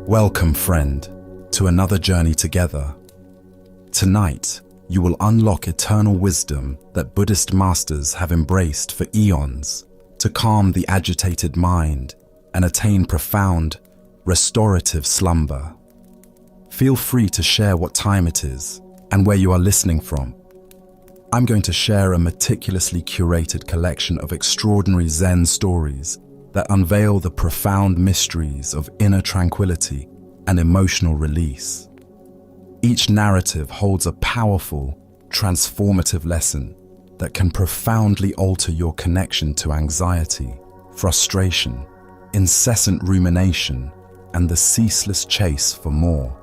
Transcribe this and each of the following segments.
Welcome, friend, to another journey together. Tonight, you will unlock eternal wisdom that Buddhist masters have embraced for eons to calm the agitated mind and attain profound, restorative slumber. Feel free to share what time it is and where you are listening from. I'm going to share a meticulously curated collection of extraordinary Zen stories that unveil the profound mysteries of inner tranquility and emotional release. Each narrative holds a powerful, transformative lesson that can profoundly alter your connection to anxiety, frustration, incessant rumination, and the ceaseless chase for more.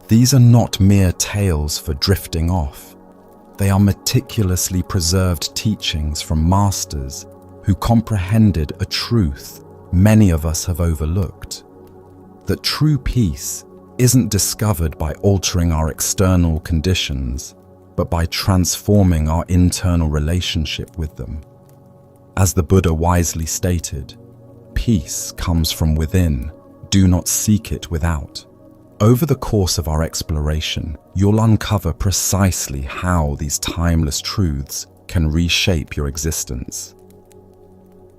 These are not mere tales for drifting off. They are meticulously preserved teachings from masters who comprehended a truth many of us have overlooked. That true peace isn't discovered by altering our external conditions, but by transforming our internal relationship with them. As the Buddha wisely stated, peace comes from within, do not seek it without. Over the course of our exploration, you'll uncover precisely how these timeless truths can reshape your existence.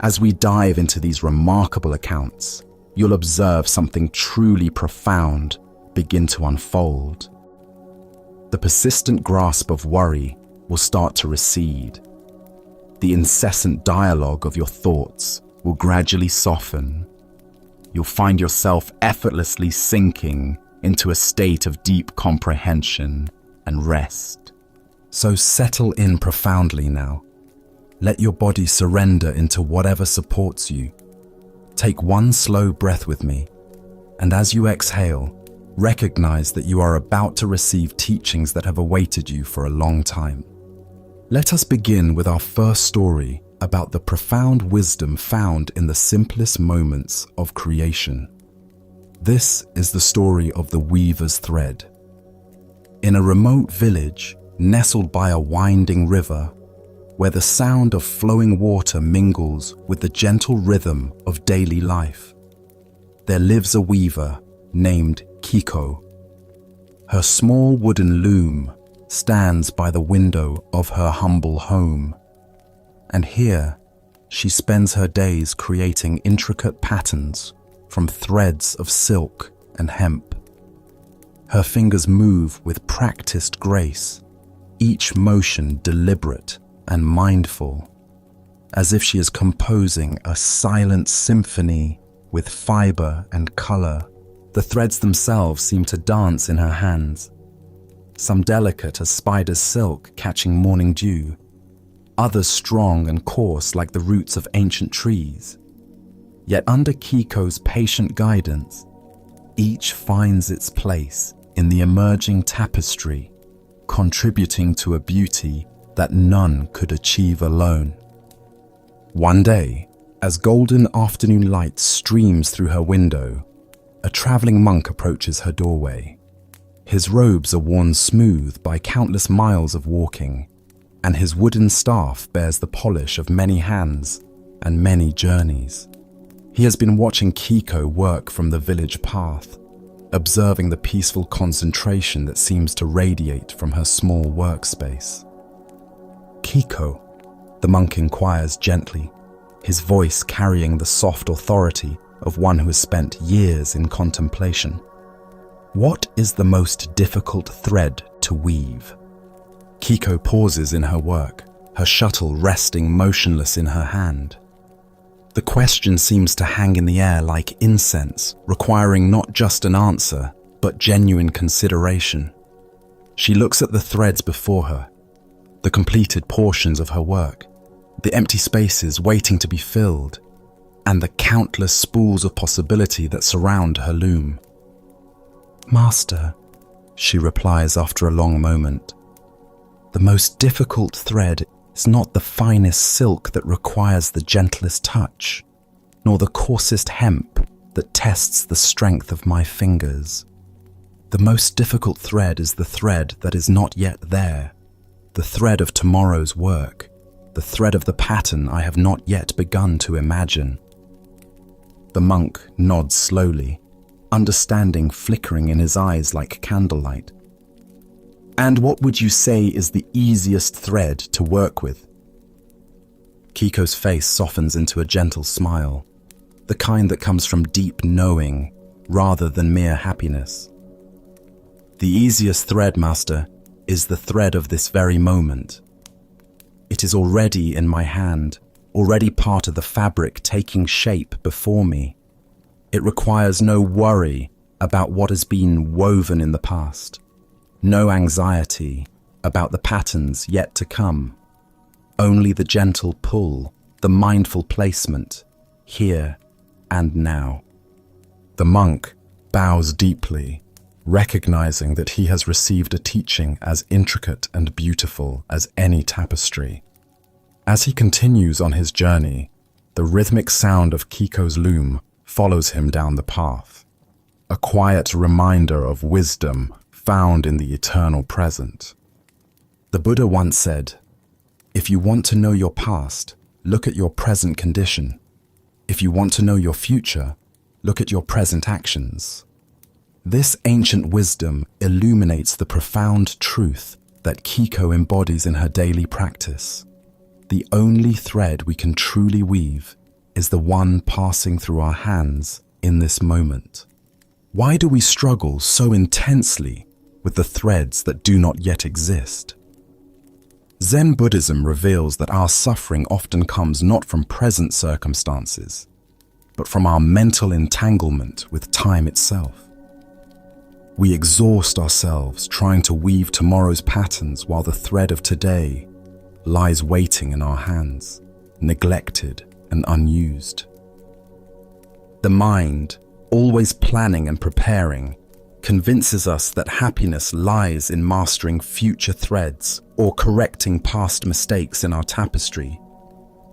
As we dive into these remarkable accounts, you'll observe something truly profound begin to unfold. The persistent grasp of worry will start to recede. The incessant dialogue of your thoughts will gradually soften. You'll find yourself effortlessly sinking into a state of deep comprehension and rest. So settle in profoundly now. Let your body surrender into whatever supports you. Take one slow breath with me, and as you exhale, recognize that you are about to receive teachings that have awaited you for a long time. Let us begin with our first story about the profound wisdom found in the simplest moments of creation. This is the story of the weaver's thread. In a remote village, nestled by a winding river, where the sound of flowing water mingles with the gentle rhythm of daily life, there lives a weaver named Kiko. Her small wooden loom stands by the window of her humble home, and here she spends her days creating intricate patterns from threads of silk and hemp. Her fingers move with practiced grace, each motion deliberate and mindful, as if she is composing a silent symphony with fiber and color. The threads themselves seem to dance in her hands, some delicate as spider's silk catching morning dew, others strong and coarse like the roots of ancient trees. Yet under Kiko's patient guidance, each finds its place in the emerging tapestry, contributing to a beauty that none could achieve alone. One day, as golden afternoon light streams through her window, a traveling monk approaches her doorway. His robes are worn smooth by countless miles of walking, and his wooden staff bears the polish of many hands and many journeys. He has been watching Kiko work from the village path, observing the peaceful concentration that seems to radiate from her small workspace. Kiko, the monk inquires gently, his voice carrying the soft authority of one who has spent years in contemplation. What is the most difficult thread to weave? Kiko pauses in her work, her shuttle resting motionless in her hand. The question seems to hang in the air like incense, requiring not just an answer, but genuine consideration. She looks at the threads before her, the completed portions of her work, the empty spaces waiting to be filled, and the countless spools of possibility that surround her loom. "Master," she replies after a long moment, "the most difficult thread is not the finest silk that requires the gentlest touch, nor the coarsest hemp that tests the strength of my fingers. The most difficult thread is the thread that is not yet there, the thread of tomorrow's work, the thread of the pattern I have not yet begun to imagine." The monk nods slowly, understanding flickering in his eyes like candlelight. And what would you say is the easiest thread to work with? Kiko's face softens into a gentle smile, the kind that comes from deep knowing rather than mere happiness. The easiest thread, Master, is the thread of this very moment. It is already in my hand, already part of the fabric taking shape before me. It requires no worry about what has been woven in the past, no anxiety about the patterns yet to come, only the gentle pull, the mindful placement, here and now. The monk bows deeply, recognizing that he has received a teaching as intricate and beautiful as any tapestry. As he continues on his journey, the rhythmic sound of Kiko's loom follows him down the path, a quiet reminder of wisdom found in the eternal present. The Buddha once said, "If you want to know your past, look at your present condition. If you want to know your future, look at your present actions." This ancient wisdom illuminates the profound truth that Kiko embodies in her daily practice. The only thread we can truly weave is the one passing through our hands in this moment. Why do we struggle so intensely with the threads that do not yet exist? Zen Buddhism reveals that our suffering often comes not from present circumstances, but from our mental entanglement with time itself. We exhaust ourselves trying to weave tomorrow's patterns while the thread of today lies waiting in our hands, neglected and unused. The mind, always planning and preparing, convinces us that happiness lies in mastering future threads or correcting past mistakes in our tapestry.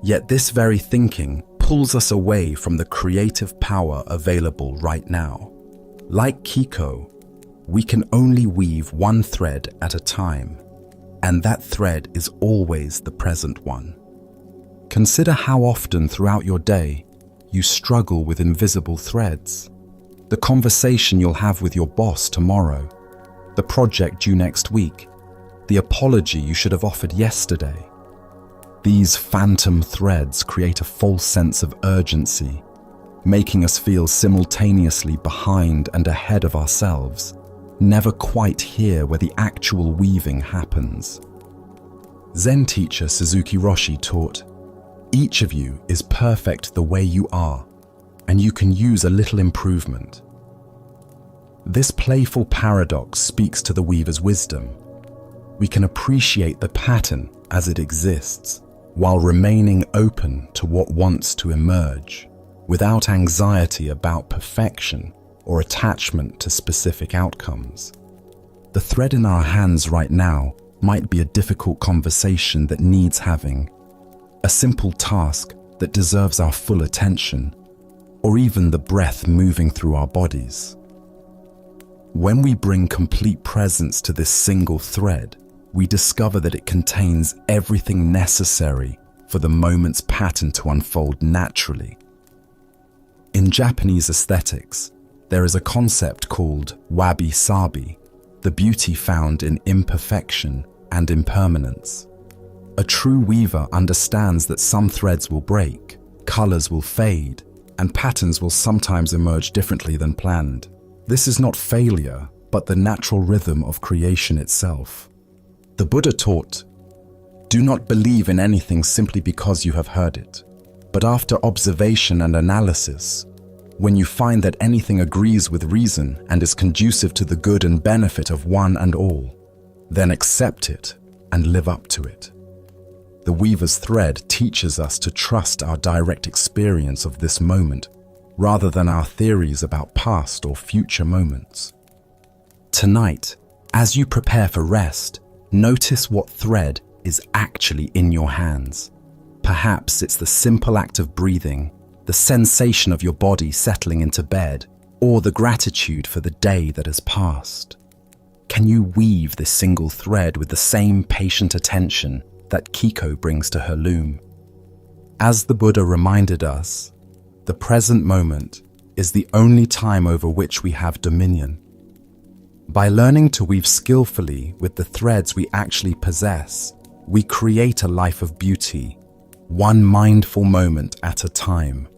Yet this very thinking pulls us away from the creative power available right now. Like Kiko, we can only weave one thread at a time, and that thread is always the present one. Consider how often throughout your day you struggle with invisible threads. The conversation you'll have with your boss tomorrow, the project due next week, the apology you should have offered yesterday. These phantom threads create a false sense of urgency, making us feel simultaneously behind and ahead of ourselves, never quite here where the actual weaving happens. Zen teacher Suzuki Roshi taught, "Each of you is perfect the way you are, and you can use a little improvement." This playful paradox speaks to the weaver's wisdom. We can appreciate the pattern as it exists, while remaining open to what wants to emerge, without anxiety about perfection or attachment to specific outcomes. The thread in our hands right now might be a difficult conversation that needs having, a simple task that deserves our full attention, or even the breath moving through our bodies. When we bring complete presence to this single thread, we discover that it contains everything necessary for the moment's pattern to unfold naturally. In Japanese aesthetics, there is a concept called wabi-sabi, the beauty found in imperfection and impermanence. A true weaver understands that some threads will break, colors will fade, and patterns will sometimes emerge differently than planned. This is not failure, but the natural rhythm of creation itself. The Buddha taught, "Do not believe in anything simply because you have heard it, but after observation and analysis, when you find that anything agrees with reason and is conducive to the good and benefit of one and all, then accept it and live up to it." The weaver's thread teaches us to trust our direct experience of this moment rather than our theories about past or future moments. Tonight, as you prepare for rest, notice what thread is actually in your hands. Perhaps it's the simple act of breathing, the sensation of your body settling into bed, or the gratitude for the day that has passed. Can you weave this single thread with the same patient attention that Kiko brings to her loom? As the Buddha reminded us, the present moment is the only time over which we have dominion. By learning to weave skillfully with the threads we actually possess, we create a life of beauty, one mindful moment at a time.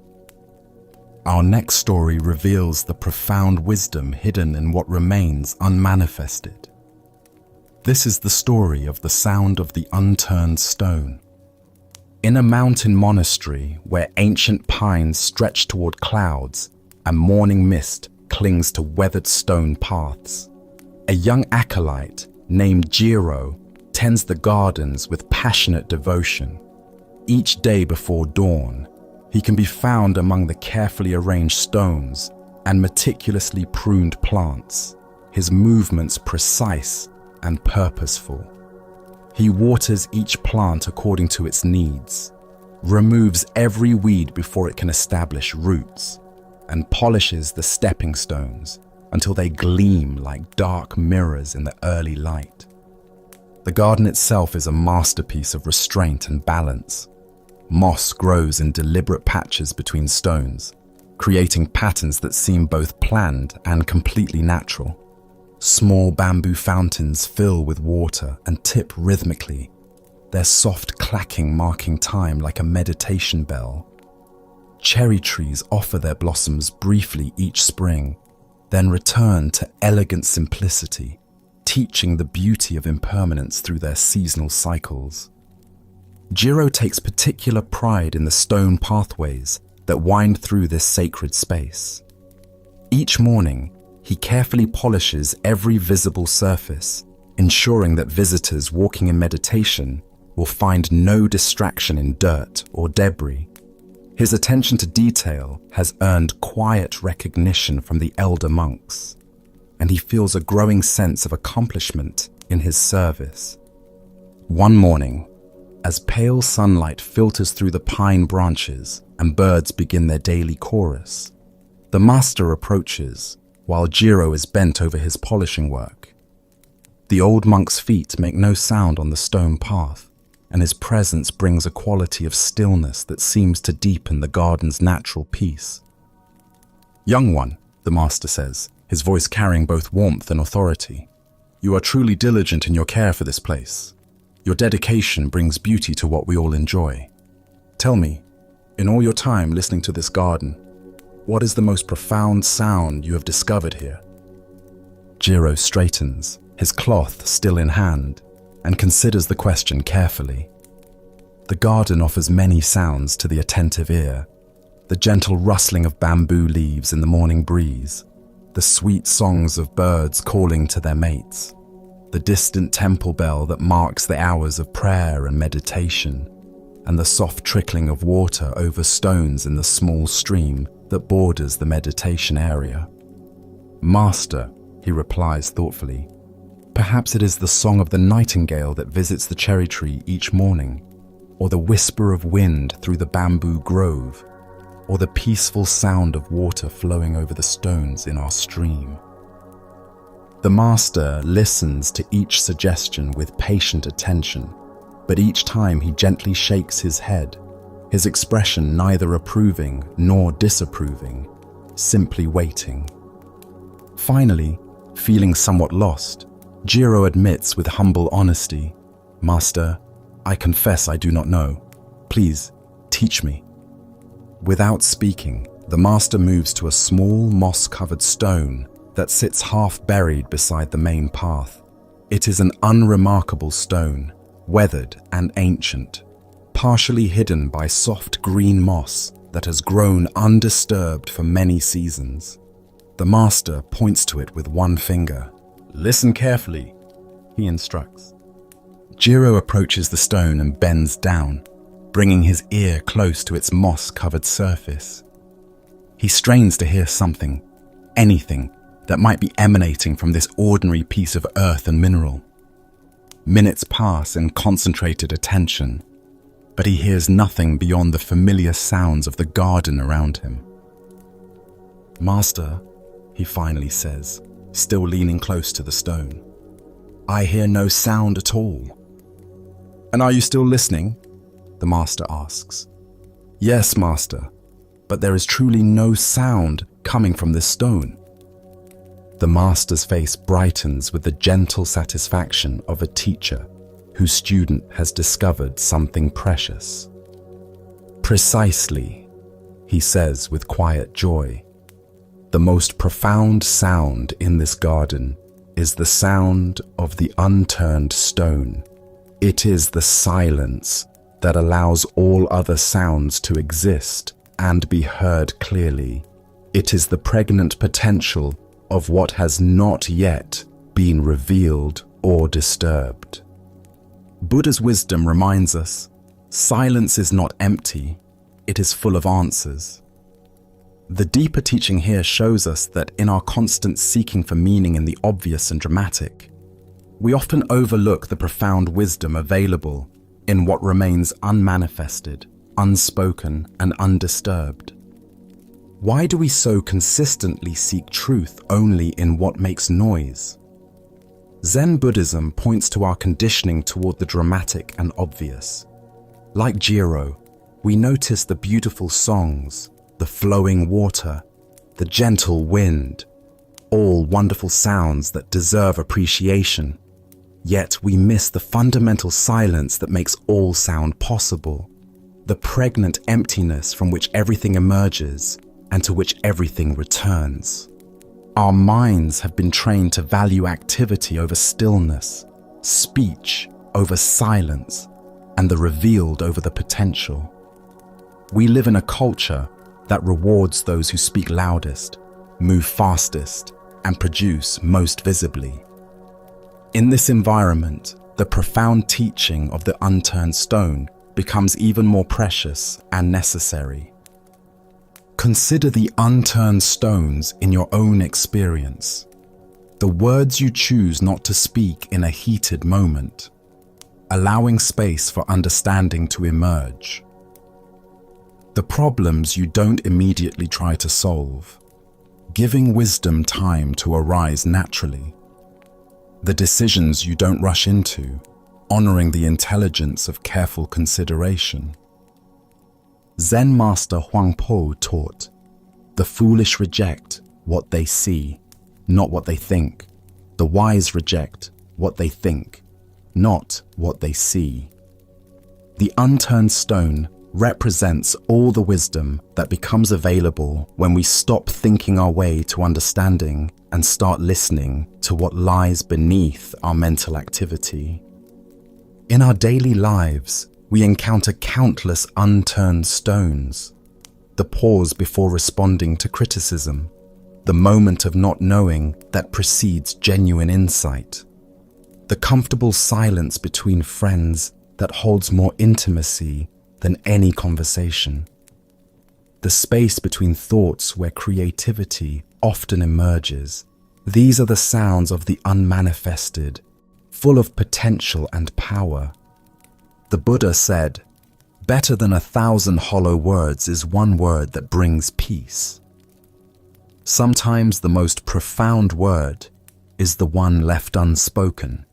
Our next story reveals the profound wisdom hidden in what remains unmanifested. This is the story of the sound of the unturned stone. In a mountain monastery where ancient pines stretch toward clouds and morning mist clings to weathered stone paths, a young acolyte named Jiro tends the gardens with passionate devotion. Each day before dawn, he can be found among the carefully arranged stones and meticulously pruned plants, his movements precise and purposeful. He waters each plant according to its needs, removes every weed before it can establish roots, and polishes the stepping stones until they gleam like dark mirrors in the early light. The garden itself is a masterpiece of restraint and balance. Moss grows in deliberate patches between stones, creating patterns that seem both planned and completely natural. Small bamboo fountains fill with water and tip rhythmically, their soft clacking marking time like a meditation bell. Cherry trees offer their blossoms briefly each spring, then return to elegant simplicity, teaching the beauty of impermanence through their seasonal cycles. Jiro takes particular pride in the stone pathways that wind through this sacred space. Each morning, he carefully polishes every visible surface, ensuring that visitors walking in meditation will find no distraction in dirt or debris. His attention to detail has earned quiet recognition from the elder monks, and he feels a growing sense of accomplishment in his service. One morning, as pale sunlight filters through the pine branches and birds begin their daily chorus, the master approaches while Jiro is bent over his polishing work. The old monk's feet make no sound on the stone path, and his presence brings a quality of stillness that seems to deepen the garden's natural peace. "Young one," the master says, his voice carrying both warmth and authority, "you are truly diligent in your care for this place. Your dedication brings beauty to what we all enjoy. Tell me, in all your time listening to this garden, what is the most profound sound you have discovered here?" Jiro straightens, his cloth still in hand, and considers the question carefully. The garden offers many sounds to the attentive ear: the gentle rustling of bamboo leaves in the morning breeze, the sweet songs of birds calling to their mates, the distant temple bell that marks the hours of prayer and meditation, and the soft trickling of water over stones in the small stream that borders the meditation area. "Master," he replies thoughtfully, "perhaps it is the song of the nightingale that visits the cherry tree each morning, or the whisper of wind through the bamboo grove, or the peaceful sound of water flowing over the stones in our stream." The master listens to each suggestion with patient attention, but each time he gently shakes his head, his expression neither approving nor disapproving, simply waiting. Finally, feeling somewhat lost, Jiro admits with humble honesty, "Master, I confess I do not know. Please, teach me." Without speaking, the master moves to a small moss-covered stone that sits half buried beside the main path. It is an unremarkable stone, weathered and ancient, partially hidden by soft green moss that has grown undisturbed for many seasons. The master points to it with one finger. "Listen carefully," he instructs. Jiro approaches the stone and bends down, bringing his ear close to its moss-covered surface. He strains to hear something, anything, that might be emanating from this ordinary piece of earth and mineral. Minutes pass in concentrated attention, but he hears nothing beyond the familiar sounds of the garden around him. "Master," he finally says, still leaning close to the stone, "I hear no sound at all." "And are you still listening?" the master asks. "Yes, master. but there is truly no sound coming from this stone. The master's face brightens with the gentle satisfaction of a teacher whose student has discovered something precious. Precisely, he says with quiet joy. The most profound sound in this garden is the sound of the unturned stone. It is the silence that allows all other sounds to exist and be heard clearly. It is the pregnant potential of what has not yet been revealed or disturbed. Buddha's wisdom reminds us, silence is not empty, it is full of answers. The deeper teaching here shows us that in our constant seeking for meaning in the obvious and dramatic, we often overlook the profound wisdom available in what remains unmanifested, unspoken, and undisturbed. Why do we so consistently seek truth only in what makes noise? Zen Buddhism points to our conditioning toward the dramatic and obvious. Like Jiro, we notice the beautiful songs, the flowing water, the gentle wind, all wonderful sounds that deserve appreciation. Yet we miss the fundamental silence that makes all sound possible, the pregnant emptiness from which everything emerges and to which everything returns. Our minds have been trained to value activity over stillness, speech over silence, and the revealed over the potential. We live in a culture that rewards those who speak loudest, move fastest, and produce most visibly. In this environment, the profound teaching of the unturned stone becomes even more precious and necessary. Consider the unturned stones in your own experience, the words you choose not to speak in a heated moment, allowing space for understanding to emerge. The problems you don't immediately try to solve, giving wisdom time to arise naturally. The decisions you don't rush into, honoring the intelligence of careful consideration. Zen master Huangpo taught, the foolish reject what they see, not what they think. The wise reject what they think, not what they see. The unturned stone represents all the wisdom that becomes available when we stop thinking our way to understanding and start listening to what lies beneath our mental activity. In our daily lives, we encounter countless unturned stones. The pause before responding to criticism, the moment of not knowing that precedes genuine insight, the comfortable silence between friends that holds more intimacy than any conversation, the space between thoughts where creativity often emerges. These are the sounds of the unmanifested, full of potential and power. The Buddha said, "Better than 1,000 hollow words is one word that brings peace." Sometimes the most profound word is the one left unspoken,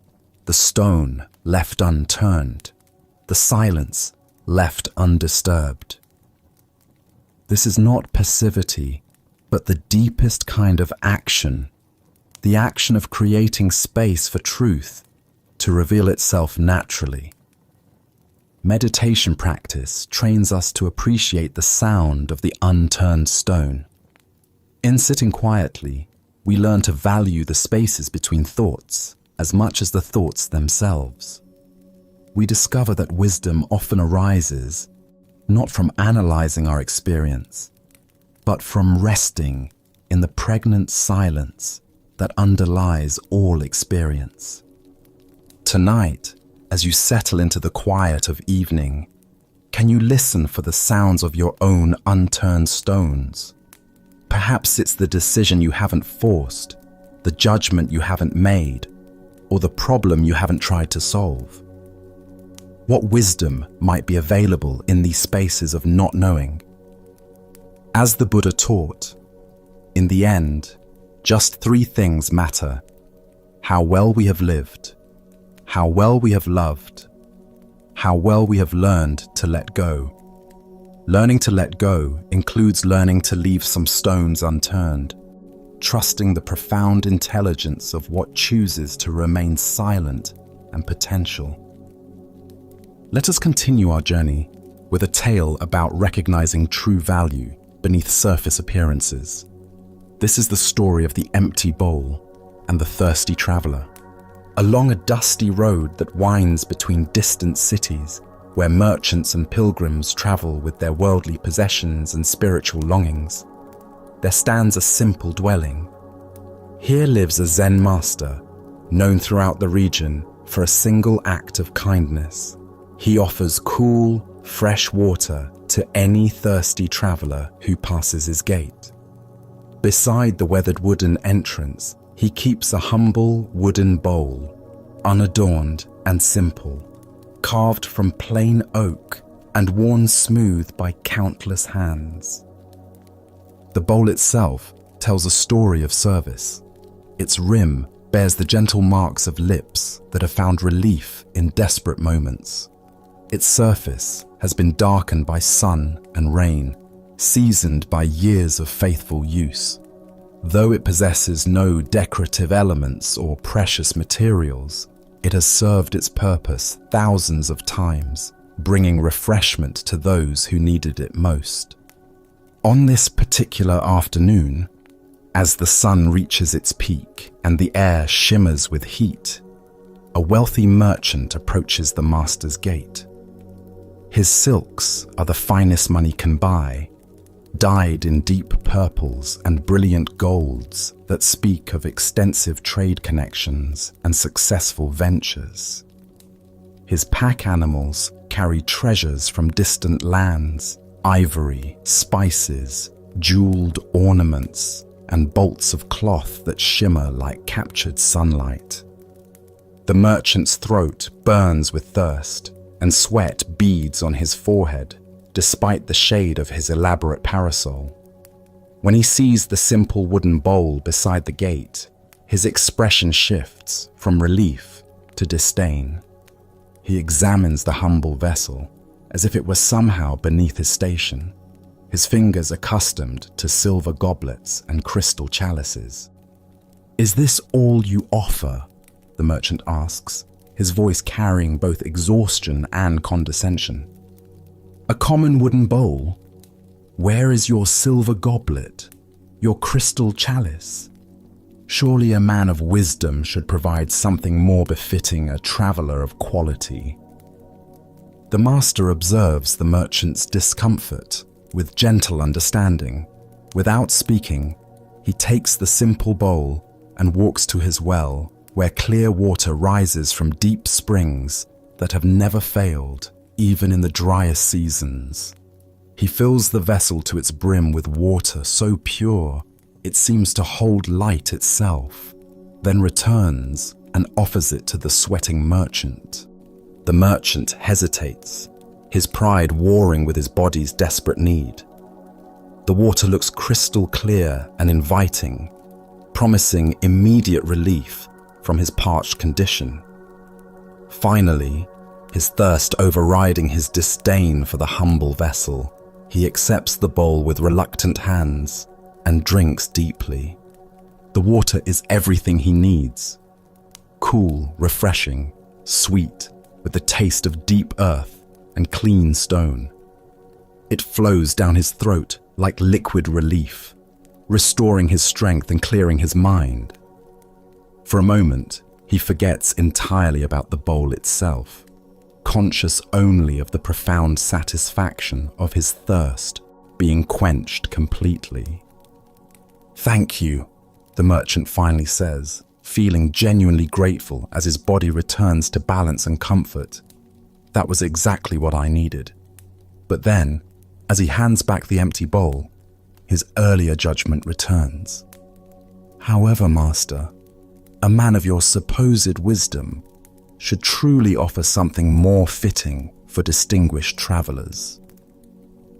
the stone left unturned, the silence left undisturbed. This is not passivity, but the deepest kind of action, the action of creating space for truth to reveal itself naturally. Meditation practice trains us to appreciate the sound of the unturned stone. In sitting quietly, we learn to value the spaces between thoughts as much as the thoughts themselves. We discover that wisdom often arises not from analyzing our experience, but from resting in the pregnant silence that underlies all experience. Tonight, as you settle into the quiet of evening, can you listen for the sounds of your own unturned stones? Perhaps it's the decision you haven't forced, the judgment you haven't made, or the problem you haven't tried to solve. What wisdom might be available in these spaces of not knowing? As the Buddha taught, in the end, just 3 things matter: how well we have lived, how well we have loved, how well we have learned to let go. Learning to let go includes learning to leave some stones unturned, trusting the profound intelligence of what chooses to remain silent and potential. Let us continue our journey with a tale about recognizing true value beneath surface appearances. This is the story of the empty bowl and the thirsty traveler. Along a dusty road that winds between distant cities, where merchants and pilgrims travel with their worldly possessions and spiritual longings, there stands a simple dwelling. Here lives a Zen master, known throughout the region for a single act of kindness. He offers cool, fresh water to any thirsty traveler who passes his gate. Beside the weathered wooden entrance, he keeps a humble wooden bowl, unadorned and simple, carved from plain oak and worn smooth by countless hands. The bowl itself tells a story of service. Its rim bears the gentle marks of lips that have found relief in desperate moments. Its surface has been darkened by sun and rain, seasoned by years of faithful use. Though it possesses no decorative elements or precious materials, it has served its purpose thousands of times, bringing refreshment to those who needed it most. On this particular afternoon, as the sun reaches its peak and the air shimmers with heat, a wealthy merchant approaches the master's gate. His silks are the finest money can buy, dyed in deep purples and brilliant golds that speak of extensive trade connections and successful ventures. His pack animals carry treasures from distant lands, ivory, spices, jeweled ornaments, and bolts of cloth that shimmer like captured sunlight. The merchant's throat burns with thirst, and sweat beads on his forehead, despite the shade of his elaborate parasol. When he sees the simple wooden bowl beside the gate, his expression shifts from relief to disdain. He examines the humble vessel as if it were somehow beneath his station, his fingers accustomed to silver goblets and crystal chalices. "Is this all you offer?" the merchant asks, his voice carrying both exhaustion and condescension. "A common wooden bowl? Where is your silver goblet, your crystal chalice? Surely a man of wisdom should provide something more befitting a traveler of quality." The master observes the merchant's discomfort with gentle understanding. Without speaking, he takes the simple bowl and walks to his well, where clear water rises from deep springs that have never failed, even in the driest seasons. He fills the vessel to its brim with water so pure it seems to hold light itself, then returns and offers it to the sweating merchant. The merchant hesitates, his pride warring with his body's desperate need. The water looks crystal clear and inviting, promising immediate relief from his parched condition. Finally, his thirst overriding his disdain for the humble vessel, he accepts the bowl with reluctant hands and drinks deeply. The water is everything he needs. Cool, refreshing, sweet, with the taste of deep earth and clean stone. It flows down his throat like liquid relief, restoring his strength and clearing his mind. For a moment, he forgets entirely about the bowl itself, conscious only of the profound satisfaction of his thirst being quenched completely. "Thank you," the merchant finally says, feeling genuinely grateful as his body returns to balance and comfort. "That was exactly what I needed." But then, as he hands back the empty bowl, his earlier judgment returns. "However, master, a man of your supposed wisdom should truly offer something more fitting for distinguished travelers."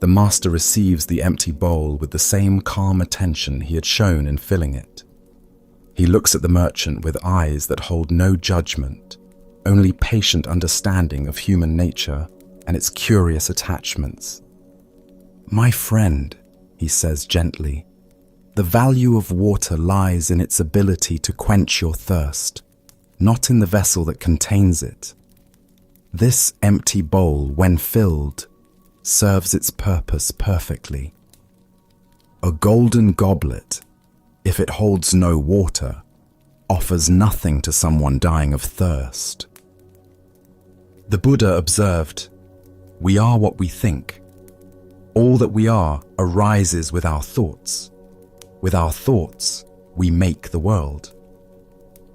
The master receives the empty bowl with the same calm attention he had shown in filling it. He looks at the merchant with eyes that hold no judgment, only patient understanding of human nature and its curious attachments. "My friend," he says gently, "the value of water lies in its ability to quench your thirst, not in the vessel that contains it. This empty bowl, when filled, serves its purpose perfectly. A golden goblet, if it holds no water, offers nothing to someone dying of thirst." The Buddha observed, "We are what we think. All that we are arises with our thoughts. With our thoughts, we make the world."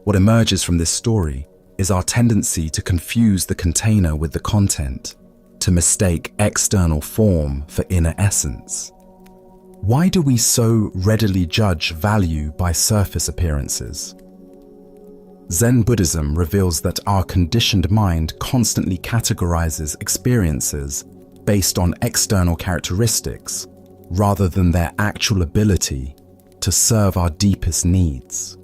What emerges from this story is our tendency to confuse the container with the content, to mistake external form for inner essence. Why do we so readily judge value by surface appearances? Zen Buddhism reveals that our conditioned mind constantly categorizes experiences based on external characteristics rather than their actual ability to serve our deepest needs.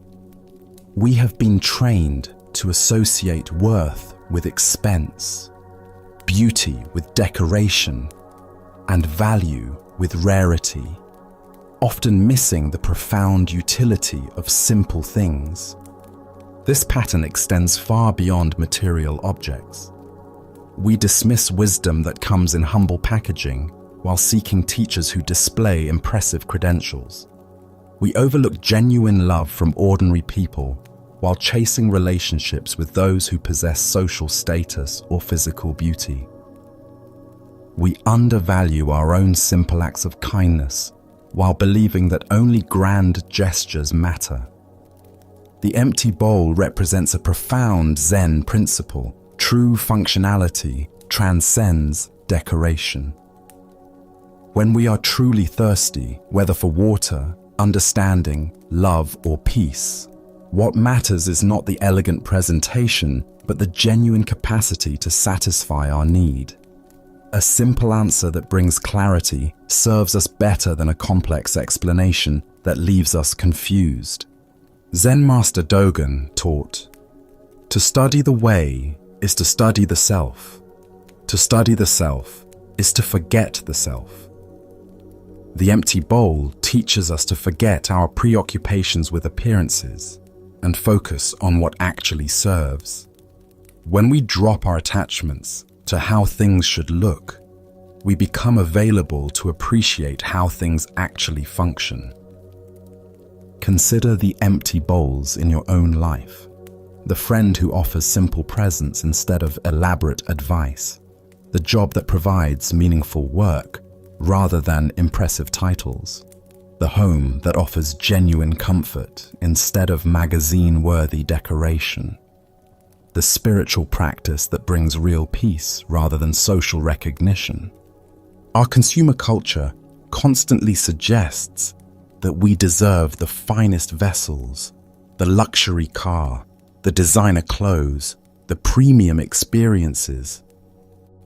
We have been trained to associate worth with expense, beauty with decoration, and value with rarity, often missing the profound utility of simple things. This pattern extends far beyond material objects. We dismiss wisdom that comes in humble packaging while seeking teachers who display impressive credentials. We overlook genuine love from ordinary people while chasing relationships with those who possess social status or physical beauty. We undervalue our own simple acts of kindness while believing that only grand gestures matter. The empty bowl represents a profound Zen principle. True functionality transcends decoration. When we are truly thirsty, whether for water, understanding, love, or peace, what matters is not the elegant presentation, but the genuine capacity to satisfy our need. A simple answer that brings clarity serves us better than a complex explanation that leaves us confused. Zen Master Dogen taught, "To study the way is to study the self. To study the self is to forget the self." The empty bowl teaches us to forget our preoccupations with appearances and focus on what actually serves. When we drop our attachments to how things should look, we become available to appreciate how things actually function. Consider the empty bowls in your own life. The friend who offers simple presents instead of elaborate advice. The job that provides meaningful work rather than impressive titles. The home that offers genuine comfort instead of magazine-worthy decoration. The spiritual practice that brings real peace rather than social recognition. Our consumer culture constantly suggests that we deserve the finest vessels, the luxury car, the designer clothes, the premium experiences.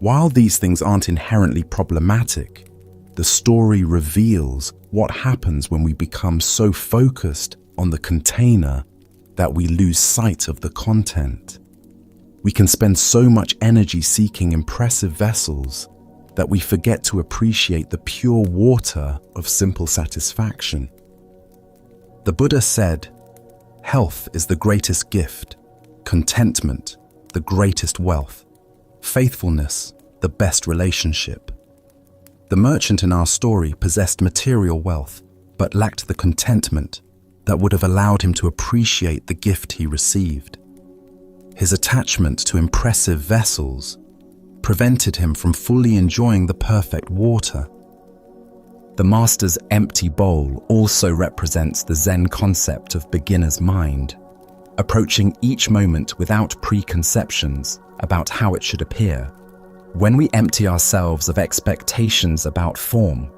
While these things aren't inherently problematic, the story reveals what happens when we become so focused on the container that we lose sight of the content. We can spend so much energy seeking impressive vessels that we forget to appreciate the pure water of simple satisfaction. The Buddha said, "Health is the greatest gift, contentment the greatest wealth, faithfulness the best relationship." The merchant in our story possessed material wealth, but lacked the contentment that would have allowed him to appreciate the gift he received. His attachment to impressive vessels prevented him from fully enjoying the perfect water. The master's empty bowl also represents the Zen concept of beginner's mind, approaching each moment without preconceptions about how it should appear. When we empty ourselves of expectations about form,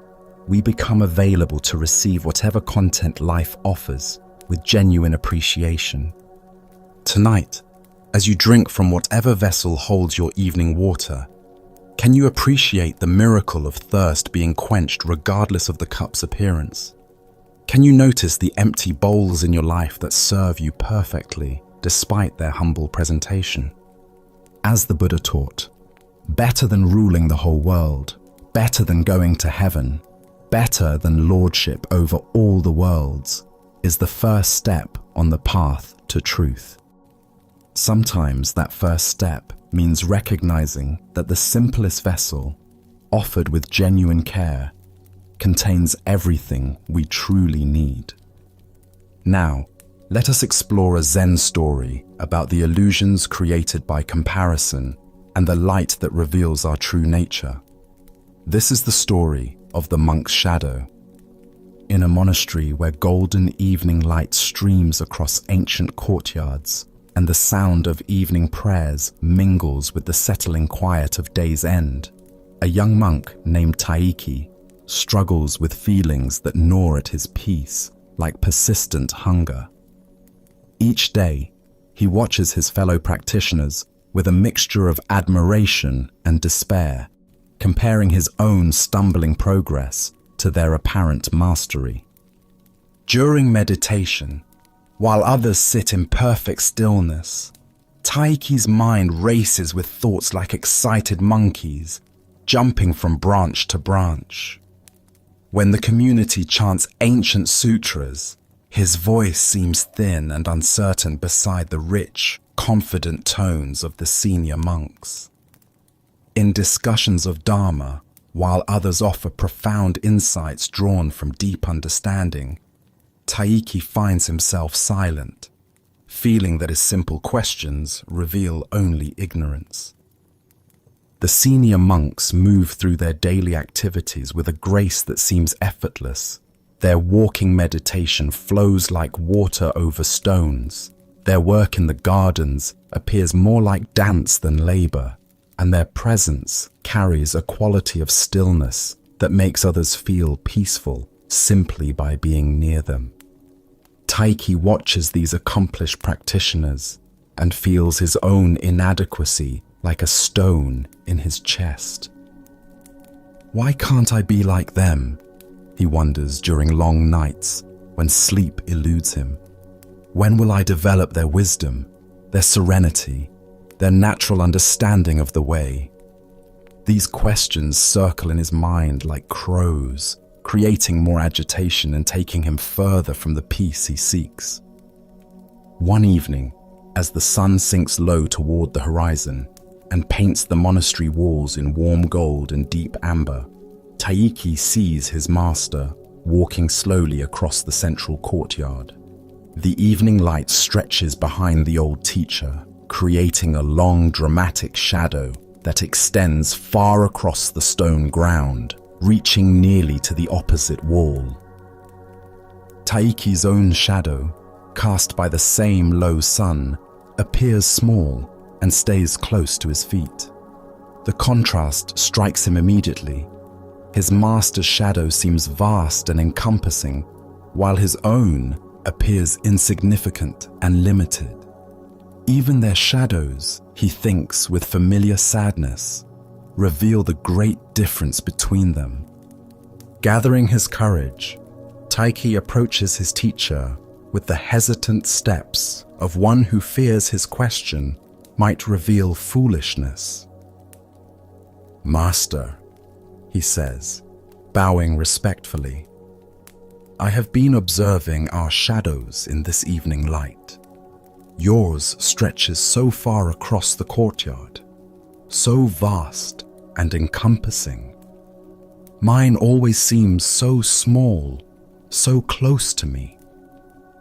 we become available to receive whatever content life offers with genuine appreciation. Tonight, as you drink from whatever vessel holds your evening water, can you appreciate the miracle of thirst being quenched regardless of the cup's appearance? Can you notice the empty bowls in your life that serve you perfectly despite their humble presentation? As the Buddha taught, better than ruling the whole world better than going to heaven, better than lordship over all the worlds, is the first step on the path to truth. Sometimes that first step means recognizing that the simplest vessel, offered with genuine care, contains everything we truly need. Now, let us explore a Zen story about the illusions created by comparison and the light that reveals our true nature. This is the story of the monk's shadow. In a monastery where golden evening light streams across ancient courtyards and the sound of evening prayers mingles with the settling quiet of day's end, a young monk named Taiki struggles with feelings that gnaw at his peace like persistent hunger. Each day, he watches his fellow practitioners with a mixture of admiration and despair, comparing his own stumbling progress to their apparent mastery. During meditation, while others sit in perfect stillness, Taiki's mind races with thoughts like excited monkeys, jumping from branch to branch. When the community chants ancient sutras, his voice seems thin and uncertain beside the rich, confident tones of the senior monks. In discussions of Dharma, while others offer profound insights drawn from deep understanding, Taiki finds himself silent, feeling that his simple questions reveal only ignorance. The senior monks move through their daily activities with a grace that seems effortless. Their walking meditation flows like water over stones. Their work in the gardens appears more like dance than labor, and their presence carries a quality of stillness that makes others feel peaceful simply by being near them. Taiki watches these accomplished practitioners and feels his own inadequacy like a stone in his chest. Why can't I be like them? He wonders during long nights when sleep eludes him. When will I develop their wisdom, their serenity, their natural understanding of the way? These questions circle in his mind like crows, creating more agitation and taking him further from the peace he seeks. One evening, as the sun sinks low toward the horizon and paints the monastery walls in warm gold and deep amber, Taiki sees his master walking slowly across the central courtyard. The evening light stretches behind the old teacher, creating a long, dramatic shadow that extends far across the stone ground, reaching nearly to the opposite wall. Taiki's own shadow, cast by the same low sun, appears small and stays close to his feet. The contrast strikes him immediately. His master's shadow seems vast and encompassing, while his own appears insignificant and limited. Even their shadows, he thinks with familiar sadness, reveal the great difference between them. Gathering his courage, Taiki approaches his teacher with the hesitant steps of one who fears his question might reveal foolishness. "Master," he says, bowing respectfully, "I have been observing our shadows in this evening light. Yours stretches so far across the courtyard, so vast and encompassing. Mine always seems so small, so close to me.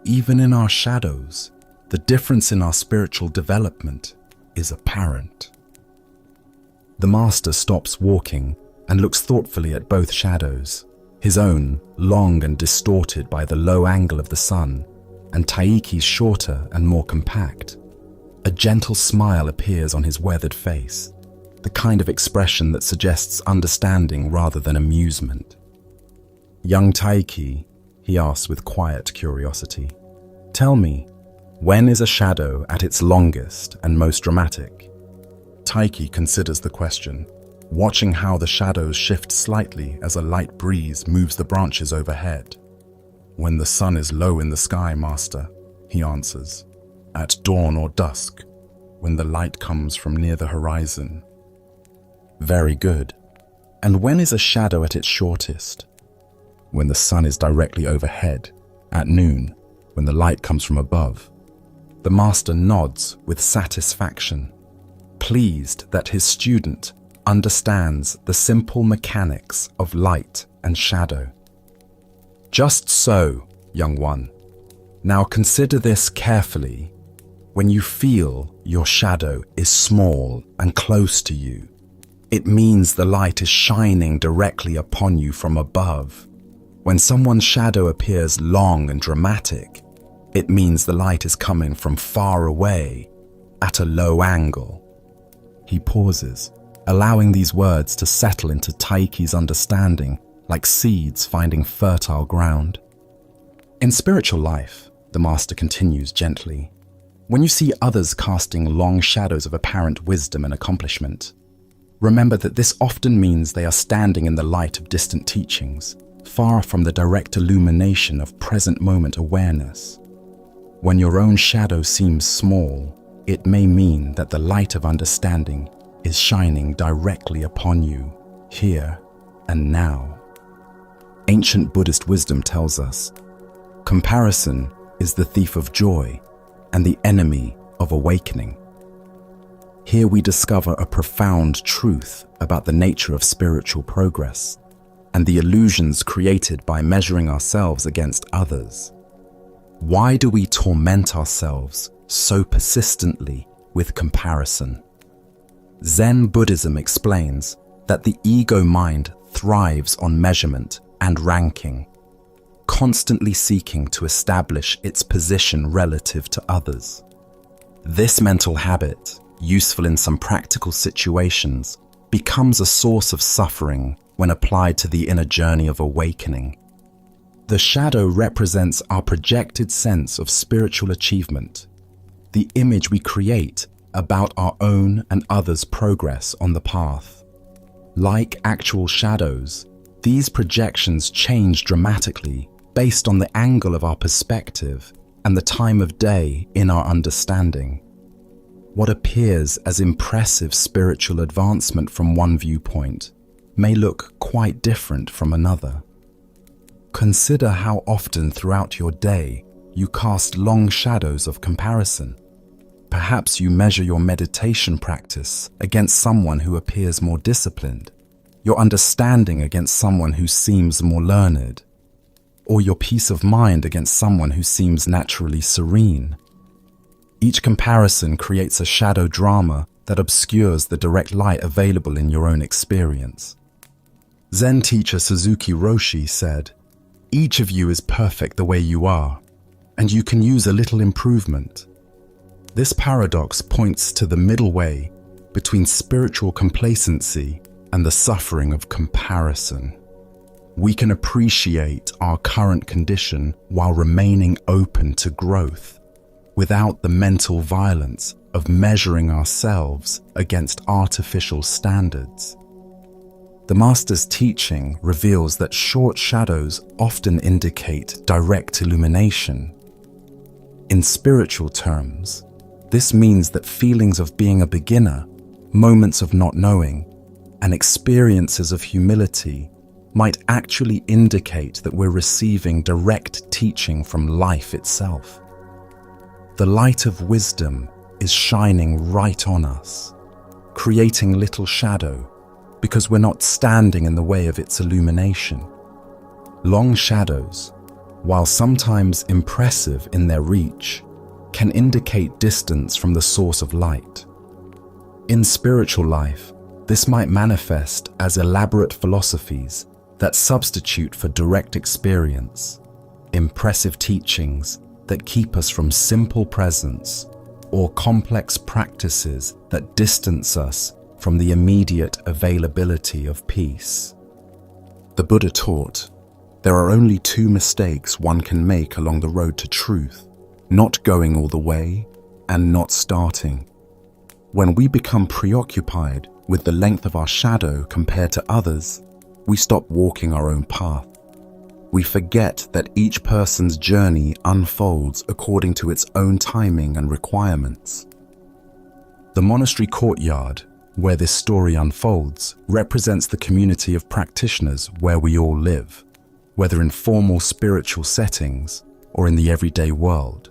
Even in our shadows, the difference in our spiritual development is apparent." The master stops walking and looks thoughtfully at both shadows, his own long and distorted by the low angle of the sun, and Taiki's shorter and more compact. A gentle smile appears on his weathered face, the kind of expression that suggests understanding rather than amusement. "Young Taiki," he asks with quiet curiosity, "tell me, when is a shadow at its longest and most dramatic?" Taiki considers the question, watching how the shadows shift slightly as a light breeze moves the branches overhead. "When the sun is low in the sky, master," he answers, "at dawn or dusk, when the light comes from near the horizon." "Very good. And when is a shadow at its shortest? When the sun is directly overhead, at noon, when the light comes from above. The master nods with satisfaction, pleased that his student understands the simple mechanics of light and shadow. Just so, young one. Now consider this carefully. When you feel your shadow is small and close to you, it means the light is shining directly upon you from above. When someone's shadow appears long and dramatic, it means the light is coming from far away, at a low angle. He pauses, allowing these words to settle into Taiki's understanding like seeds finding fertile ground. In spiritual life, the master continues gently, when you see others casting long shadows of apparent wisdom and accomplishment, remember that this often means they are standing in the light of distant teachings, far from the direct illumination of present moment awareness. When your own shadow seems small, it may mean that the light of understanding is shining directly upon you, here and now. Ancient Buddhist wisdom tells us, comparison is the thief of joy and the enemy of awakening. Here we discover a profound truth about the nature of spiritual progress and the illusions created by measuring ourselves against others. Why do we torment ourselves so persistently with comparison? Zen Buddhism explains that the ego mind thrives on measurement and ranking, constantly seeking to establish its position relative to others. This mental habit, useful in some practical situations, becomes a source of suffering when applied to the inner journey of awakening. The shadow represents our projected sense of spiritual achievement, the image we create about our own and others' progress on the path. Like actual shadows, these projections change dramatically based on the angle of our perspective and the time of day in our understanding. What appears as impressive spiritual advancement from one viewpoint may look quite different from another. Consider how often throughout your day you cast long shadows of comparison. Perhaps you measure your meditation practice against someone who appears more disciplined, your understanding against someone who seems more learned, or your peace of mind against someone who seems naturally serene. Each comparison creates a shadow drama that obscures the direct light available in your own experience. Zen teacher Suzuki Roshi said, "Each of you is perfect the way you are, and you can use a little improvement." This paradox points to the middle way between spiritual complacency and the suffering of comparison. We can appreciate our current condition while remaining open to growth, without the mental violence of measuring ourselves against artificial standards. The Master's teaching reveals that short shadows often indicate direct illumination. In spiritual terms, this means that feelings of being a beginner, moments of not knowing, and experiences of humility might actually indicate that we're receiving direct teaching from life itself. The light of wisdom is shining right on us, creating little shadow because we're not standing in the way of its illumination. Long shadows, while sometimes impressive in their reach, can indicate distance from the source of light. In spiritual life, this might manifest as elaborate philosophies that substitute for direct experience, impressive teachings that keep us from simple presence, or complex practices that distance us from the immediate availability of peace. The Buddha taught, there are only two mistakes one can make along the road to truth: not going all the way and not starting. When we become preoccupied with the length of our shadow compared to others, we stop walking our own path. We forget that each person's journey unfolds according to its own timing and requirements. The monastery courtyard where this story unfolds, represents the community of practitioners where we all live, whether in formal spiritual settings or in the everyday world.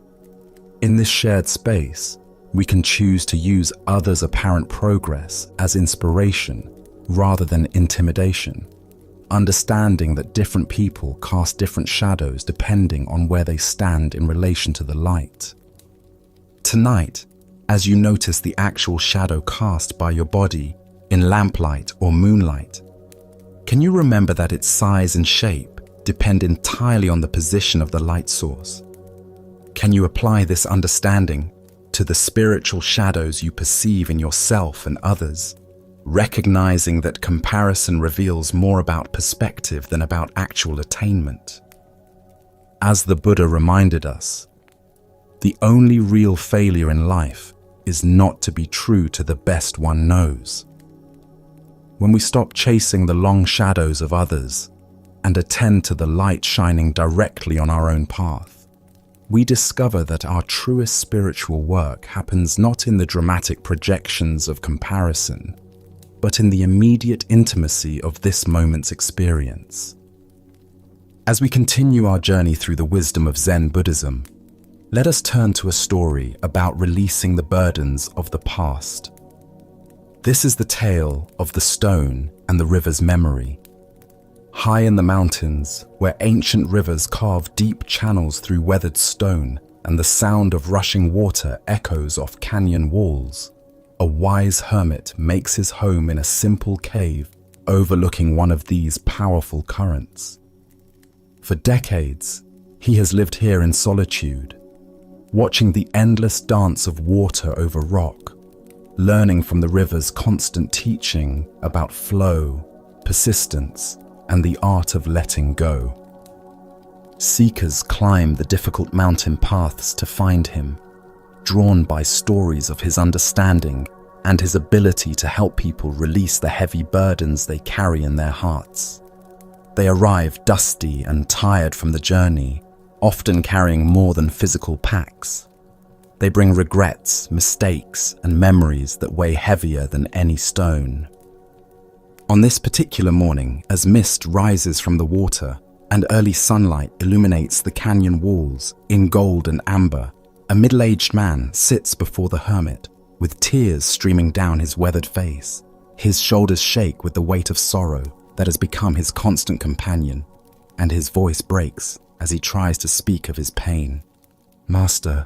In this shared space, we can choose to use others' apparent progress as inspiration rather than intimidation, understanding that different people cast different shadows depending on where they stand in relation to the light. Tonight, as you notice the actual shadow cast by your body in lamplight or moonlight, can you remember that its size and shape depend entirely on the position of the light source? Can you apply this understanding to the spiritual shadows you perceive in yourself and others, recognizing that comparison reveals more about perspective than about actual attainment? As the Buddha reminded us, the only real failure in life is not to be true to the best one knows. When we stop chasing the long shadows of others and attend to the light shining directly on our own path, we discover that our truest spiritual work happens not in the dramatic projections of comparison, but in the immediate intimacy of this moment's experience. As we continue our journey through the wisdom of Zen Buddhism, let us turn to a story about releasing the burdens of the past. This is the tale of the stone and the river's memory. High in the mountains, where ancient rivers carve deep channels through weathered stone and the sound of rushing water echoes off canyon walls, a wise hermit makes his home in a simple cave overlooking one of these powerful currents. For decades, he has lived here in solitude, watching the endless dance of water over rock, learning from the river's constant teaching about flow, persistence, and the art of letting go. Seekers climb the difficult mountain paths to find him, drawn by stories of his understanding and his ability to help people release the heavy burdens they carry in their hearts. They arrive dusty and tired from the journey, often carrying more than physical packs. They bring regrets, mistakes, and memories that weigh heavier than any stone. On this particular morning, as mist rises from the water and early sunlight illuminates the canyon walls in gold and amber, a middle-aged man sits before the hermit, with tears streaming down his weathered face. His shoulders shake with the weight of sorrow that has become his constant companion, and his voice breaks as he tries to speak of his pain. "Master,"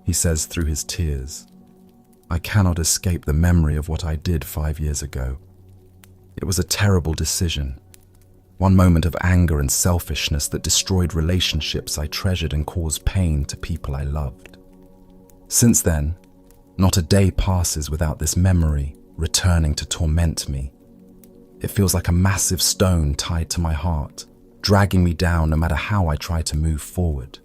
he says through his tears, "I cannot escape the memory of what I did 5 years ago. It was a terrible decision, one moment of anger and selfishness that destroyed relationships I treasured and caused pain to people I loved. Since then, not a day passes without this memory returning to torment me. It feels like a massive stone tied to my heart, dragging me down no matter how I try to move forward."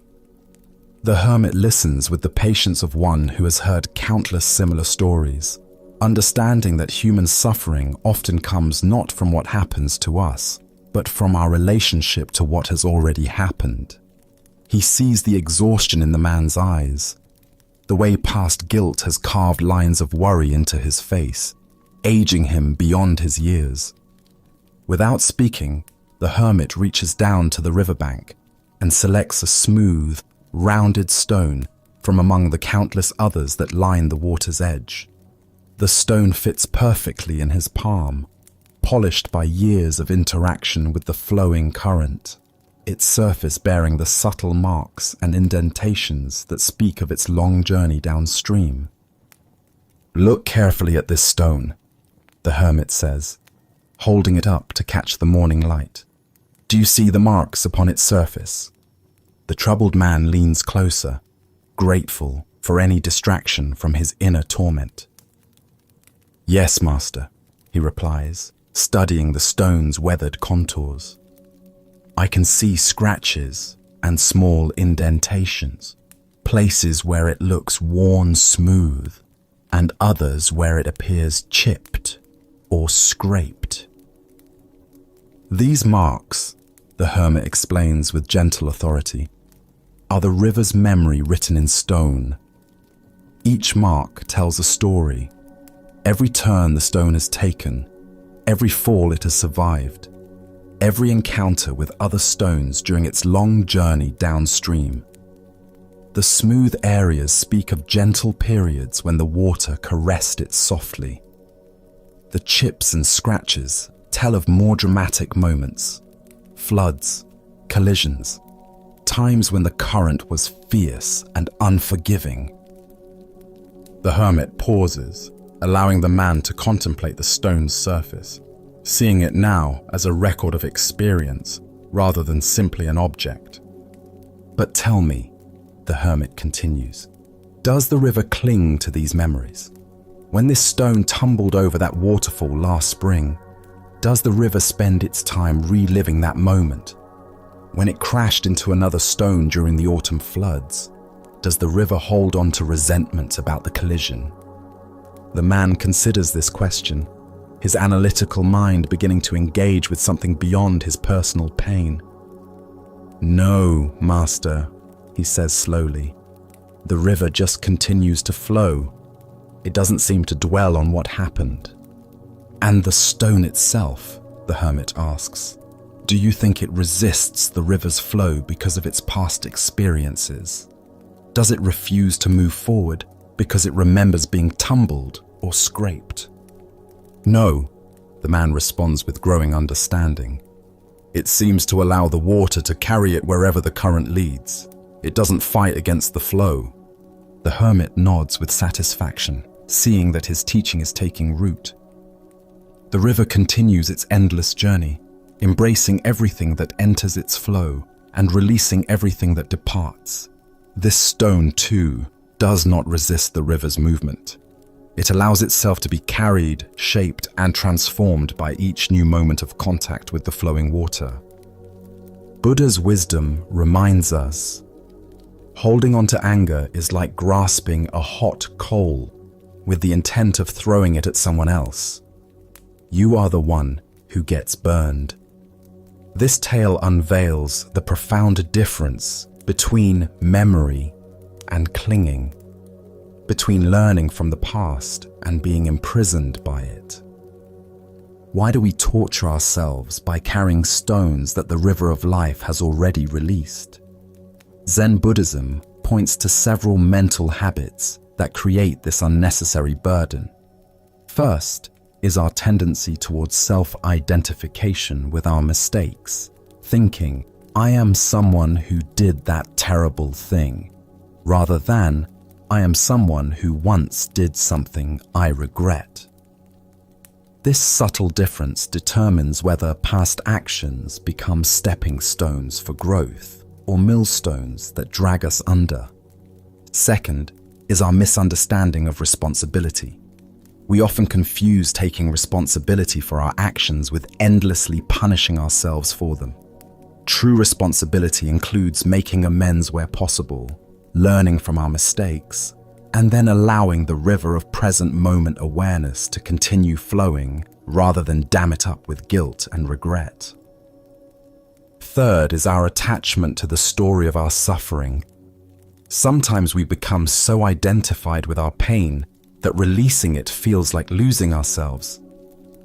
The hermit listens with the patience of one who has heard countless similar stories, understanding that human suffering often comes not from what happens to us, but from our relationship to what has already happened. He sees the exhaustion in the man's eyes, the way past guilt has carved lines of worry into his face, aging him beyond his years. Without speaking, the hermit reaches down to the riverbank and selects a smooth, rounded stone from among the countless others that line the water's edge. The stone fits perfectly in his palm, polished by years of interaction with the flowing current, its surface bearing the subtle marks and indentations that speak of its long journey downstream. "Look carefully at this stone," the hermit says, holding it up to catch the morning light. "Do you see the marks upon its surface?" The troubled man leans closer, grateful for any distraction from his inner torment. "Yes, master," he replies, studying the stone's weathered contours. "I can see scratches and small indentations, places where it looks worn smooth, and others where it appears chipped or scraped." These marks, the hermit explains with gentle authority, are the river's memory written in stone. Each mark tells a story, Every turn the stone has taken, every fall it has survived, every encounter with other stones during its long journey downstream. The smooth areas speak of gentle periods when the water caressed it softly. The chips and scratches tell of more dramatic moments, floods, collisions, times when the current was fierce and unforgiving. The hermit pauses, allowing the man to contemplate the stone's surface, seeing it now as a record of experience rather than simply an object. But tell me, the hermit continues, does the river cling to these memories? When this stone tumbled over that waterfall last spring, does the river spend its time reliving that moment? When it crashed into another stone during the autumn floods, does the river hold on to resentment about the collision? The man considers this question, his analytical mind beginning to engage with something beyond his personal pain. "No, master," he says slowly. "The river just continues to flow. It doesn't seem to dwell on what happened." "And the stone itself," the hermit asks, "do you think it resists the river's flow because of its past experiences? Does it refuse to move forward because it remembers being tumbled or scraped?" "No," the man responds with growing understanding. "It seems to allow the water to carry it wherever the current leads. It doesn't fight against the flow." The hermit nods with satisfaction, seeing that his teaching is taking root. The river continues its endless journey, embracing everything that enters its flow and releasing everything that departs. This stone, too, does not resist the river's movement. It allows itself to be carried, shaped, and transformed by each new moment of contact with the flowing water. Buddha's wisdom reminds us, holding on to anger is like grasping a hot coal with the intent of throwing it at someone else. You are the one who gets burned. This tale unveils the profound difference between memory and clinging, between learning from the past and being imprisoned by it. Why do we torture ourselves by carrying stones that the river of life has already released? Zen Buddhism points to several mental habits that create this unnecessary burden. First is our tendency towards self-identification with our mistakes, thinking, "I am someone who did that terrible thing," rather than, "I am someone who once did something I regret." This subtle difference determines whether past actions become stepping stones for growth or millstones that drag us under. Second is our misunderstanding of responsibility. We often confuse taking responsibility for our actions with endlessly punishing ourselves for them. True responsibility includes making amends where possible, learning from our mistakes, and then allowing the river of present moment awareness to continue flowing rather than dam it up with guilt and regret. Third is our attachment to the story of our suffering. Sometimes we become so identified with our pain that releasing it feels like losing ourselves.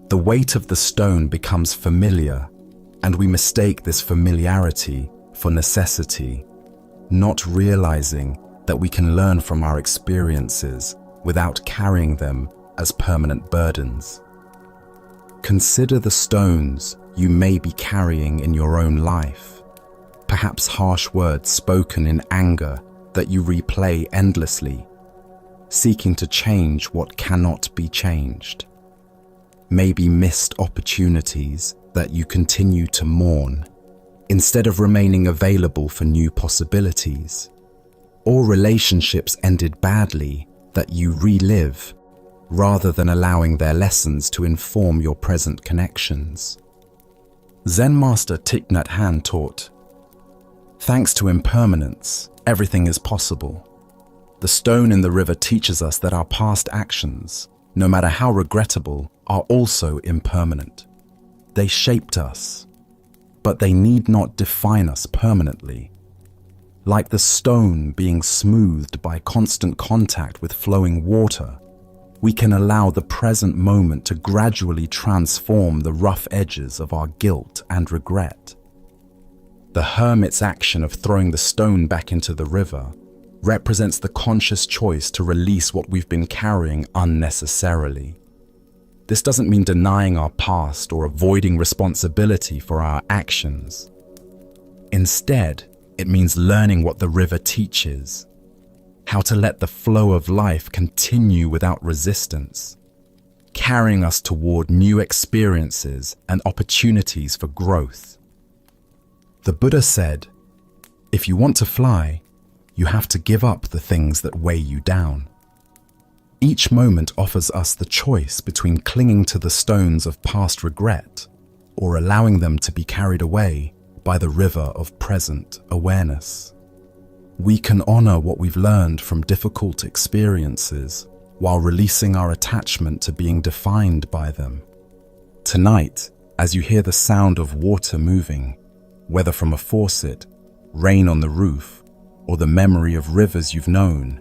The weight of the stone becomes familiar, and we mistake this familiarity for necessity, not realizing that we can learn from our experiences without carrying them as permanent burdens. Consider the stones you may be carrying in your own life, perhaps harsh words spoken in anger that you replay endlessly, seeking to change what cannot be changed. Maybe missed opportunities that you continue to mourn, instead of remaining available for new possibilities, or relationships ended badly that you relive, rather than allowing their lessons to inform your present connections. Zen master Thich Nhat Hanh taught, "Thanks to impermanence, everything is possible." The stone in the river teaches us that our past actions, no matter how regrettable, are also impermanent. They shaped us, but they need not define us permanently. Like the stone being smoothed by constant contact with flowing water, we can allow the present moment to gradually transform the rough edges of our guilt and regret. The hermit's action of throwing the stone back into the river represents the conscious choice to release what we've been carrying unnecessarily. This doesn't mean denying our past or avoiding responsibility for our actions. Instead, it means learning what the river teaches, how to let the flow of life continue without resistance, carrying us toward new experiences and opportunities for growth. The Buddha said, "If you want to fly, you have to give up the things that weigh you down." Each moment offers us the choice between clinging to the stones of past regret or allowing them to be carried away by the river of present awareness. We can honor what we've learned from difficult experiences while releasing our attachment to being defined by them. Tonight, as you hear the sound of water moving, whether from a faucet, rain on the roof, or the memory of rivers you've known,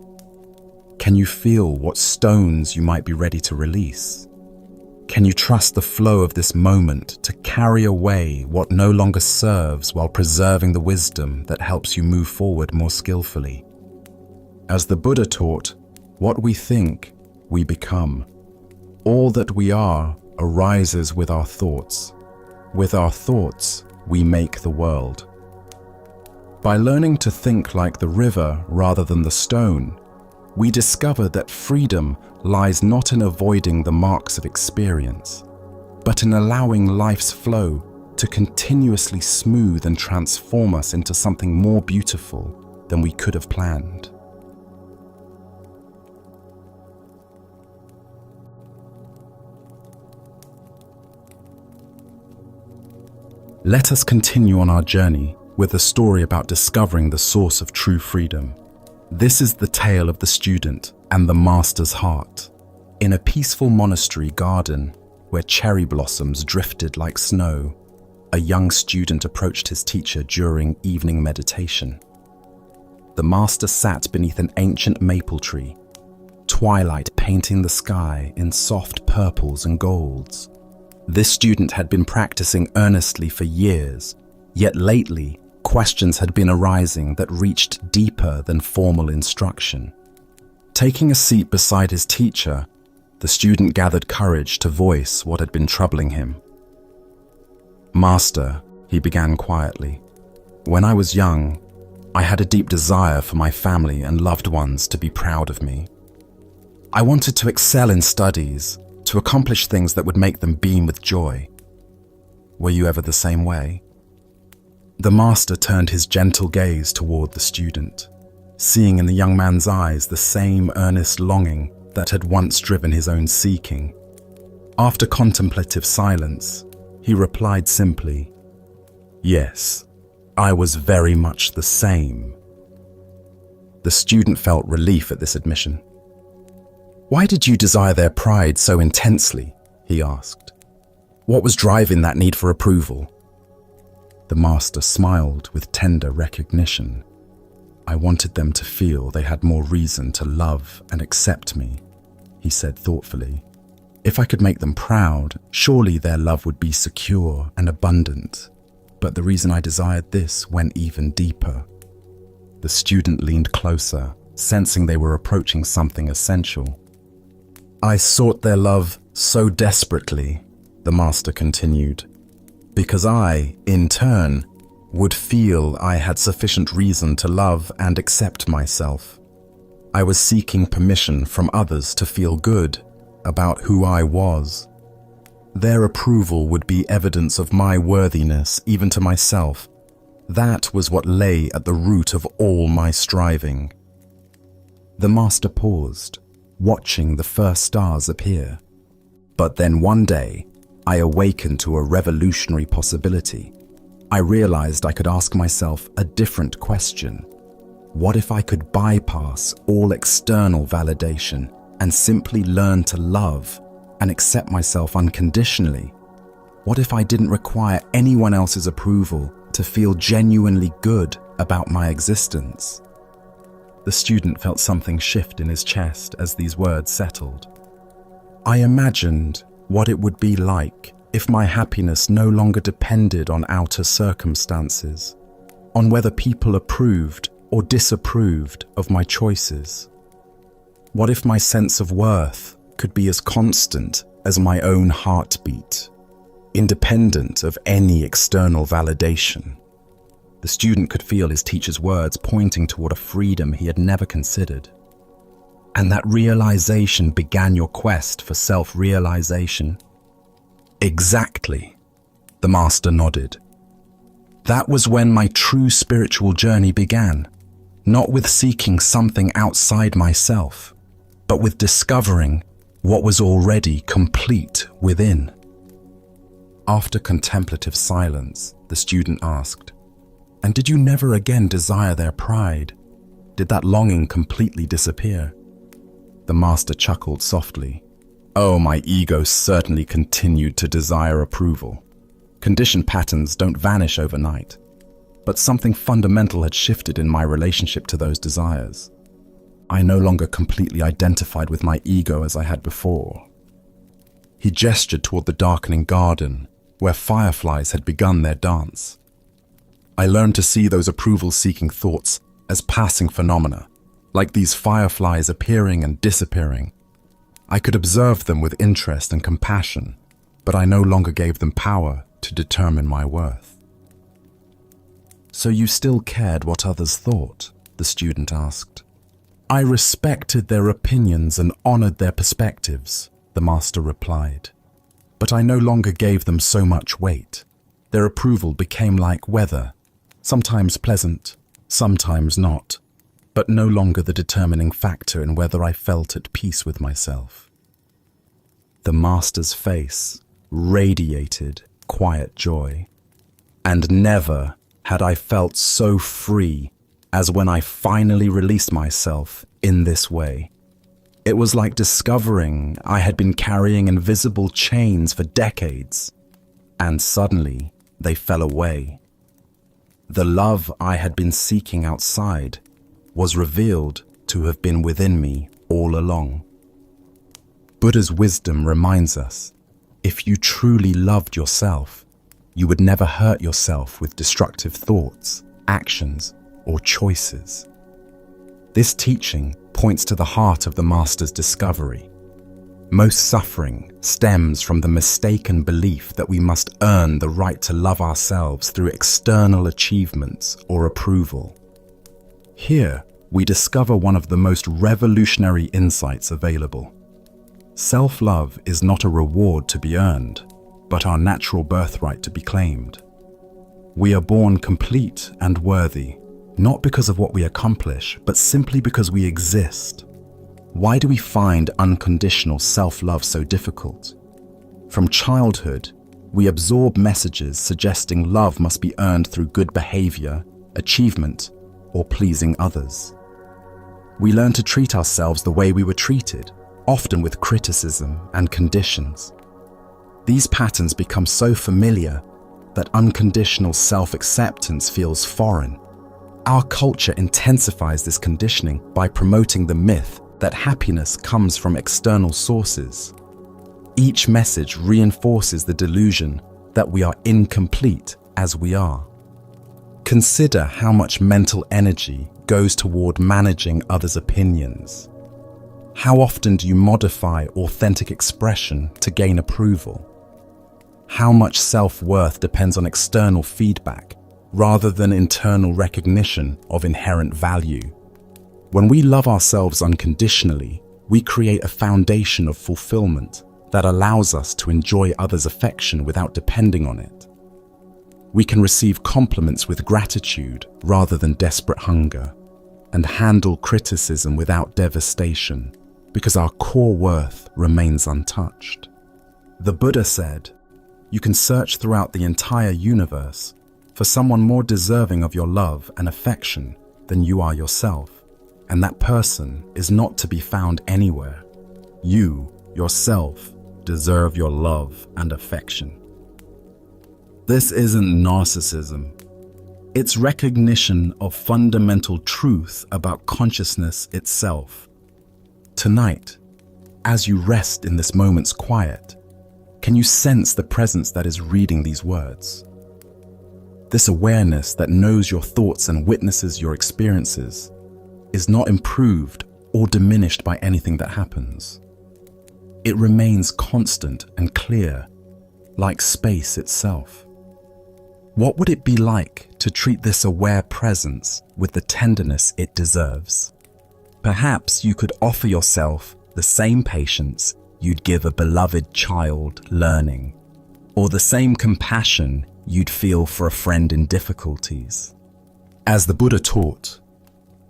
can you feel what stones you might be ready to release? Can you trust the flow of this moment to carry away what no longer serves while preserving the wisdom that helps you move forward more skillfully? As the Buddha taught, what we think, we become. All that we are arises with our thoughts. With our thoughts, we make the world. By learning to think like the river rather than the stone, we discover that freedom lies not in avoiding the marks of experience, but in allowing life's flow to continuously smooth and transform us into something more beautiful than we could have planned. Let us continue on our journey with a story about discovering the source of true freedom. This is the tale of the student and the master's heart. In a peaceful monastery garden where cherry blossoms drifted like snow, a young student approached his teacher during evening meditation. The master sat beneath an ancient maple tree, twilight painting the sky in soft purples and golds. This student had been practicing earnestly for years, yet lately questions had been arising that reached deeper than formal instruction. Taking a seat beside his teacher, the student gathered courage to voice what had been troubling him. "Master," he began quietly, "when I was young, I had a deep desire for my family and loved ones to be proud of me. I wanted to excel in studies, to accomplish things that would make them beam with joy. Were you ever the same way?" The master turned his gentle gaze toward the student, seeing in the young man's eyes the same earnest longing that had once driven his own seeking. After contemplative silence, he replied simply, "Yes, I was very much the same." The student felt relief at this admission. "Why did you desire their pride so intensely?" he asked. "What was driving that need for approval?" The master smiled with tender recognition. "I wanted them to feel they had more reason to love and accept me," he said thoughtfully. "If I could make them proud, surely their love would be secure and abundant. But the reason I desired this went even deeper." The student leaned closer, sensing they were approaching something essential. "I sought their love so desperately," the master continued, "because I, in turn, would feel I had sufficient reason to love and accept myself. I was seeking permission from others to feel good about who I was. Their approval would be evidence of my worthiness even to myself. That was what lay at the root of all my striving." The master paused, watching the first stars appear. "But then one day, I awakened to a revolutionary possibility. I realized I could ask myself a different question. What if I could bypass all external validation and simply learn to love and accept myself unconditionally? What if I didn't require anyone else's approval to feel genuinely good about my existence?" The student felt something shift in his chest as these words settled. I imagined what it would be like if my happiness no longer depended on outer circumstances, on whether people approved or disapproved of my choices. What if my sense of worth could be as constant as my own heartbeat, independent of any external validation? The student could feel his teacher's words pointing toward a freedom he had never considered. And that realization began your quest for self-realization? Exactly, the master nodded. That was when my true spiritual journey began, not with seeking something outside myself, but with discovering what was already complete within. After contemplative silence, the student asked, "And did you never again desire their pride? Did that longing completely disappear?" The master chuckled softly. "Oh, my ego certainly continued to desire approval. Conditioned patterns don't vanish overnight, but something fundamental had shifted in my relationship to those desires. I no longer completely identified with my ego as I had before." He gestured toward the darkening garden, where fireflies had begun their dance. "I learned to see those approval-seeking thoughts as passing phenomena, like these fireflies appearing and disappearing. I could observe them with interest and compassion, but I no longer gave them power to determine my worth." "So you still cared what others thought?" the student asked. "I respected their opinions and honored their perspectives," the master replied. "But I no longer gave them so much weight. Their approval became like weather, sometimes pleasant, sometimes not, but no longer the determining factor in whether I felt at peace with myself." The master's face radiated quiet joy, and never had I felt so free as when I finally released myself in this way. It was like discovering I had been carrying invisible chains for decades, and suddenly they fell away. The love I had been seeking outside was revealed to have been within me all along. Buddha's wisdom reminds us, if you truly loved yourself, you would never hurt yourself with destructive thoughts, actions, or choices. This teaching points to the heart of the master's discovery. Most suffering stems from the mistaken belief that we must earn the right to love ourselves through external achievements or approval. Here, we discover one of the most revolutionary insights available. Self-love is not a reward to be earned, but our natural birthright to be claimed. We are born complete and worthy, not because of what we accomplish, but simply because we exist. Why do we find unconditional self-love so difficult? From childhood, we absorb messages suggesting love must be earned through good behavior, achievement, or pleasing others. We learn to treat ourselves the way we were treated, often with criticism and conditions. These patterns become so familiar that unconditional self-acceptance feels foreign. Our culture intensifies this conditioning by promoting the myth that happiness comes from external sources. Each message reinforces the delusion that we are incomplete as we are. Consider how much mental energy goes toward managing others' opinions. How often do you modify authentic expression to gain approval? How much self-worth depends on external feedback rather than internal recognition of inherent value? When we love ourselves unconditionally, we create a foundation of fulfillment that allows us to enjoy others' affection without depending on it. We can receive compliments with gratitude rather than desperate hunger, and handle criticism without devastation, because our core worth remains untouched. The Buddha said, "You can search throughout the entire universe for someone more deserving of your love and affection than you are yourself, and that person is not to be found anywhere. You, yourself, deserve your love and affection." This isn't narcissism. It's recognition of fundamental truth about consciousness itself. Tonight, As you rest in this moment's quiet, can you sense the presence that is reading these words? This awareness that knows your thoughts and witnesses your experiences is not improved or diminished by anything that happens. It remains constant and clear, like space itself. What would it be like to treat this aware presence with the tenderness it deserves? Perhaps you could offer yourself the same patience you'd give a beloved child learning, or the same compassion you'd feel for a friend in difficulties. As the Buddha taught,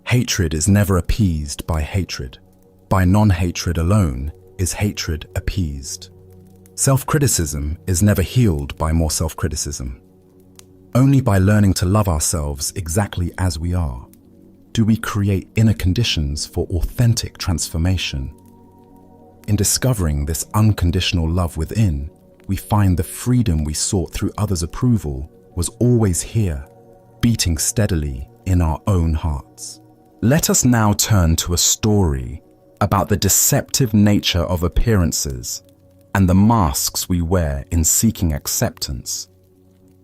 hatred is never appeased by hatred. By non-hatred alone is hatred appeased. Self-criticism is never healed by more self-criticism. Only by learning to love ourselves exactly as we are do we create inner conditions for authentic transformation. In discovering this unconditional love within, we find the freedom we sought through others' approval was always here, beating steadily in our own hearts. Let us now turn to a story about the deceptive nature of appearances and the masks we wear in seeking acceptance.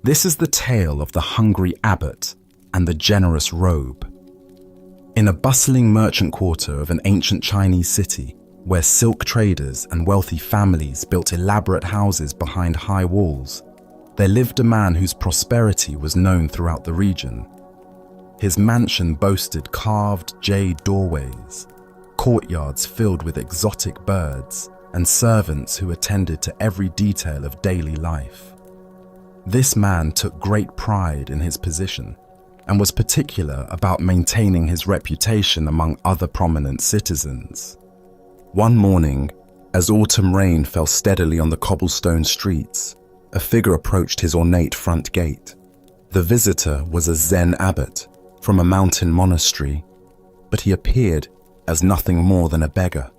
This is the tale of the hungry abbot and the generous robe. In a bustling merchant quarter of an ancient Chinese city, where silk traders and wealthy families built elaborate houses behind high walls, there lived a man whose prosperity was known throughout the region. His mansion boasted carved jade doorways, courtyards filled with exotic birds, and servants who attended to every detail of daily life. This man took great pride in his position and was particular about maintaining his reputation among other prominent citizens. One morning, as autumn rain fell steadily on the cobblestone streets, a figure approached his ornate front gate. The visitor was a Zen abbot from a mountain monastery, but he appeared as nothing more than a beggar.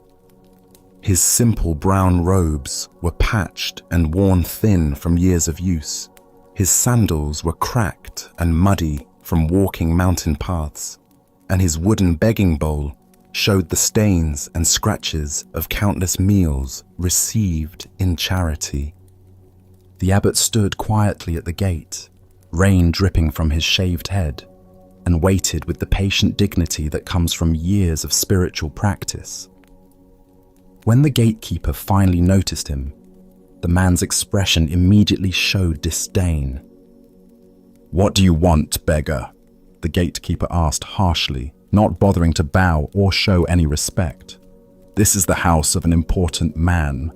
His simple brown robes were patched and worn thin from years of use. His sandals were cracked and muddy from walking mountain paths, and his wooden begging bowl showed the stains and scratches of countless meals received in charity. The abbot stood quietly at the gate, rain dripping from his shaved head, and waited with the patient dignity that comes from years of spiritual practice. When the gatekeeper finally noticed him, the man's expression immediately showed disdain. "What do you want, beggar?" the gatekeeper asked harshly, not bothering to bow or show any respect. "This is the house of an important man.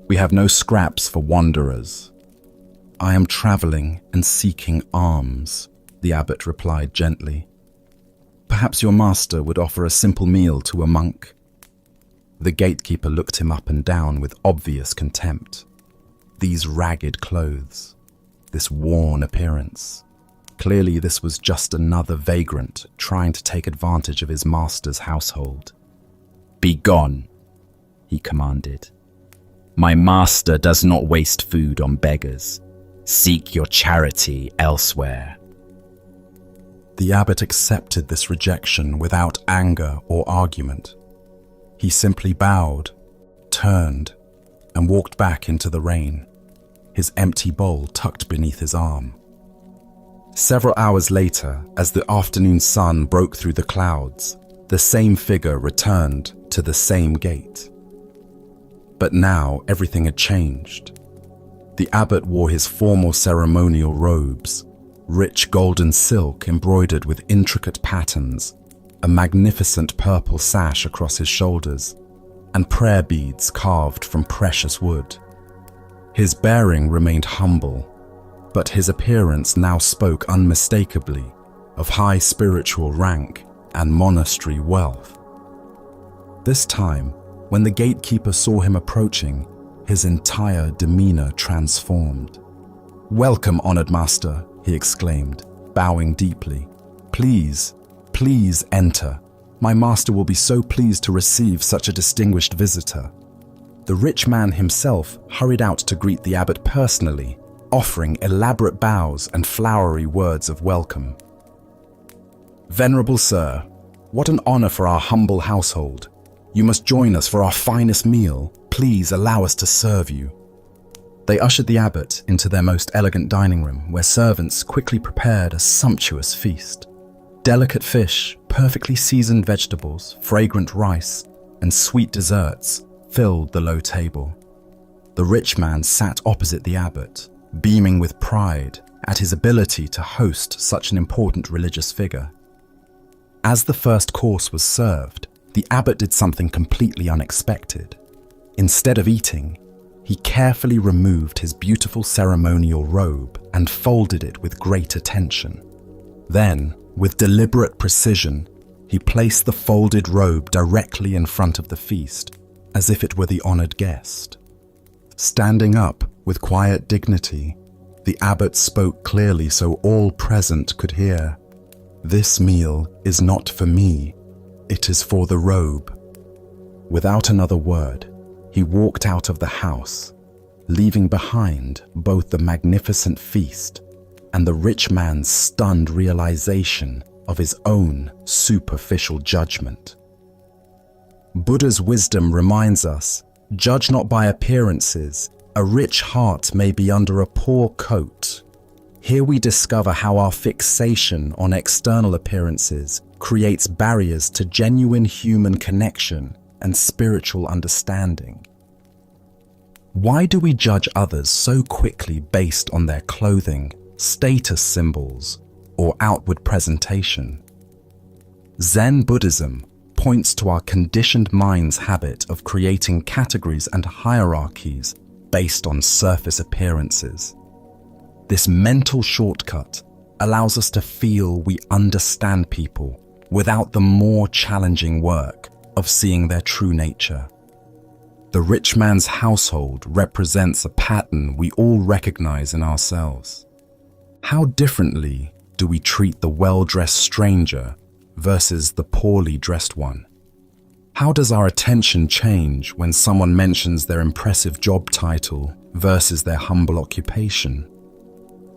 We have no scraps for wanderers." "I am traveling and seeking alms," the abbot replied gently. "Perhaps your master would offer a simple meal to a monk." The gatekeeper looked him up and down with obvious contempt. These ragged clothes, this worn appearance. Clearly this was just another vagrant trying to take advantage of his master's household. "Be gone," he commanded. "My master does not waste food on beggars. Seek your charity elsewhere." The abbot accepted this rejection without anger or argument. He simply bowed, turned, and walked back into the rain, his empty bowl tucked beneath his arm. Several hours later, as the afternoon sun broke through the clouds, the same figure returned to the same gate. But now everything had changed. The abbot wore his formal ceremonial robes, rich golden silk embroidered with intricate patterns, a magnificent purple sash across his shoulders, and prayer beads carved from precious wood. His bearing remained humble, but his appearance now spoke unmistakably of high spiritual rank and monastery wealth. This time, when the gatekeeper saw him approaching, his entire demeanor transformed. "Welcome, honored master," he exclaimed, bowing deeply. Please enter. My master will be so pleased to receive such a distinguished visitor." The rich man himself hurried out to greet the abbot personally, offering elaborate bows and flowery words of welcome. "Venerable sir, what an honor for our humble household. You must join us for our finest meal. Please allow us to serve you." They ushered the abbot into their most elegant dining room, where servants quickly prepared a sumptuous feast. Delicate fish, perfectly seasoned vegetables, fragrant rice, and sweet desserts filled the low table. The rich man sat opposite the abbot, beaming with pride at his ability to host such an important religious figure. As the first course was served, the abbot did something completely unexpected. Instead of eating, he carefully removed his beautiful ceremonial robe and folded it with great attention. Then, with deliberate precision, he placed the folded robe directly in front of the feast, as if it were the honored guest. Standing up with quiet dignity, the abbot spoke clearly so all present could hear. "This meal is not for me, it is for the robe." Without another word, he walked out of the house, leaving behind both the magnificent feast and the rich man's stunned realization of his own superficial judgment. Buddha's wisdom reminds us, judge not by appearances. A rich heart may be under a poor coat. Here we discover how our fixation on external appearances creates barriers to genuine human connection and spiritual understanding. Why do we judge others so quickly based on their clothing, status symbols, or outward presentation? Zen Buddhism points to our conditioned mind's habit of creating categories and hierarchies based on surface appearances. This mental shortcut allows us to feel we understand people without the more challenging work of seeing their true nature. The rich man's household represents a pattern we all recognize in ourselves. How differently do we treat the well-dressed stranger versus the poorly dressed one? How does our attention change when someone mentions their impressive job title versus their humble occupation?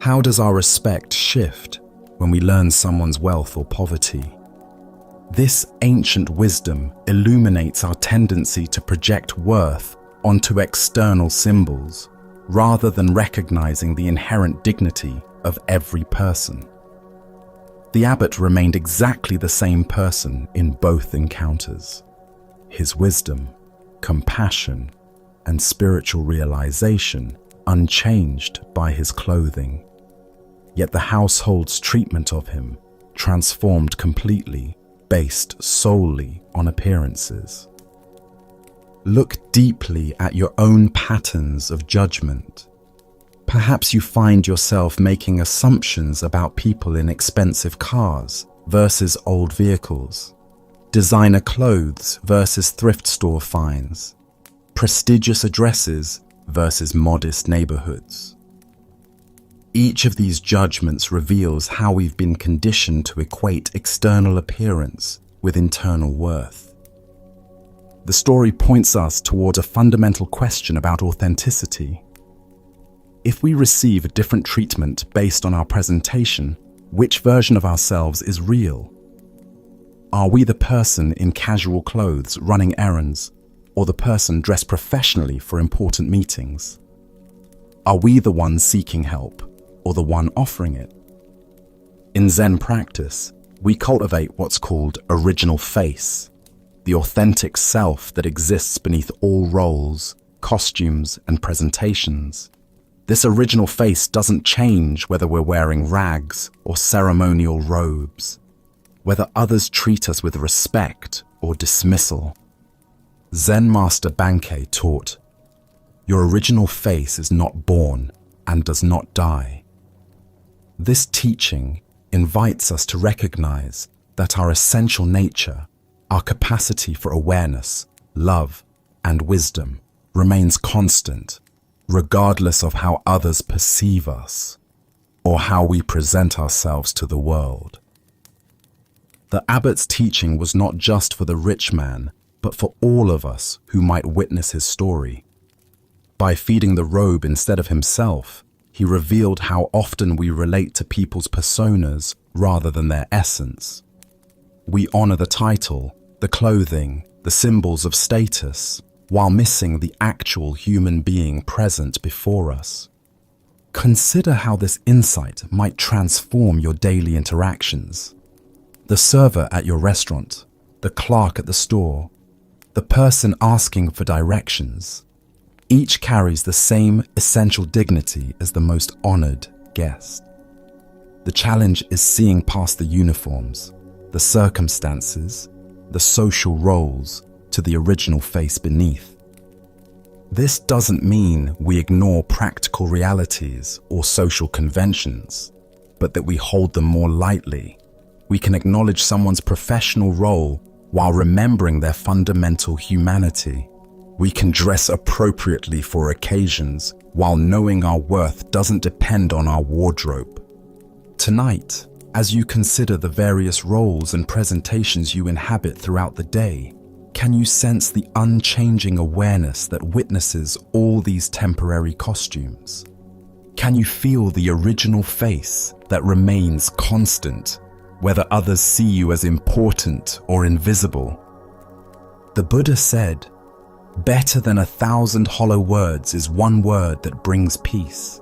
How does our respect shift when we learn someone's wealth or poverty? This ancient wisdom illuminates our tendency to project worth onto external symbols, rather than recognizing the inherent dignity of every person. The abbot remained exactly the same person in both encounters. His wisdom, compassion, and spiritual realization unchanged by his clothing. Yet the household's treatment of him transformed completely, based solely on appearances. Look deeply at your own patterns of judgment. Perhaps you find yourself making assumptions about people in expensive cars versus old vehicles, designer clothes versus thrift store finds, prestigious addresses versus modest neighborhoods. Each of these judgments reveals how we've been conditioned to equate external appearance with internal worth. The story points us toward a fundamental question about authenticity. If we receive a different treatment based on our presentation, which version of ourselves is real? Are we the person in casual clothes running errands, or the person dressed professionally for important meetings? Are we the one seeking help, or the one offering it? In Zen practice, we cultivate what's called original face, the authentic self that exists beneath all roles, costumes, and presentations. This original face doesn't change whether we're wearing rags or ceremonial robes, whether others treat us with respect or dismissal. Zen Master Bankei taught, "Your original face is not born and does not die." This teaching invites us to recognize that our essential nature, our capacity for awareness, love, and wisdom remains constant, regardless of how others perceive us or how we present ourselves to the world. The abbot's teaching was not just for the rich man, but for all of us who might witness his story. By feeding the robe instead of himself, he revealed how often we relate to people's personas rather than their essence. We honor the title, the clothing, the symbols of status, while missing the actual human being present before us. Consider how this insight might transform your daily interactions. The server at your restaurant, the clerk at the store, the person asking for directions, each carries the same essential dignity as the most honored guest. The challenge is seeing past the uniforms, the circumstances, the social roles to the original face beneath. This doesn't mean we ignore practical realities or social conventions, but that we hold them more lightly. We can acknowledge someone's professional role while remembering their fundamental humanity. We can dress appropriately for occasions while knowing our worth doesn't depend on our wardrobe. Tonight, as you consider the various roles and presentations you inhabit throughout the day, can you sense the unchanging awareness that witnesses all these temporary costumes? Can you feel the original face that remains constant, whether others see you as important or invisible? The Buddha said, "Better than 1,000 hollow words is one word that brings peace."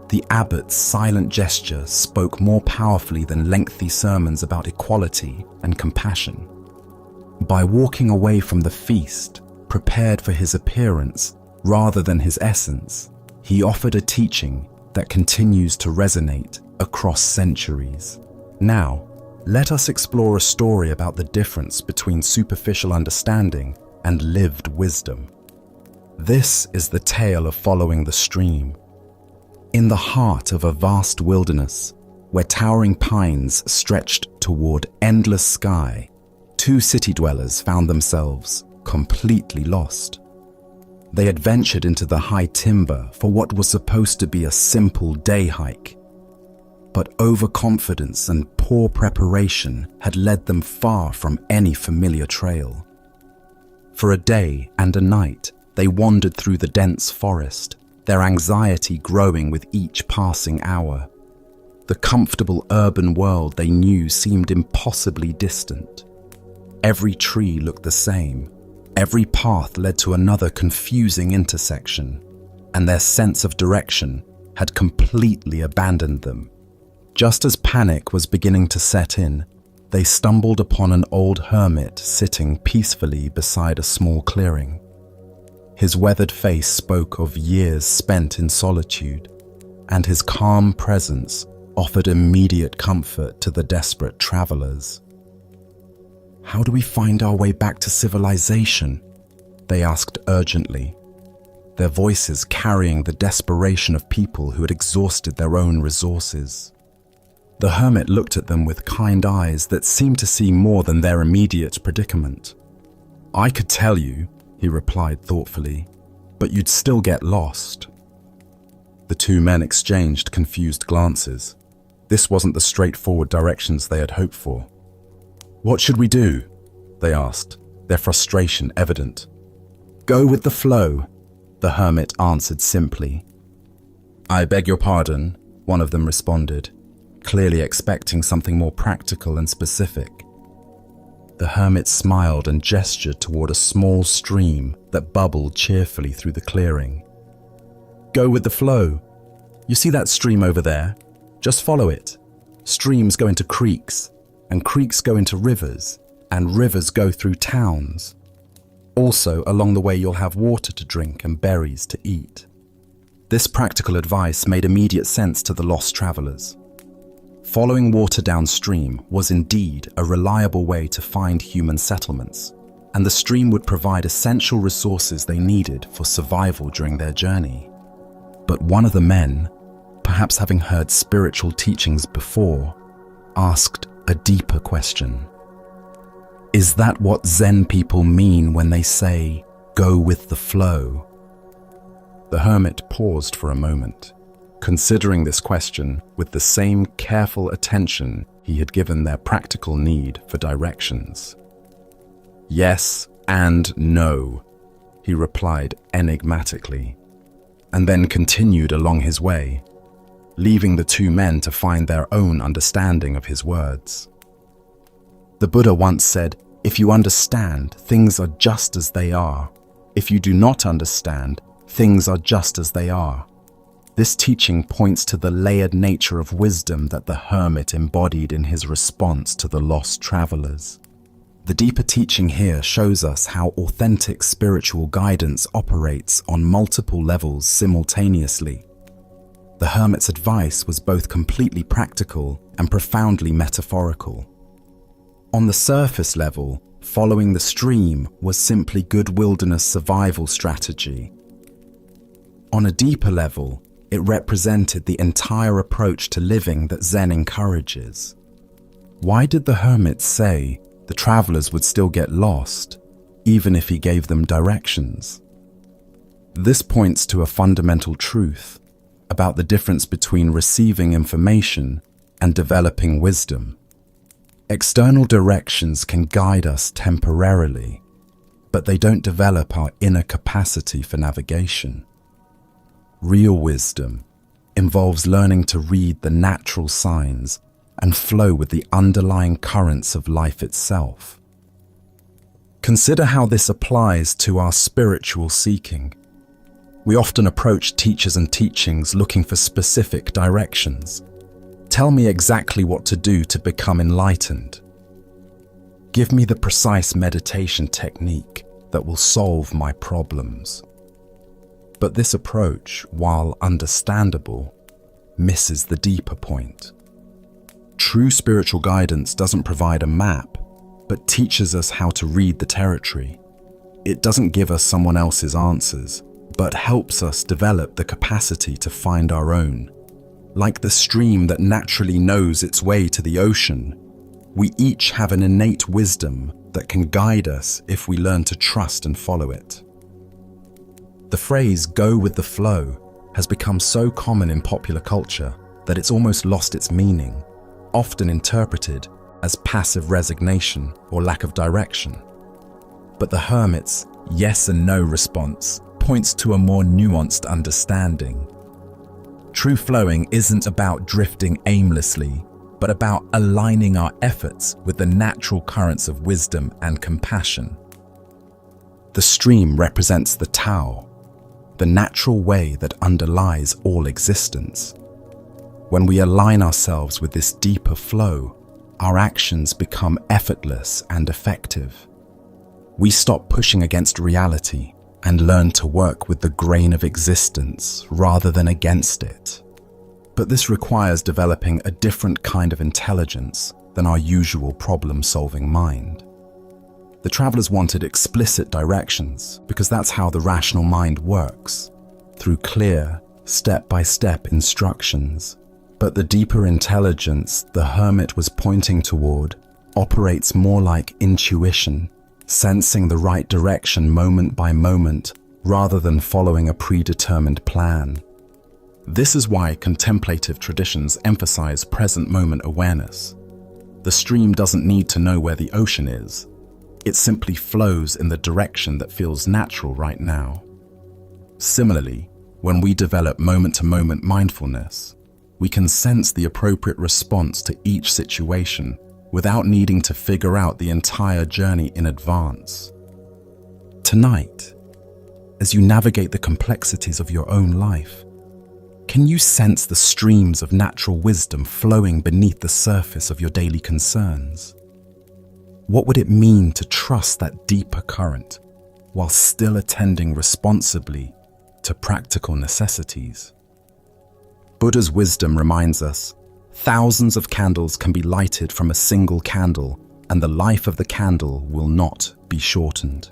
The abbot's silent gesture spoke more powerfully than lengthy sermons about equality and compassion. By walking away from the feast, prepared for his appearance rather than his essence, he offered a teaching that continues to resonate across centuries. Now, let us explore a story about the difference between superficial understanding and lived wisdom. This is the tale of following the stream. In the heart of a vast wilderness, where towering pines stretched toward endless sky, two city dwellers found themselves completely lost. They had ventured into the high timber for what was supposed to be a simple day hike, but overconfidence and poor preparation had led them far from any familiar trail. For a day and a night, they wandered through the dense forest, their anxiety growing with each passing hour. The comfortable urban world they knew seemed impossibly distant. Every tree looked the same. Every path led to another confusing intersection, and their sense of direction had completely abandoned them. Just as panic was beginning to set in, they stumbled upon an old hermit sitting peacefully beside a small clearing. His weathered face spoke of years spent in solitude, and his calm presence offered immediate comfort to the desperate travelers. "How do we find our way back to civilization?" they asked urgently, their voices carrying the desperation of people who had exhausted their own resources. The hermit looked at them with kind eyes that seemed to see more than their immediate predicament. "I could tell you," he replied thoughtfully, "but you'd still get lost." The two men exchanged confused glances. This wasn't the straightforward directions they had hoped for. "What should we do?" they asked, their frustration evident. "Go with the flow," the hermit answered simply. "I beg your pardon," one of them responded, clearly expecting something more practical and specific. The hermit smiled and gestured toward a small stream that bubbled cheerfully through the clearing. "Go with the flow. You see that stream over there? Just follow it. Streams go into creeks, and creeks go into rivers, and rivers go through towns. Also, along the way you'll have water to drink and berries to eat." This practical advice made immediate sense to the lost travelers. Following water downstream was indeed a reliable way to find human settlements, and the stream would provide essential resources they needed for survival during their journey. But one of the men, perhaps having heard spiritual teachings before, asked a deeper question. "Is that what Zen people mean when they say, 'go with the flow'?" The hermit paused for a moment, considering this question with the same careful attention he had given their practical need for directions. "Yes and no," he replied enigmatically, and then continued along his way, leaving the two men to find their own understanding of his words. The Buddha once said, If you understand, things are just as they are. If you do not understand, things are just as they are. This teaching points to the layered nature of wisdom that the hermit embodied in his response to the lost travelers. The deeper teaching here shows us how authentic spiritual guidance operates on multiple levels simultaneously. The hermit's advice was both completely practical and profoundly metaphorical. On the surface level, following the stream was simply good wilderness survival strategy. On a deeper level, it represented the entire approach to living that Zen encourages. Why did the hermit say the travelers would still get lost, even if he gave them directions? This points to a fundamental truth about the difference between receiving information and developing wisdom. External directions can guide us temporarily, but they don't develop our inner capacity for navigation. Real wisdom involves learning to read the natural signs and flow with the underlying currents of life itself. Consider how this applies to our spiritual seeking. We often approach teachers and teachings looking for specific directions. Tell me exactly what to do to become enlightened. Give me the precise meditation technique that will solve my problems. But this approach, while understandable, misses the deeper point. True spiritual guidance doesn't provide a map, but teaches us how to read the territory. It doesn't give us someone else's answers, but helps us develop the capacity to find our own. Like the stream that naturally knows its way to the ocean, we each have an innate wisdom that can guide us if we learn to trust and follow it. The phrase "go with the flow" has become so common in popular culture that it's almost lost its meaning, often interpreted as passive resignation or lack of direction. But the hermit's yes and no response points to a more nuanced understanding. True flowing isn't about drifting aimlessly, but about aligning our efforts with the natural currents of wisdom and compassion. The stream represents the Tao, the natural way that underlies all existence. When we align ourselves with this deeper flow, our actions become effortless and effective. We stop pushing against reality and learn to work with the grain of existence rather than against it. But this requires developing a different kind of intelligence than our usual problem-solving mind. The travelers wanted explicit directions because that's how the rational mind works, through clear, step-by-step instructions. But the deeper intelligence the hermit was pointing toward operates more like intuition, sensing the right direction moment by moment rather than following a predetermined plan. This is why contemplative traditions emphasize present moment awareness. The stream doesn't need to know where the ocean is. It simply flows in the direction that feels natural right now. Similarly, when we develop moment-to-moment mindfulness, we can sense the appropriate response to each situation without needing to figure out the entire journey in advance. Tonight, as you navigate the complexities of your own life, can you sense the streams of natural wisdom flowing beneath the surface of your daily concerns? What would it mean to trust that deeper current while still attending responsibly to practical necessities? Buddha's wisdom reminds us, thousands of candles can be lighted from a single candle, and the life of the candle will not be shortened.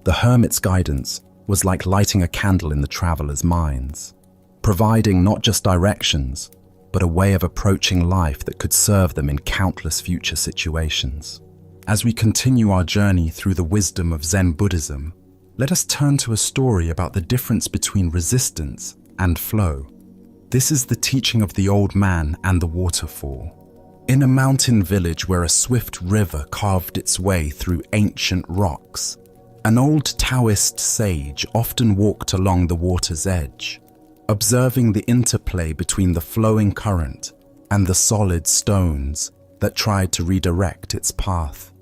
The hermit's guidance was like lighting a candle in the travelers' minds, providing not just directions, but a way of approaching life that could serve them in countless future situations. As we continue our journey through the wisdom of Zen Buddhism, let us turn to a story about the difference between resistance and flow. This is the teaching of the old man and the waterfall. In a mountain village where a swift river carved its way through ancient rocks, an old Taoist sage often walked along the water's edge, observing the interplay between the flowing current and the solid stones that tried to redirect its path.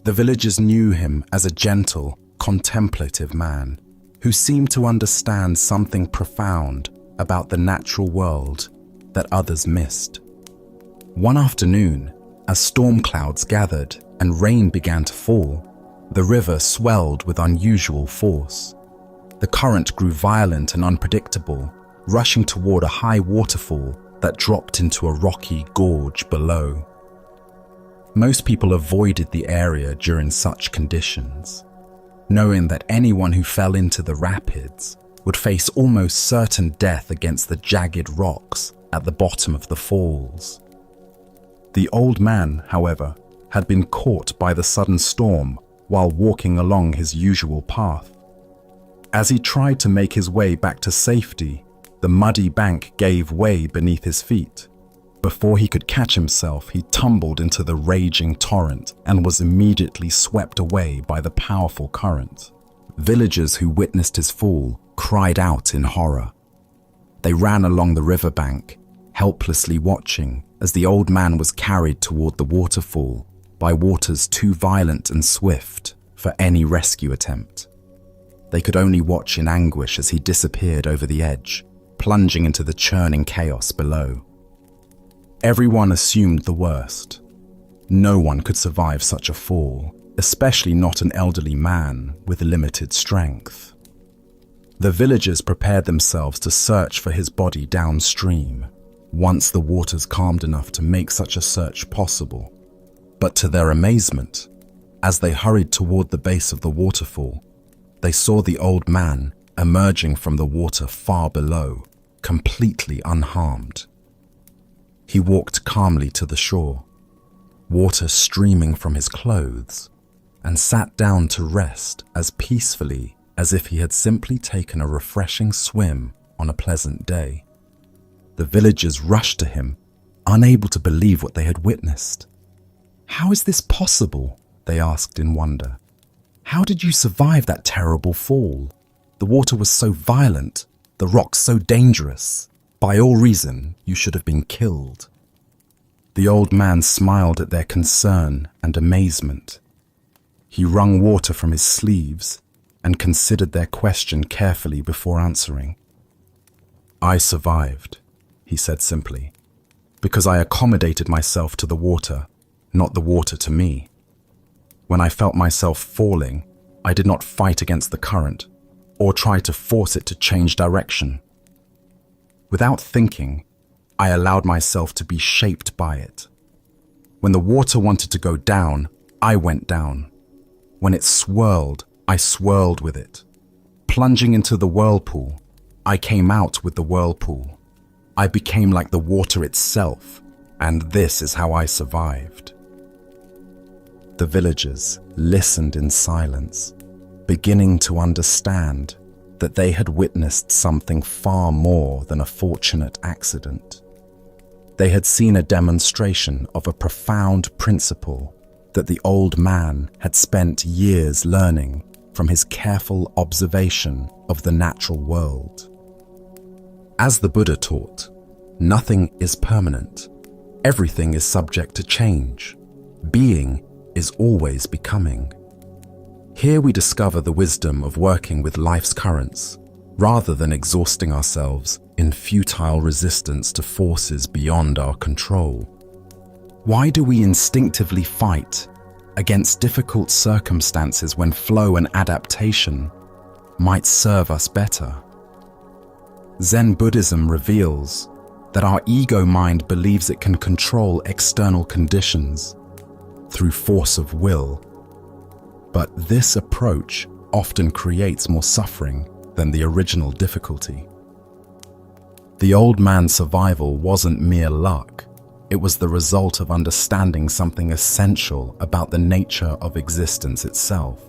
The villagers knew him as a gentle, contemplative man who seemed to understand something profound about the natural world that others missed. One afternoon, as storm clouds gathered and rain began to fall, the river swelled with unusual force. The current grew violent and unpredictable, rushing toward a high waterfall that dropped into a rocky gorge below. Most people avoided the area during such conditions, knowing that anyone who fell into the rapids would face almost certain death against the jagged rocks at the bottom of the falls. The old man, however, had been caught by the sudden storm while walking along his usual path. As he tried to make his way back to safety, the muddy bank gave way beneath his feet. Before he could catch himself, he tumbled into the raging torrent and was immediately swept away by the powerful current. Villagers who witnessed his fall cried out in horror. They ran along the riverbank, helplessly watching as the old man was carried toward the waterfall by waters too violent and swift for any rescue attempt. They could only watch in anguish as he disappeared over the edge, plunging into the churning chaos below. Everyone assumed the worst. No one could survive such a fall, especially not an elderly man with limited strength. The villagers prepared themselves to search for his body downstream, once the waters calmed enough to make such a search possible. But to their amazement, as they hurried toward the base of the waterfall, they saw the old man emerging from the water far below, completely unharmed. He walked calmly to the shore, water streaming from his clothes, and sat down to rest as peacefully as if he had simply taken a refreshing swim on a pleasant day. The villagers rushed to him, unable to believe what they had witnessed. "How is this possible?" they asked in wonder. "How did you survive that terrible fall? The water was so violent, the rocks so dangerous. By all reason, you should have been killed." The old man smiled at their concern and amazement. He wrung water from his sleeves and considered their question carefully before answering. "I survived," he said simply, "because I accommodated myself to the water, not the water to me. When I felt myself falling, I did not fight against the current or try to force it to change direction. Without thinking, I allowed myself to be shaped by it. When the water wanted to go down, I went down. When it swirled, I swirled with it. Plunging into the whirlpool, I came out with the whirlpool. I became like the water itself, and this is how I survived." The villagers listened in silence, beginning to understand that they had witnessed something far more than a fortunate accident. They had seen a demonstration of a profound principle that the old man had spent years learning from his careful observation of the natural world. As the Buddha taught, nothing is permanent. Everything is subject to change. Being is always becoming. Here we discover the wisdom of working with life's currents, rather than exhausting ourselves in futile resistance to forces beyond our control. Why do we instinctively fight against difficult circumstances when flow and adaptation might serve us better? Zen Buddhism reveals that our ego mind believes it can control external conditions through force of will. But this approach often creates more suffering than the original difficulty. The old man's survival wasn't mere luck. It was the result of understanding something essential about the nature of existence itself.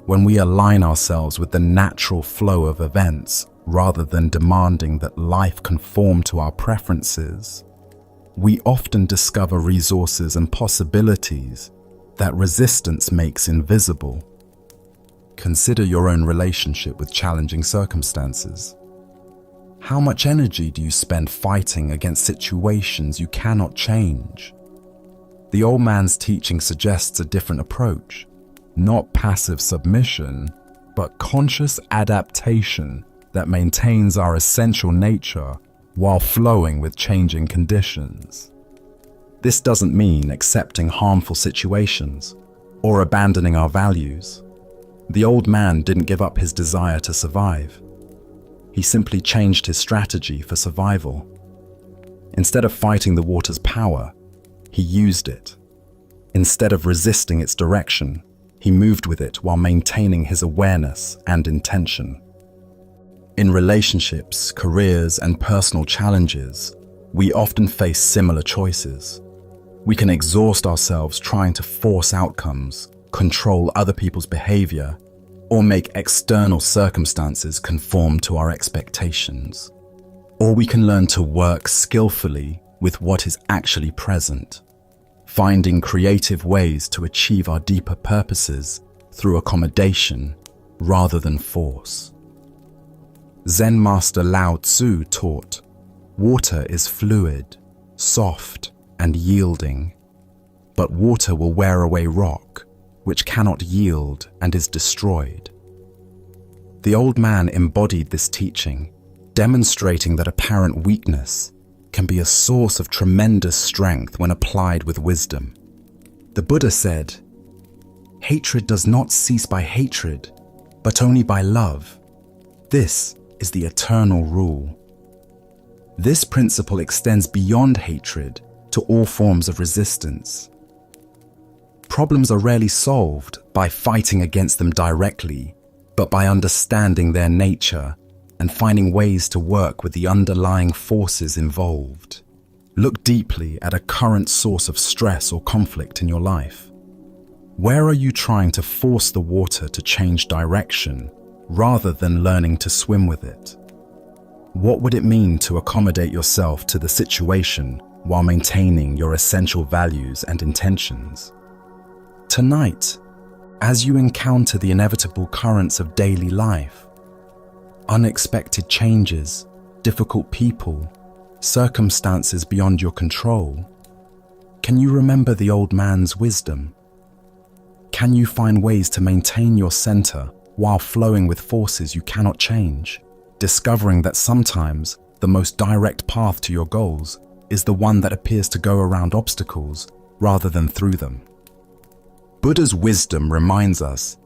When we align ourselves with the natural flow of events, rather than demanding that life conform to our preferences, we often discover resources and possibilities that resistance makes invisible. Consider your own relationship with challenging circumstances. How much energy do you spend fighting against situations you cannot change? The old man's teaching suggests a different approach. Not passive submission, but conscious adaptation that maintains our essential nature while flowing with changing conditions. This doesn't mean accepting harmful situations or abandoning our values. The old man didn't give up his desire to survive. He simply changed his strategy for survival. Instead of fighting the water's power, he used it. Instead of resisting its direction, he moved with it while maintaining his awareness and intention. In relationships, careers, and personal challenges, we often face similar choices. We can exhaust ourselves trying to force outcomes, control other people's behavior, or make external circumstances conform to our expectations. Or we can learn to work skillfully with what is actually present, finding creative ways to achieve our deeper purposes through accommodation rather than force. Zen master Lao Tzu taught, "Water is fluid, soft, and yielding, but water will wear away rock, which cannot yield and is destroyed." The old man embodied this teaching, demonstrating that apparent weakness can be a source of tremendous strength when applied with wisdom. The Buddha said, "Hatred does not cease by hatred, but only by love. This is the eternal rule." This principle extends beyond hatred to all forms of resistance. Problems are rarely solved by fighting against them directly, but by understanding their nature and finding ways to work with the underlying forces involved. Look deeply at a current source of stress or conflict in your life. Where are you trying to force the water to change direction rather than learning to swim with it? What would it mean to accommodate yourself to the situation while maintaining your essential values and intentions? Tonight, as you encounter the inevitable currents of daily life, unexpected changes, difficult people, circumstances beyond your control, can you remember the old man's wisdom? Can you find ways to maintain your center while flowing with forces you cannot change, discovering that sometimes the most direct path to your goals is the one that appears to go around obstacles rather than through them? Buddha's wisdom reminds us,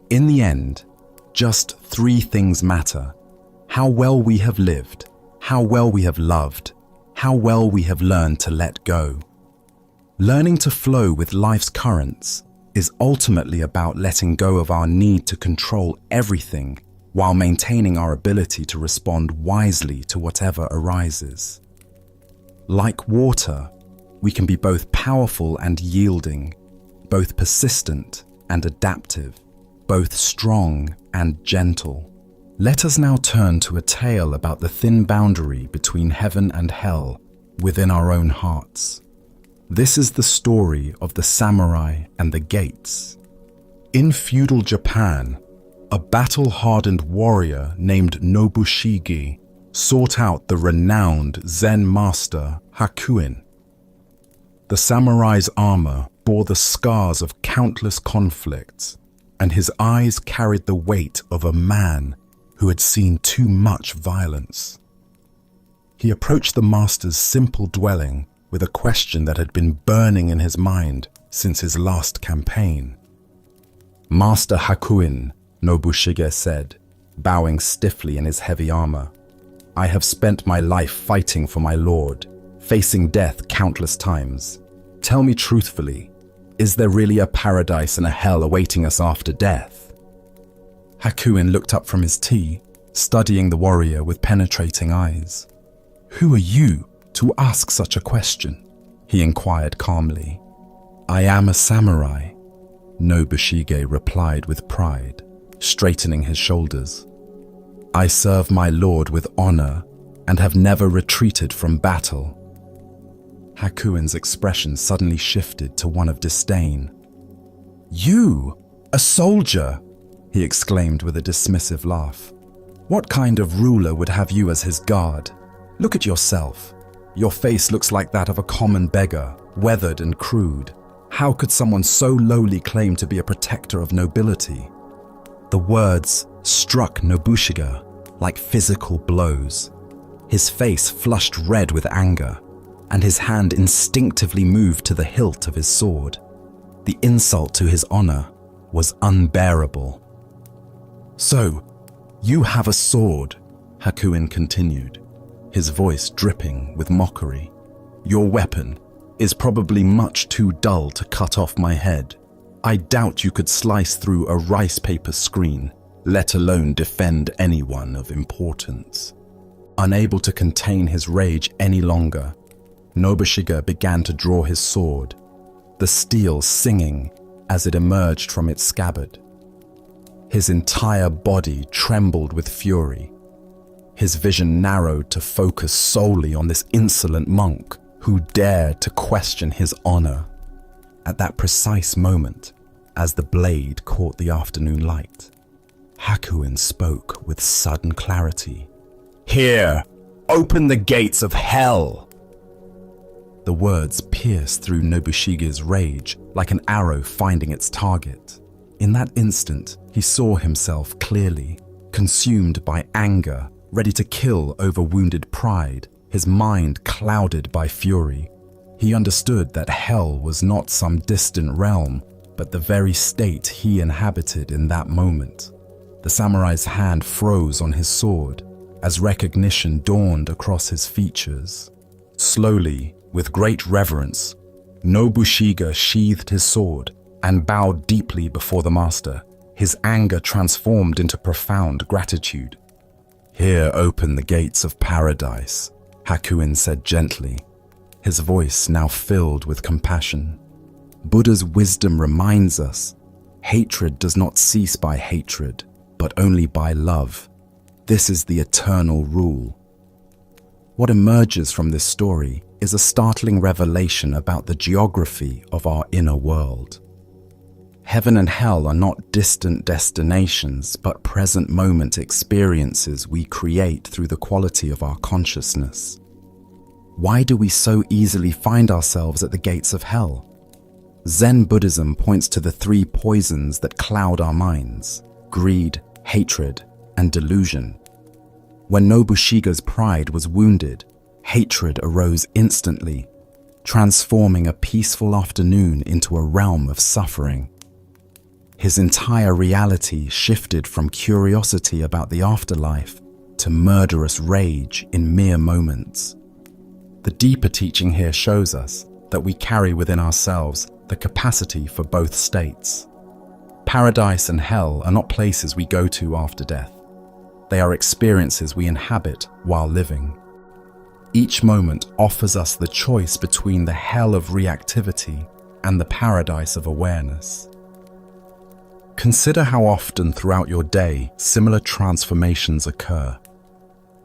in the end, just three things matter: how well we have lived, how well we have loved, how well we have learned to let go. Learning to flow with life's currents is ultimately about letting go of our need to control everything while maintaining our ability to respond wisely to whatever arises. Like water, we can be both powerful and yielding, both persistent and adaptive, both strong and gentle. Let us now turn to a tale about the thin boundary between heaven and hell within our own hearts. This is the story of the samurai and the gates. In feudal Japan, a battle-hardened warrior named Nobushige sought out the renowned Zen master Hakuin. The samurai's armor bore the scars of countless conflicts, and his eyes carried the weight of a man who had seen too much violence. He approached the master's simple dwelling with a question that had been burning in his mind since his last campaign. "Master Hakuin," Nobushige said, bowing stiffly in his heavy armor, "I have spent my life fighting for my lord, facing death countless times. Tell me truthfully, is there really a paradise and a hell awaiting us after death?" Hakuin looked up from his tea, studying the warrior with penetrating eyes. "Who are you to ask such a question?" he inquired calmly. "I am a samurai," Nobushige replied with pride, straightening his shoulders. "I serve my lord with honor and have never retreated from battle." Hakuin's expression suddenly shifted to one of disdain. "You, a soldier?" he exclaimed with a dismissive laugh. "What kind of ruler would have you as his guard? Look at yourself. Your face looks like that of a common beggar, weathered and crude. How could someone so lowly claim to be a protector of nobility? The words struck Nobushiga like physical blows. His face flushed red with anger, and his hand instinctively moved to the hilt of his sword. The insult to his honor was unbearable. "So, you have a sword," Hakuin continued, his voice dripping with mockery. "Your weapon is probably much too dull to cut off my head. I doubt you could slice through a rice paper screen, let alone defend anyone of importance." Unable to contain his rage any longer, Nobushiga began to draw his sword, the steel singing as it emerged from its scabbard. His entire body trembled with fury. His vision narrowed to focus solely on this insolent monk who dared to question his honor. At that precise moment, as the blade caught the afternoon light, Hakuin spoke with sudden clarity. "Here, open the gates of hell!" The words pierced through Nobushiga's rage like an arrow finding its target. In that instant, he saw himself clearly, consumed by anger, ready to kill over wounded pride, his mind clouded by fury. He understood that hell was not some distant realm, but the very state he inhabited in that moment. The samurai's hand froze on his sword as recognition dawned across his features. Slowly, with great reverence, Nobushiga sheathed his sword and bowed deeply before the master, his anger transformed into profound gratitude. "Here open the gates of paradise," Hakuin said gently, his voice now filled with compassion. Buddha's wisdom reminds us, hatred does not cease by hatred, but only by love. This is the eternal rule. What emerges from this story is a startling revelation about the geography of our inner world. Heaven and hell are not distant destinations, but present moment experiences we create through the quality of our consciousness. Why do we so easily find ourselves at the gates of hell? Zen Buddhism points to the three poisons that cloud our minds: greed, hatred, and delusion. When Nobushiga's pride was wounded, hatred arose instantly, transforming a peaceful afternoon into a realm of suffering. His entire reality shifted from curiosity about the afterlife to murderous rage in mere moments. The deeper teaching here shows us that we carry within ourselves the capacity for both states. Paradise and hell are not places we go to after death. They are experiences we inhabit while living. Each moment offers us the choice between the hell of reactivity and the paradise of awareness. Consider how often throughout your day similar transformations occur.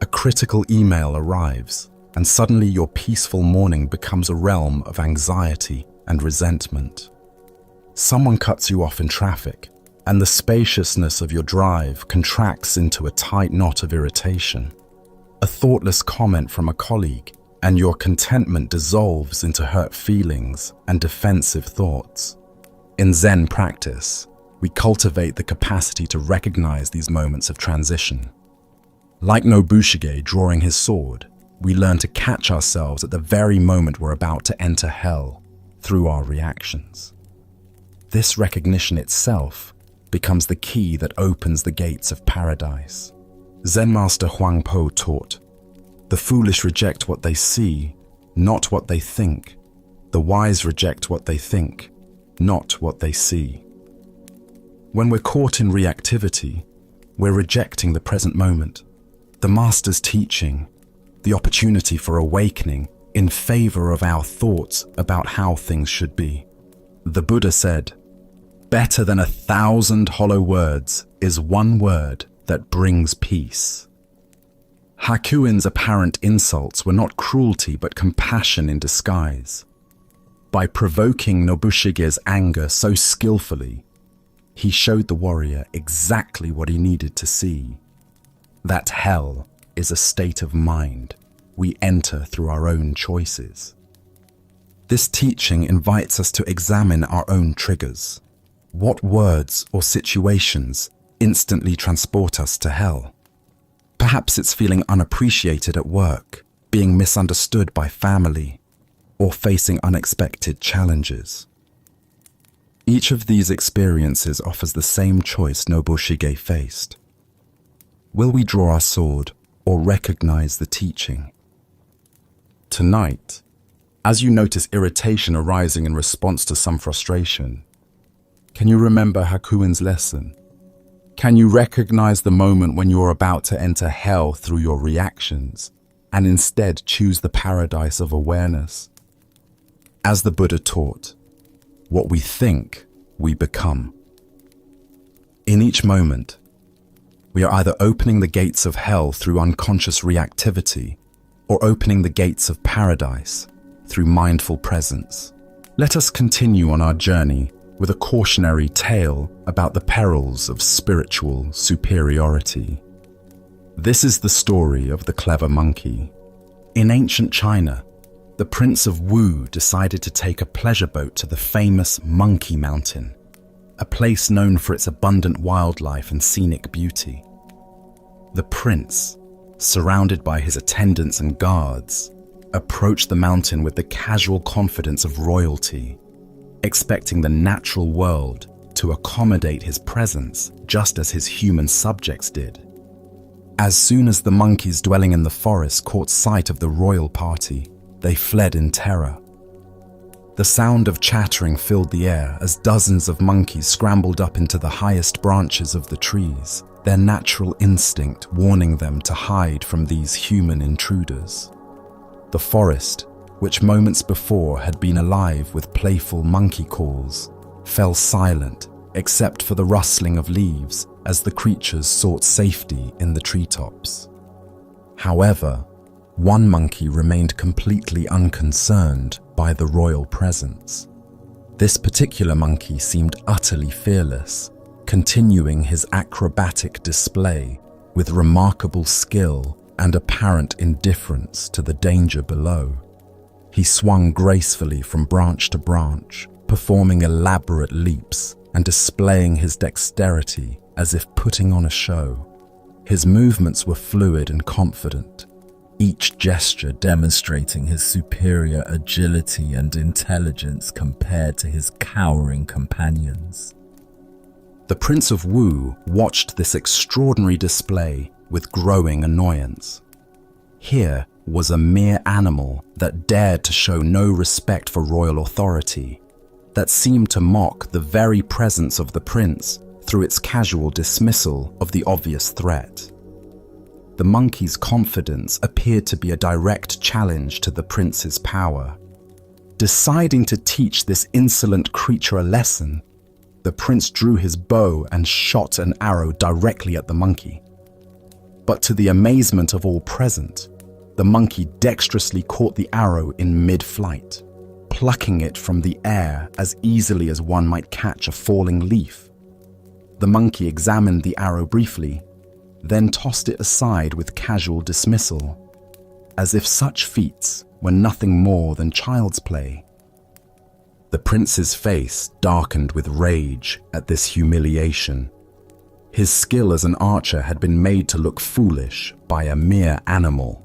A critical email arrives, and suddenly your peaceful morning becomes a realm of anxiety and resentment. Someone cuts you off in traffic, and the spaciousness of your drive contracts into a tight knot of irritation. A thoughtless comment from a colleague, and your contentment dissolves into hurt feelings and defensive thoughts. In Zen practice, we cultivate the capacity to recognize these moments of transition. Like Nobushige drawing his sword, we learn to catch ourselves at the very moment we're about to enter hell through our reactions. This recognition itself becomes the key that opens the gates of paradise. Zen master Huangpo taught, "The foolish reject what they see, not what they think. The wise reject what they think, not what they see." When we're caught in reactivity, we're rejecting the present moment, the master's teaching, the opportunity for awakening in favor of our thoughts about how things should be. The Buddha said, "Better than 1,000 hollow words is one word that brings peace." Hakuin's apparent insults were not cruelty but compassion in disguise. By provoking Nobushige's anger so skillfully, he showed the warrior exactly what he needed to see. That hell is a state of mind we enter through our own choices. This teaching invites us to examine our own triggers. What words or situations instantly transport us to hell? Perhaps it's feeling unappreciated at work, being misunderstood by family, or facing unexpected challenges. Each of these experiences offers the same choice Nobushige faced. Will we draw our sword or recognize the teaching? Tonight, as you notice irritation arising in response to some frustration, can you remember Hakuin's lesson? Can you recognize the moment when you're about to enter hell through your reactions and instead choose the paradise of awareness? As the Buddha taught, what we think, we become. In each moment, we are either opening the gates of hell through unconscious reactivity or opening the gates of paradise through mindful presence. Let us continue on our journey with a cautionary tale about the perils of spiritual superiority. This is the story of the clever monkey. In ancient China, the Prince of Wu decided to take a pleasure boat to the famous Monkey Mountain, a place known for its abundant wildlife and scenic beauty. The prince, surrounded by his attendants and guards, approached the mountain with the casual confidence of royalty, expecting the natural world to accommodate his presence just as his human subjects did. As soon as the monkeys dwelling in the forest caught sight of the royal party, they fled in terror. The sound of chattering filled the air as dozens of monkeys scrambled up into the highest branches of the trees, their natural instinct warning them to hide from these human intruders. The forest, which moments before had been alive with playful monkey calls, fell silent except for the rustling of leaves as the creatures sought safety in the treetops. However, one monkey remained completely unconcerned by the royal presence. This particular monkey seemed utterly fearless, continuing his acrobatic display with remarkable skill and apparent indifference to the danger below. He swung gracefully from branch to branch, performing elaborate leaps and displaying his dexterity as if putting on a show. His movements were fluid and confident, each gesture demonstrating his superior agility and intelligence compared to his cowering companions. The Prince of Wu watched this extraordinary display with growing annoyance. Here was a mere animal that dared to show no respect for royal authority, that seemed to mock the very presence of the prince through its casual dismissal of the obvious threat. The monkey's confidence appeared to be a direct challenge to the prince's power. Deciding to teach this insolent creature a lesson, the prince drew his bow and shot an arrow directly at the monkey. But to the amazement of all present, the monkey dexterously caught the arrow in mid-flight, plucking it from the air as easily as one might catch a falling leaf. The monkey examined the arrow briefly, then tossed it aside with casual dismissal, as if such feats were nothing more than child's play. The prince's face darkened with rage at this humiliation. His skill as an archer had been made to look foolish by a mere animal.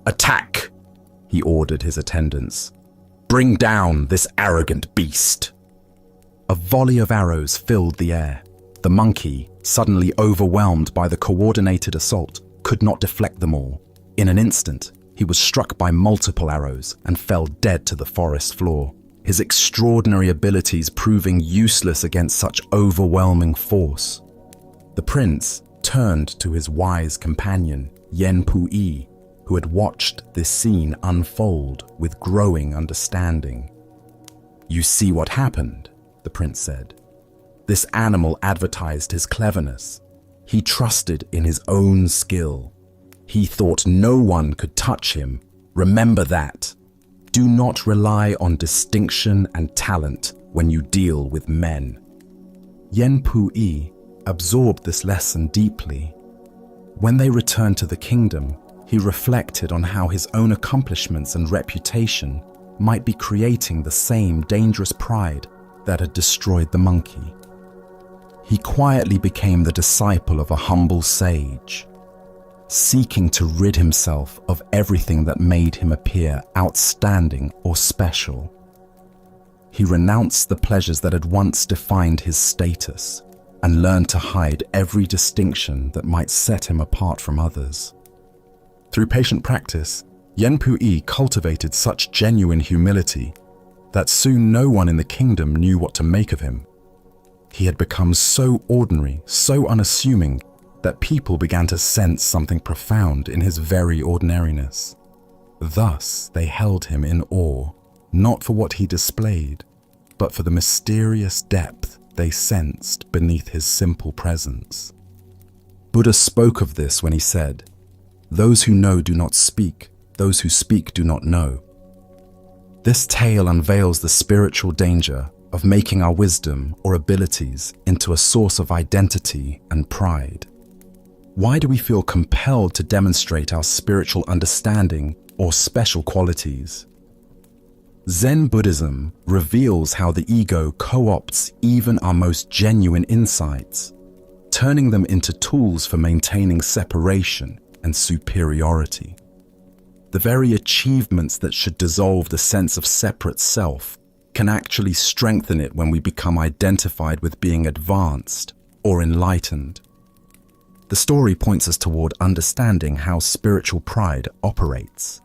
"Attack!" he ordered his attendants. "Bring down this arrogant beast." A volley of arrows filled the air. The monkey, suddenly overwhelmed by the coordinated assault, could not deflect them all. In an instant, he was struck by multiple arrows and fell dead to the forest floor, his extraordinary abilities proving useless against such overwhelming force. The prince turned to his wise companion, Yen Pui, who had watched this scene unfold with growing understanding. "You see what happened," the prince said. "This animal advertised his cleverness. He trusted in his own skill. He thought no one could touch him. Remember that. Do not rely on distinction and talent when you deal with men." Yen Pui absorbed this lesson deeply. When they returned to the kingdom, he reflected on how his own accomplishments and reputation might be creating the same dangerous pride that had destroyed the monkey. He quietly became the disciple of a humble sage, seeking to rid himself of everything that made him appear outstanding or special. He renounced the pleasures that had once defined his status and learned to hide every distinction that might set him apart from others. Through patient practice, Yanpu-yi cultivated such genuine humility that soon no one in the kingdom knew what to make of him. He had become so ordinary, so unassuming, that people began to sense something profound in his very ordinariness. Thus, they held him in awe, not for what he displayed, but for the mysterious depth they sensed beneath his simple presence. Buddha spoke of this when he said, "Those who know do not speak, those who speak do not know." This tale unveils the spiritual danger of making our wisdom or abilities into a source of identity and pride. Why do we feel compelled to demonstrate our spiritual understanding or special qualities? Zen Buddhism reveals how the ego co-opts even our most genuine insights, turning them into tools for maintaining separation and superiority. The very achievements that should dissolve the sense of separate self can actually strengthen it when we become identified with being advanced or enlightened. The story points us toward understanding how spiritual pride operates.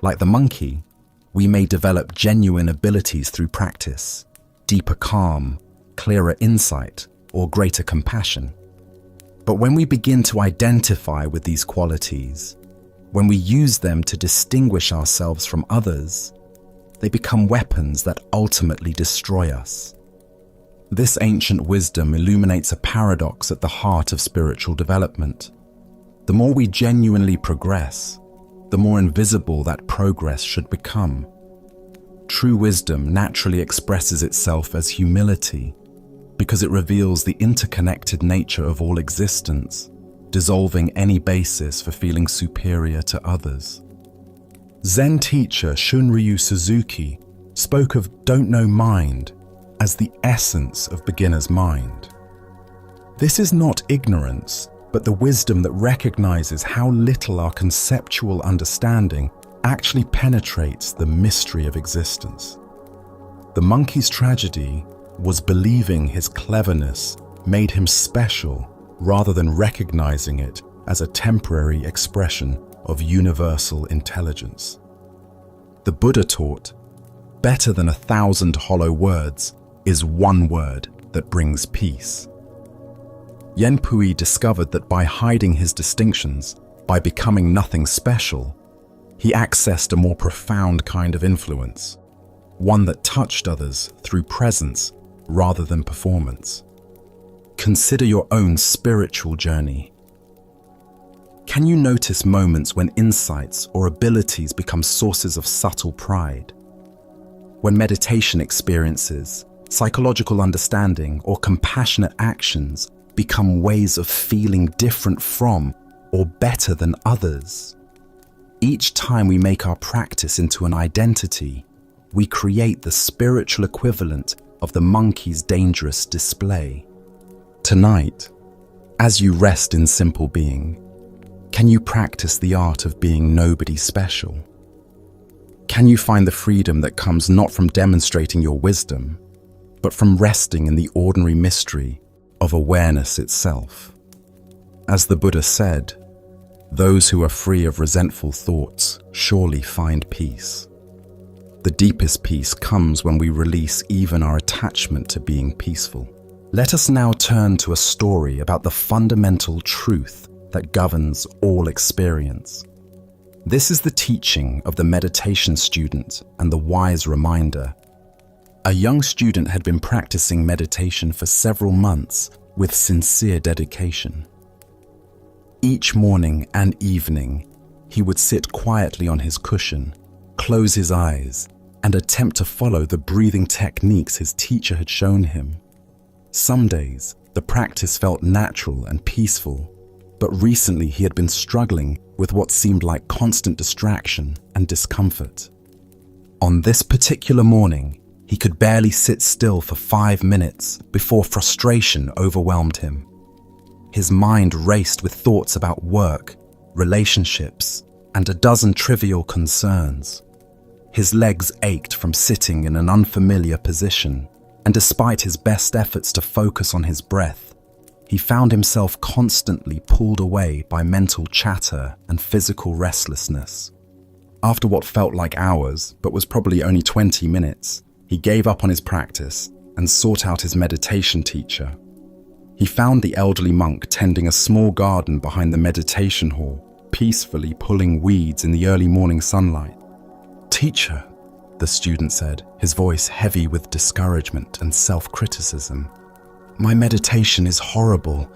Like the monkey, we may develop genuine abilities through practice, deeper calm, clearer insight, or greater compassion. But when we begin to identify with these qualities, when we use them to distinguish ourselves from others, they become weapons that ultimately destroy us. This ancient wisdom illuminates a paradox at the heart of spiritual development. The more we genuinely progress, the more invisible that progress should become. True wisdom naturally expresses itself as humility because it reveals the interconnected nature of all existence, dissolving any basis for feeling superior to others. Zen teacher Shunryu Suzuki spoke of "don't know mind" as the essence of beginner's mind. This is not ignorance, but the wisdom that recognizes how little our conceptual understanding actually penetrates the mystery of existence. The monkey's tragedy was believing his cleverness made him special rather than recognizing it as a temporary expression of universal intelligence. The Buddha taught, "Better than 1,000 hollow words is one word that brings peace." Yanpu-yi discovered that by hiding his distinctions, by becoming nothing special, he accessed a more profound kind of influence, one that touched others through presence rather than performance. Consider your own spiritual journey. Can you notice moments when insights or abilities become sources of subtle pride? When meditation experiences, psychological understanding, or compassionate actions become ways of feeling different from or better than others? Each time we make our practice into an identity, we create the spiritual equivalent of the monkey's dangerous display. Tonight, as you rest in simple being, can you practice the art of being nobody special? Can you find the freedom that comes not from demonstrating your wisdom, but from resting in the ordinary mystery of awareness itself? As the Buddha said, "Those who are free of resentful thoughts surely find peace." The deepest peace comes when we release even our attachment to being peaceful. Let us now turn to a story about the fundamental truth that governs all experience. This is the teaching of the meditation student and the wise reminder. A young student had been practicing meditation for several months with sincere dedication. Each morning and evening, he would sit quietly on his cushion, close his eyes, and attempt to follow the breathing techniques his teacher had shown him. Some days, the practice felt natural and peaceful, but recently he had been struggling with what seemed like constant distraction and discomfort. On this particular morning, he could barely sit still for 5 minutes before frustration overwhelmed him. His mind raced with thoughts about work, relationships, and a dozen trivial concerns. His legs ached from sitting in an unfamiliar position, and despite his best efforts to focus on his breath, he found himself constantly pulled away by mental chatter and physical restlessness. After what felt like hours, but was probably only 20 minutes, he gave up on his practice and sought out his meditation teacher. He found the elderly monk tending a small garden behind the meditation hall, peacefully pulling weeds in the early morning sunlight. "Teacher," the student said, his voice heavy with discouragement and self-criticism, "my meditation is horrible.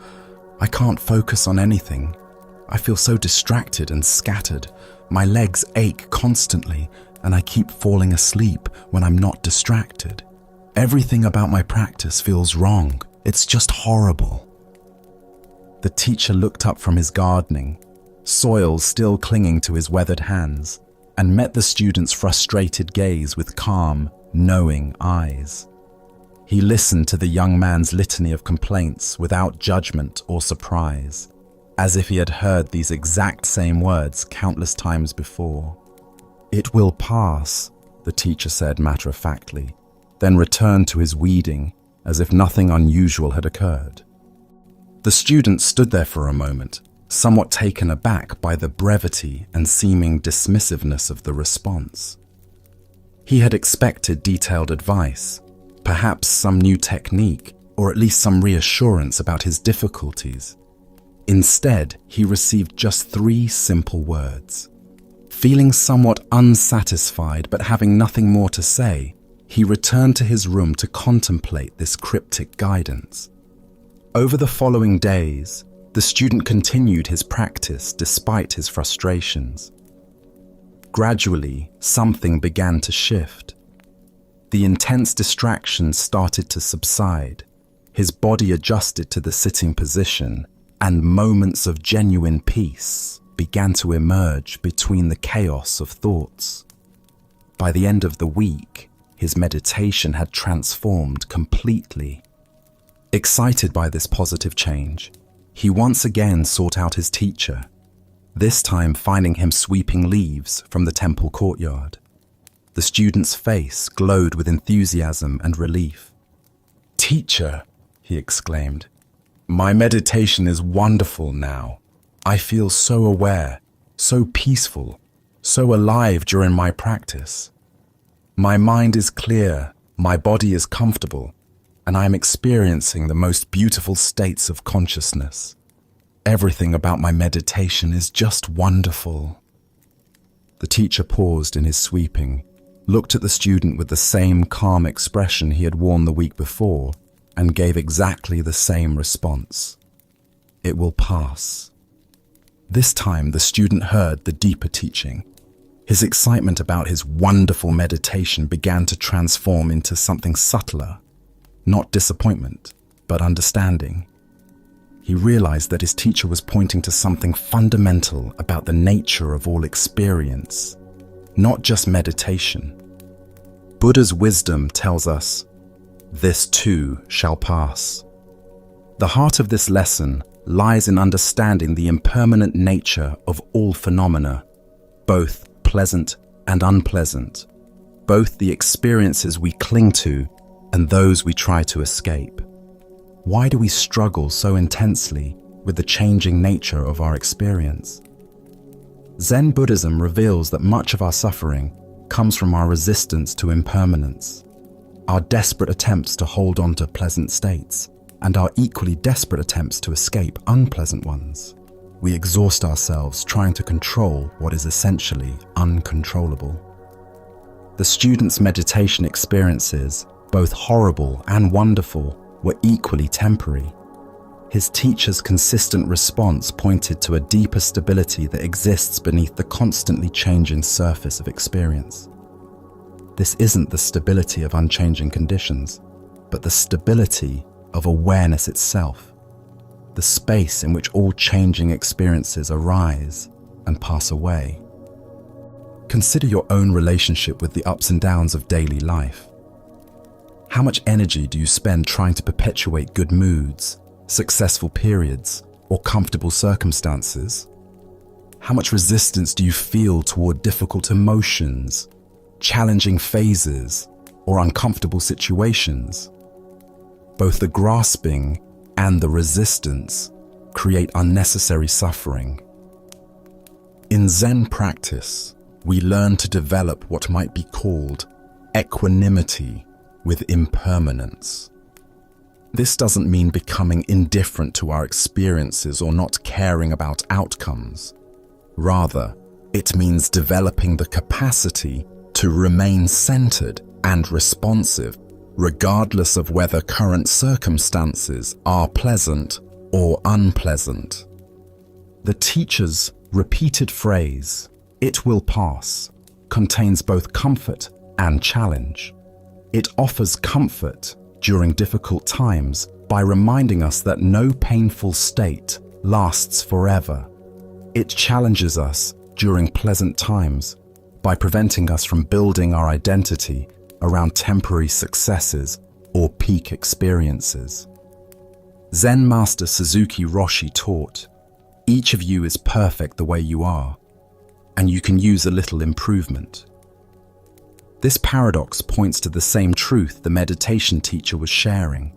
I can't focus on anything. I feel so distracted and scattered. My legs ache constantly, and I keep falling asleep when I'm not distracted. Everything about my practice feels wrong. It's just horrible." The teacher looked up from his gardening, soil still clinging to his weathered hands, and met the student's frustrated gaze with calm, knowing eyes. He listened to the young man's litany of complaints without judgment or surprise, as if he had heard these exact same words countless times before. "It will pass," the teacher said matter-of-factly, then returned to his weeding as if nothing unusual had occurred. The student stood there for a moment, somewhat taken aback by the brevity and seeming dismissiveness of the response. He had expected detailed advice, perhaps some new technique, or at least some reassurance about his difficulties. Instead, he received just 3 simple words. Feeling somewhat unsatisfied but having nothing more to say, he returned to his room to contemplate this cryptic guidance. Over the following days, the student continued his practice despite his frustrations. Gradually, something began to shift. The intense distractions started to subside. His body adjusted to the sitting position, and moments of genuine peace began to emerge between the chaos of thoughts. By the end of the week, his meditation had transformed completely. Excited by this positive change, he once again sought out his teacher, this time finding him sweeping leaves from the temple courtyard. The student's face glowed with enthusiasm and relief. "Teacher," he exclaimed, "my meditation is wonderful now. I feel so aware, so peaceful, so alive during my practice. My mind is clear, my body is comfortable, and I am experiencing the most beautiful states of consciousness. Everything about my meditation is just wonderful." The teacher paused in his sweeping, looked at the student with the same calm expression he had worn the week before, and gave exactly the same response. "It will pass." This time the student heard the deeper teaching. His excitement about his wonderful meditation began to transform into something subtler, not disappointment, but understanding. He realized that his teacher was pointing to something fundamental about the nature of all experience, not just meditation. Buddha's wisdom tells us, "This too shall pass." The heart of this lesson lies in understanding the impermanent nature of all phenomena, both pleasant and unpleasant, both the experiences we cling to and those we try to escape. Why do we struggle so intensely with the changing nature of our experience? Zen Buddhism reveals that much of our suffering comes from our resistance to impermanence, our desperate attempts to hold on to pleasant states, and our equally desperate attempts to escape unpleasant ones. We exhaust ourselves trying to control what is essentially uncontrollable. The student's meditation experiences, both horrible and wonderful, were equally temporary. His teacher's consistent response pointed to a deeper stability that exists beneath the constantly changing surface of experience. This isn't the stability of unchanging conditions, but the stability of awareness itself, the space in which all changing experiences arise and pass away. Consider your own relationship with the ups and downs of daily life. How much energy do you spend trying to perpetuate good moods, successful periods, or comfortable circumstances? How much resistance do you feel toward difficult emotions, challenging phases, or uncomfortable situations? Both the grasping and the resistance create unnecessary suffering. In Zen practice, we learn to develop what might be called equanimity with impermanence. This doesn't mean becoming indifferent to our experiences or not caring about outcomes. Rather, it means developing the capacity to remain centered and responsive, regardless of whether current circumstances are pleasant or unpleasant. The teacher's repeated phrase, "It will pass," contains both comfort and challenge. It offers comfort during difficult times by reminding us that no painful state lasts forever. It challenges us during pleasant times by preventing us from building our identity around temporary successes or peak experiences. Zen master Suzuki Roshi taught, "Each of you is perfect the way you are, and you can use a little improvement." This paradox points to the same truth the meditation teacher was sharing.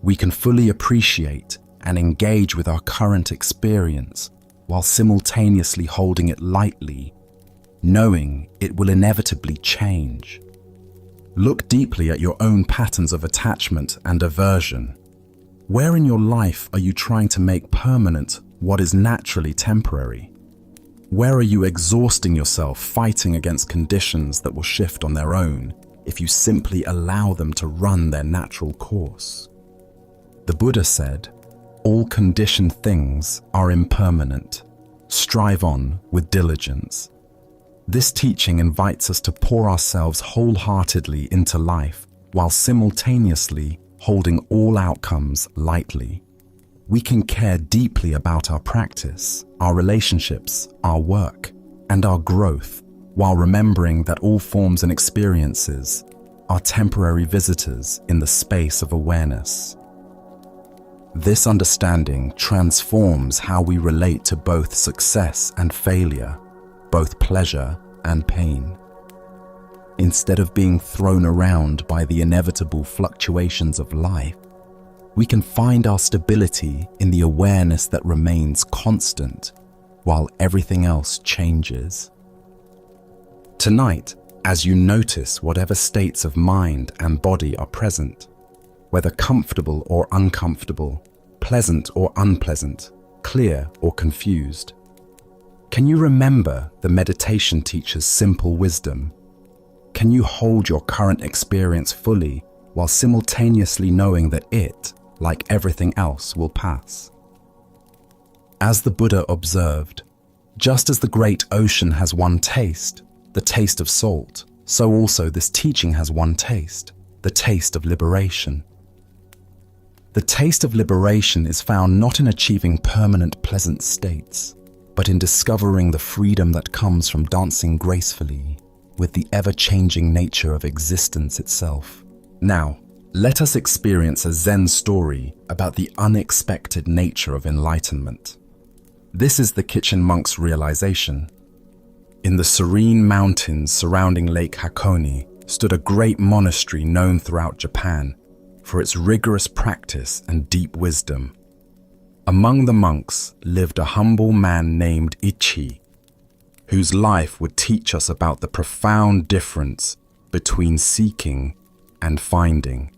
We can fully appreciate and engage with our current experience while simultaneously holding it lightly, knowing it will inevitably change. Look deeply at your own patterns of attachment and aversion. Where in your life are you trying to make permanent what is naturally temporary? Where are you exhausting yourself fighting against conditions that will shift on their own if you simply allow them to run their natural course? The Buddha said, "All conditioned things are impermanent. Strive on with diligence." This teaching invites us to pour ourselves wholeheartedly into life while simultaneously holding all outcomes lightly. We can care deeply about our practice, our relationships, our work, and our growth, while remembering that all forms and experiences are temporary visitors in the space of awareness. This understanding transforms how we relate to both success and failure, both pleasure and pain. Instead of being thrown around by the inevitable fluctuations of life, we can find our stability in the awareness that remains constant while everything else changes. Tonight, as you notice whatever states of mind and body are present, whether comfortable or uncomfortable, pleasant or unpleasant, clear or confused, can you remember the meditation teacher's simple wisdom? Can you hold your current experience fully while simultaneously knowing that it, like everything else, will pass? As the Buddha observed, just as the great ocean has one taste, the taste of salt, so also this teaching has one taste, the taste of liberation. The taste of liberation is found not in achieving permanent pleasant states, but in discovering the freedom that comes from dancing gracefully with the ever-changing nature of existence itself. Now, let us experience a Zen story about the unexpected nature of enlightenment. This is the kitchen monk's realization. In the serene mountains surrounding Lake Hakone stood a great monastery known throughout Japan for its rigorous practice and deep wisdom. Among the monks lived a humble man named Ichi, whose life would teach us about the profound difference between seeking and finding.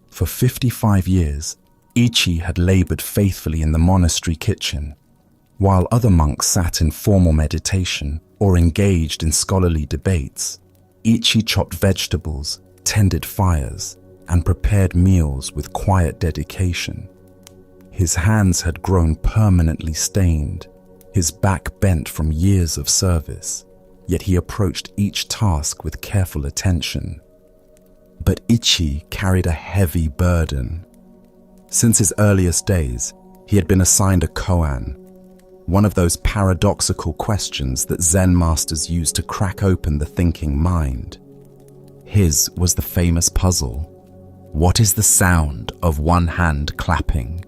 For 55 years, Ichi had labored faithfully in the monastery kitchen, while other monks sat in formal meditation or engaged in scholarly debates. Ichi chopped vegetables, tended fires, and prepared meals with quiet dedication. His hands had grown permanently stained, his back bent from years of service, yet he approached each task with careful attention. But Ichi carried a heavy burden. Since his earliest days, he had been assigned a koan, one of those paradoxical questions that Zen masters use to crack open the thinking mind. His was the famous puzzle: what is the sound of one hand clapping?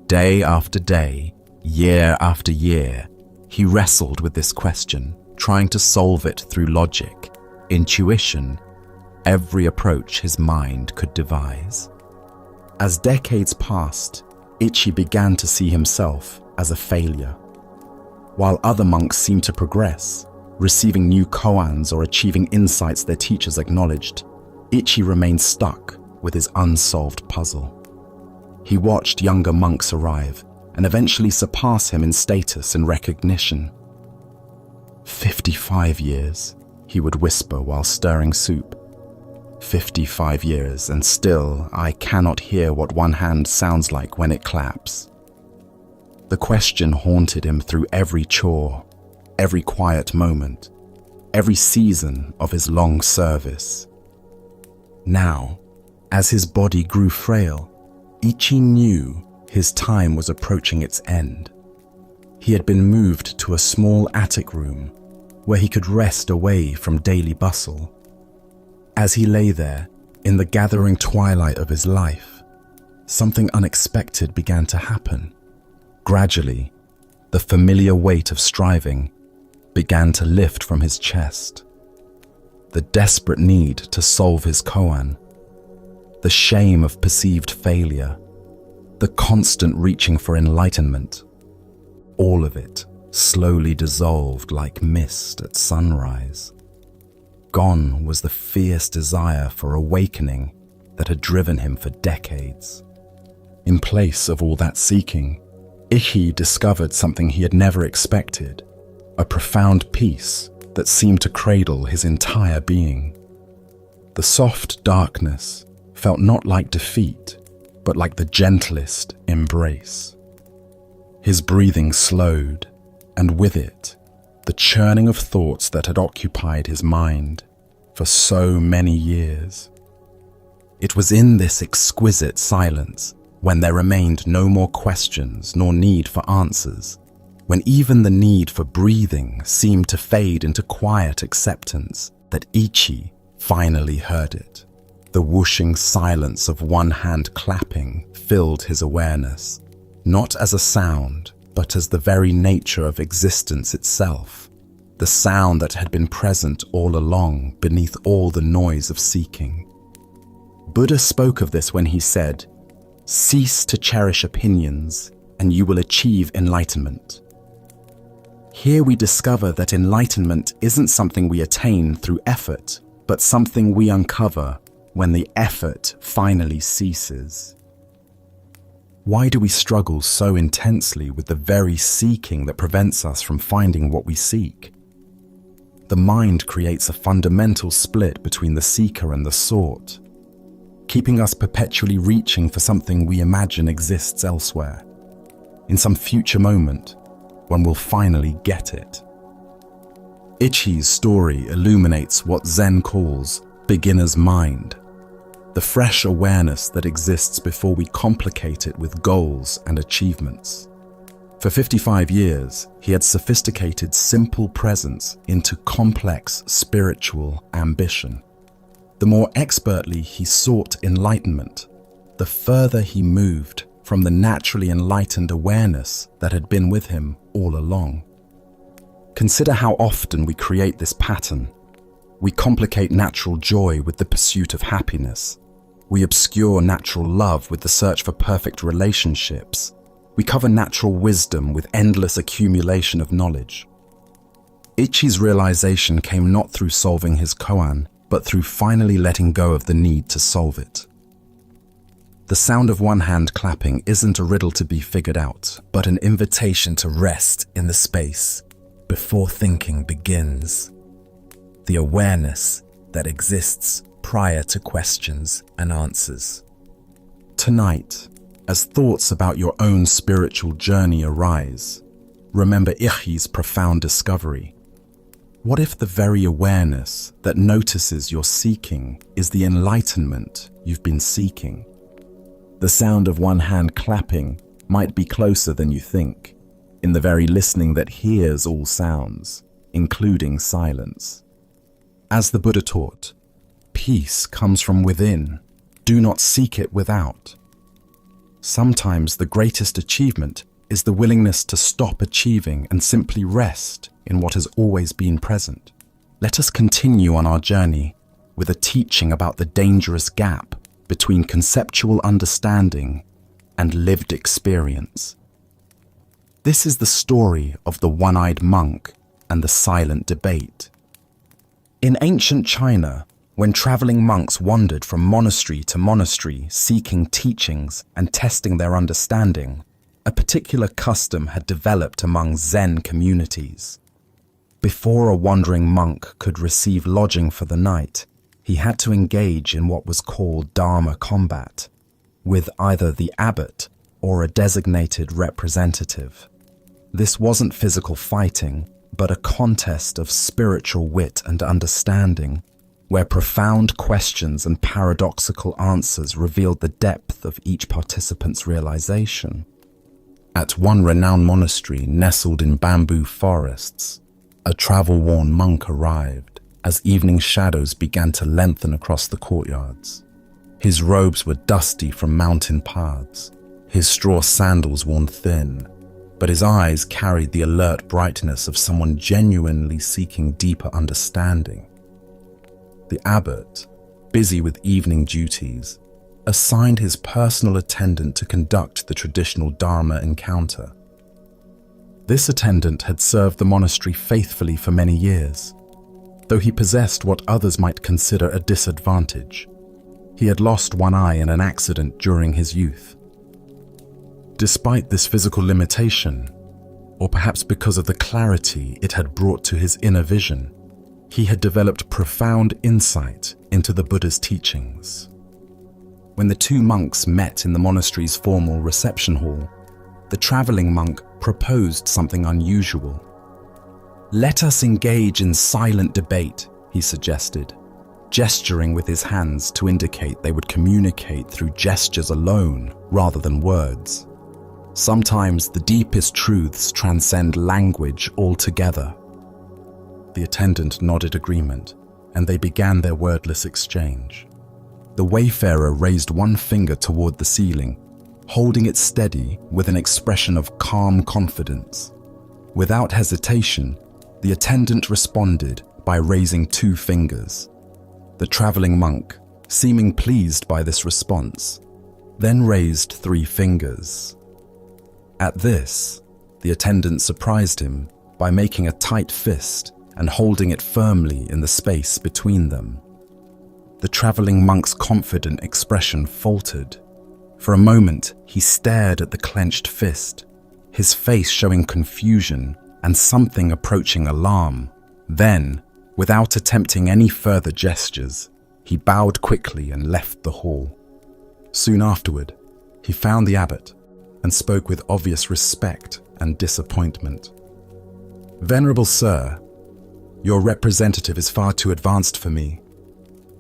Day after day, year after year, he wrestled with this question, trying to solve it through logic, intuition, every approach his mind could devise. As decades passed, Ichi began to see himself as a failure. While other monks seemed to progress, receiving new koans or achieving insights their teachers acknowledged, Ichi remained stuck with his unsolved puzzle. He watched younger monks arrive and eventually surpass him in status and recognition. 55 years, he would whisper while stirring soup. 55 years, and still I cannot hear what one hand sounds like when it claps. The question haunted him through every chore, every quiet moment, every season of his long service. Now, as his body grew frail, Ichi knew his time was approaching its end. He had been moved to a small attic room where he could rest away from daily bustle. As he lay there, in the gathering twilight of his life, something unexpected began to happen. Gradually, the familiar weight of striving began to lift from his chest. The desperate need to solve his koan, the shame of perceived failure, the constant reaching for enlightenment, all of it slowly dissolved like mist at sunrise. Gone was the fierce desire for awakening that had driven him for decades. In place of all that seeking, Ichi discovered something he had never expected, a profound peace that seemed to cradle his entire being. The soft darkness felt not like defeat, but like the gentlest embrace. His breathing slowed, and with it, the churning of thoughts that had occupied his mind for so many years. It was in this exquisite silence, when there remained no more questions nor need for answers, when even the need for breathing seemed to fade into quiet acceptance, that Ichi finally heard it. The whooshing silence of one hand clapping filled his awareness, not as a sound, but as the very nature of existence itself, the sound that had been present all along beneath all the noise of seeking. Buddha spoke of this when he said, "Cease to cherish opinions, and you will achieve enlightenment." Here we discover that enlightenment isn't something we attain through effort, but something we uncover when the effort finally ceases. Why do we struggle so intensely with the very seeking that prevents us from finding what we seek? The mind creates a fundamental split between the seeker and the sought, keeping us perpetually reaching for something we imagine exists elsewhere, in some future moment when we'll finally get it. Ichi's story illuminates what Zen calls beginner's mind, the fresh awareness that exists before we complicate it with goals and achievements. For 55 years, he had sophisticated simple presence into complex spiritual ambition. The more expertly he sought enlightenment, the further he moved from the naturally enlightened awareness that had been with him all along. Consider how often we create this pattern. We complicate natural joy with the pursuit of happiness. We obscure natural love with the search for perfect relationships. We cover natural wisdom with endless accumulation of knowledge. Ichi's realization came not through solving his koan, but through finally letting go of the need to solve it. The sound of one hand clapping isn't a riddle to be figured out, but an invitation to rest in the space before thinking begins. The awareness that exists prior to questions and answers. Tonight, as thoughts about your own spiritual journey arise, remember Ichi's profound discovery. What if the very awareness that notices your seeking is the enlightenment you've been seeking? The sound of one hand clapping might be closer than you think. in the very listening that hears all sounds, including silence. As the Buddha taught, peace comes from within. Do not seek it without. Sometimes the greatest achievement is the willingness to stop achieving and simply rest in what has always been present. Let us continue on our journey with a teaching about the dangerous gap between conceptual understanding and lived experience. This is the story of the one-eyed monk and the silent debate. In ancient China, when traveling monks wandered from monastery to monastery seeking teachings and testing their understanding, a particular custom had developed among Zen communities. Before a wandering monk could receive lodging for the night, he had to engage in what was called Dharma combat, with either the abbot or a designated representative. This wasn't physical fighting, but a contest of spiritual wit and understanding, where profound questions and paradoxical answers revealed the depth of each participant's realization. At one renowned monastery nestled in bamboo forests, a travel-worn monk arrived as evening shadows began to lengthen across the courtyards. His robes were dusty from mountain paths, his straw sandals worn thin, but his eyes carried the alert brightness of someone genuinely seeking deeper understanding. The abbot, busy with evening duties, assigned his personal attendant to conduct the traditional Dharma encounter. This attendant had served the monastery faithfully for many years, though he possessed what others might consider a disadvantage. He had lost one eye in an accident during his youth. Despite this physical limitation, or perhaps because of the clarity it had brought to his inner vision, he had developed profound insight into the Buddha's teachings. When the two monks met in the monastery's formal reception hall, the traveling monk proposed something unusual. "Let us engage in silent debate," he suggested, gesturing with his hands to indicate they would communicate through gestures alone rather than words. Sometimes the deepest truths transcend language altogether. The attendant nodded agreement, and they began their wordless exchange. The wayfarer raised one finger toward the ceiling, holding it steady with an expression of calm confidence. Without hesitation, the attendant responded by raising two fingers. The traveling monk, seeming pleased by this response, then raised three fingers. At this, the attendant surprised him by making a tight fist and holding it firmly in the space between them. The traveling monk's confident expression faltered. For a moment, he stared at the clenched fist, his face showing confusion and something approaching alarm. Then, without attempting any further gestures, he bowed quickly and left the hall. Soon afterward, he found the abbot and spoke with obvious respect and disappointment. "Venerable Sir, your representative is far too advanced for me.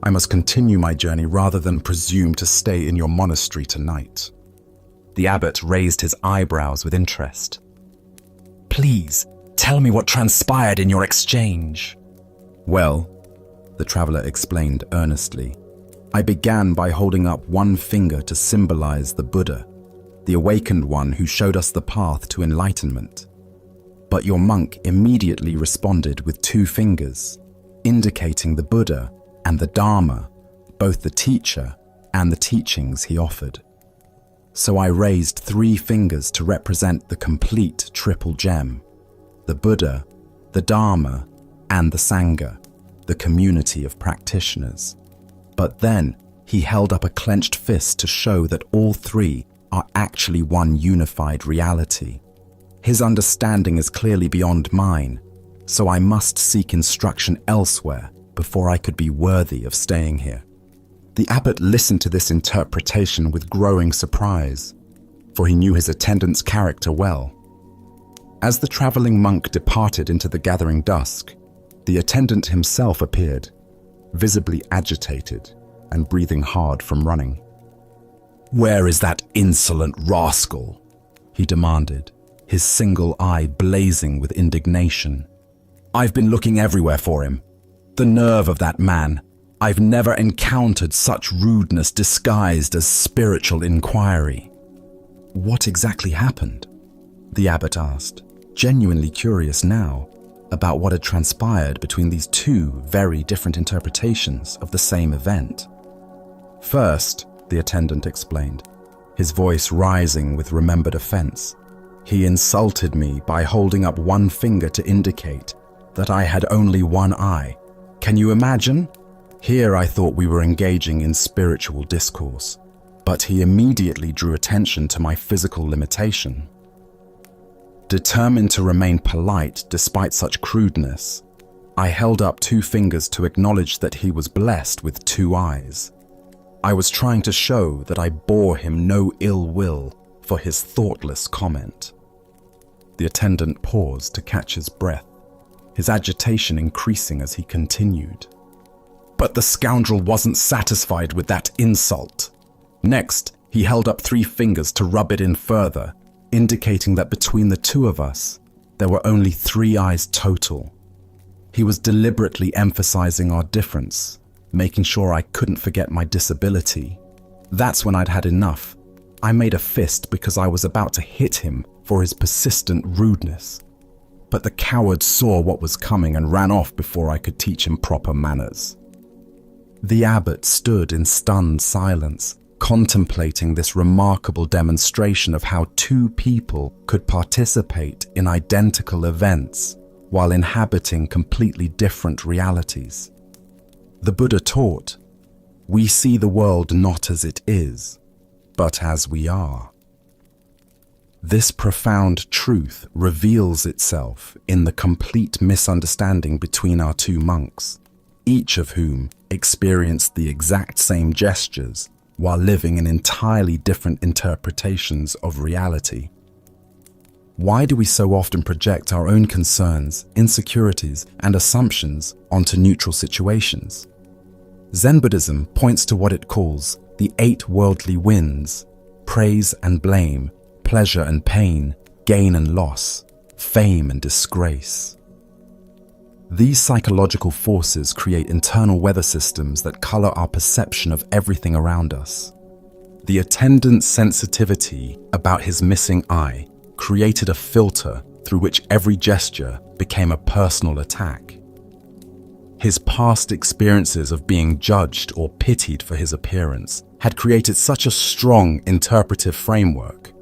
I must continue my journey rather than presume to stay in your monastery tonight." The abbot raised his eyebrows with interest. "Please, tell me what transpired in your exchange." "Well," the traveler explained earnestly, "I began by holding up one finger to symbolize the Buddha, the awakened one who showed us the path to enlightenment. But your monk immediately responded with two fingers, indicating the Buddha and the Dharma, both the teacher and the teachings he offered. So I raised three fingers to represent the complete triple gem: the Buddha, the Dharma, and the Sangha, the community of practitioners. But then he held up a clenched fist to show that all three are actually one unified reality. His understanding is clearly beyond mine, so I must seek instruction elsewhere before I could be worthy of staying here." The abbot listened to this interpretation with growing surprise, for he knew his attendant's character well. As the traveling monk departed into the gathering dusk, the attendant himself appeared, visibly agitated and breathing hard from running. "Where is that insolent rascal?" he demanded, his single eye blazing with indignation. "I've been looking everywhere for him. The nerve of that man. I've never encountered such rudeness disguised as spiritual inquiry." "What exactly happened?" the abbot asked, genuinely curious now about what had transpired between these two very different interpretations of the same event. "First," the attendant explained, his voice rising with remembered offense, "he insulted me by holding up one finger to indicate that I had only one eye. Can you imagine? Here I thought we were engaging in spiritual discourse, but he immediately drew attention to my physical limitation." Determined to remain polite despite such crudeness, I held up two fingers to acknowledge that he was blessed with two eyes. I was trying to show that I bore him no ill will for his thoughtless comment. The attendant paused to catch his breath, his agitation increasing as he continued. But the scoundrel wasn't satisfied with that insult. Next, he held up three fingers to rub it in further, indicating that between the two of us, there were only 3 eyes total. He was deliberately emphasizing our difference, making sure I couldn't forget my disability. That's when I'd had enough. I made a fist because I was about to hit him for his persistent rudeness. But the coward saw what was coming and ran off before I could teach him proper manners. The abbot stood in stunned silence, contemplating this remarkable demonstration of how two people could participate in identical events while inhabiting completely different realities. The Buddha taught, "We see the world not as it is, but as we are." This profound truth reveals itself in the complete misunderstanding between our two monks, each of whom experienced the exact same gestures while living in entirely different interpretations of reality. Why do we so often project our own concerns, insecurities, and assumptions onto neutral situations? Zen Buddhism points to what it calls the 8 worldly winds: praise and blame, pleasure and pain, gain and loss, fame and disgrace. These psychological forces create internal weather systems that color our perception of everything around us. The attendant's sensitivity about his missing eye created a filter through which every gesture became a personal attack. His past experiences of being judged or pitied for his appearance had created such a strong interpretive framework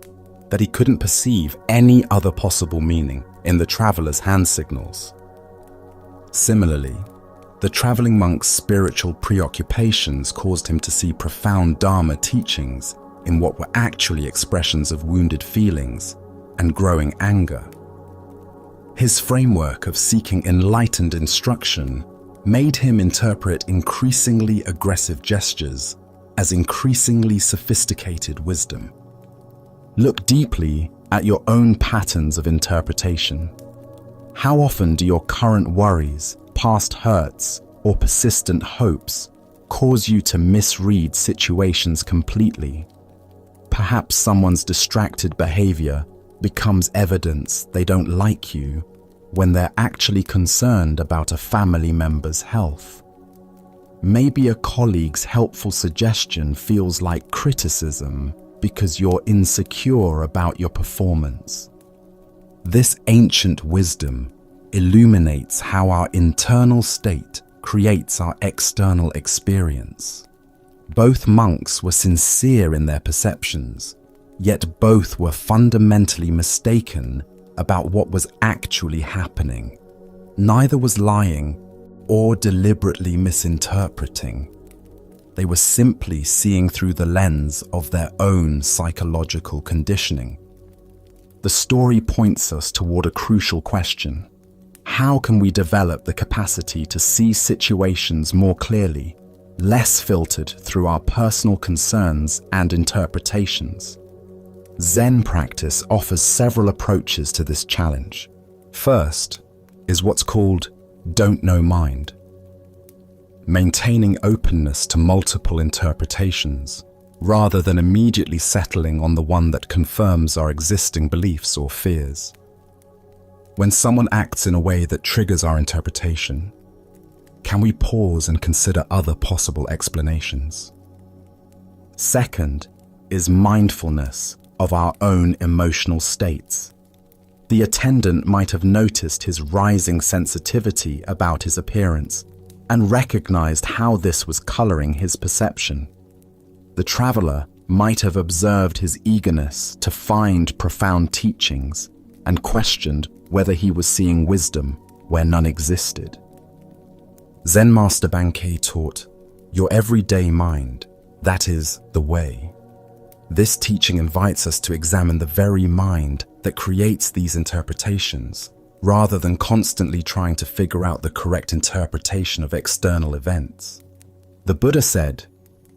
that he couldn't perceive any other possible meaning in the traveler's hand signals. Similarly, the traveling monk's spiritual preoccupations caused him to see profound Dharma teachings in what were actually expressions of wounded feelings and growing anger. His framework of seeking enlightened instruction made him interpret increasingly aggressive gestures as increasingly sophisticated wisdom. Look deeply at your own patterns of interpretation. How often do your current worries, past hurts, or persistent hopes cause you to misread situations completely? Perhaps someone's distracted behavior becomes evidence they don't like you when they're actually concerned about a family member's health. Maybe a colleague's helpful suggestion feels like criticism because you're insecure about your performance. This ancient wisdom illuminates how our internal state creates our external experience. Both monks were sincere in their perceptions, yet both were fundamentally mistaken about what was actually happening. Neither was lying or deliberately misinterpreting. They were simply seeing through the lens of their own psychological conditioning. The story points us toward a crucial question. How can we develop the capacity to see situations more clearly, less filtered through our personal concerns and interpretations? Zen practice offers several approaches to this challenge. First is what's called don't know mind. Maintaining openness to multiple interpretations, rather than immediately settling on the one that confirms our existing beliefs or fears. When someone acts in a way that triggers our interpretation, can we pause and consider other possible explanations? Second is mindfulness of our own emotional states. The attendant might have noticed his rising sensitivity about his appearance and recognized how this was coloring his perception. The traveler might have observed his eagerness to find profound teachings and questioned whether he was seeing wisdom where none existed. Zen Master Bankei taught, "Your everyday mind, that is the way." This teaching invites us to examine the very mind that creates these interpretations, rather than constantly trying to figure out the correct interpretation of external events. The Buddha said,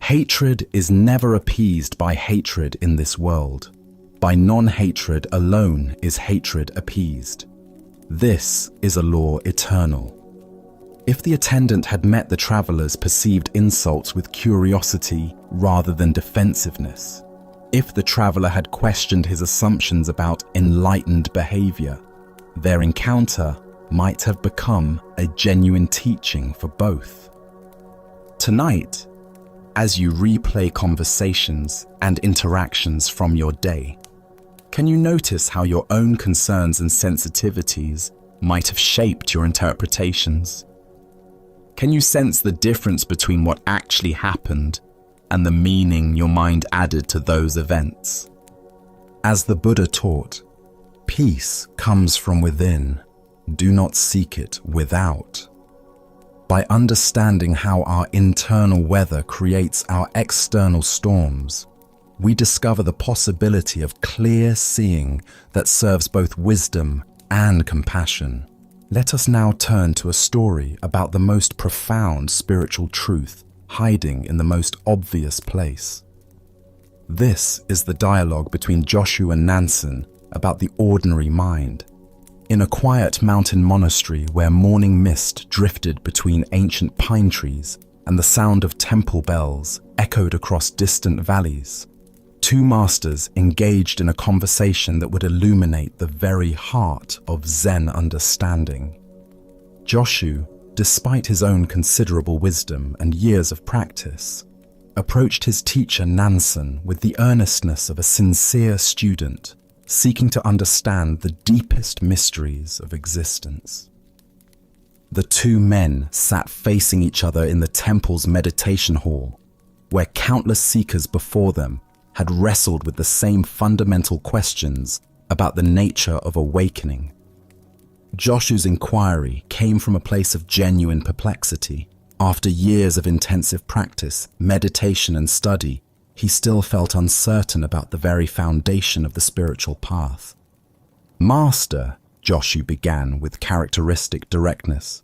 "Hatred is never appeased by hatred in this world. By non-hatred alone is hatred appeased. This is a law eternal." If the attendant had met the traveler's perceived insults with curiosity rather than defensiveness, if the traveler had questioned his assumptions about enlightened behavior, their encounter might have become a genuine teaching for both. Tonight, as you replay conversations and interactions from your day, can you notice how your own concerns and sensitivities might have shaped your interpretations? Can you sense the difference between what actually happened and the meaning your mind added to those events? As the Buddha taught, peace comes from within. Do not seek it without. By understanding how our internal weather creates our external storms, we discover the possibility of clear seeing that serves both wisdom and compassion. Let us now turn to a story about the most profound spiritual truth hiding in the most obvious place. This is the dialogue between Joshu and Nansen about the ordinary mind. In a quiet mountain monastery where morning mist drifted between ancient pine trees and the sound of temple bells echoed across distant valleys, two masters engaged in a conversation that would illuminate the very heart of Zen understanding. Joshu, despite his own considerable wisdom and years of practice, approached his teacher Nansen with the earnestness of a sincere student seeking to understand the deepest mysteries of existence. The two men sat facing each other in the temple's meditation hall, where countless seekers before them had wrestled with the same fundamental questions about the nature of awakening. Joshu's inquiry came from a place of genuine perplexity. After years of intensive practice, meditation and study, he still felt uncertain about the very foundation of the spiritual path. "Master," Joshu began with characteristic directness,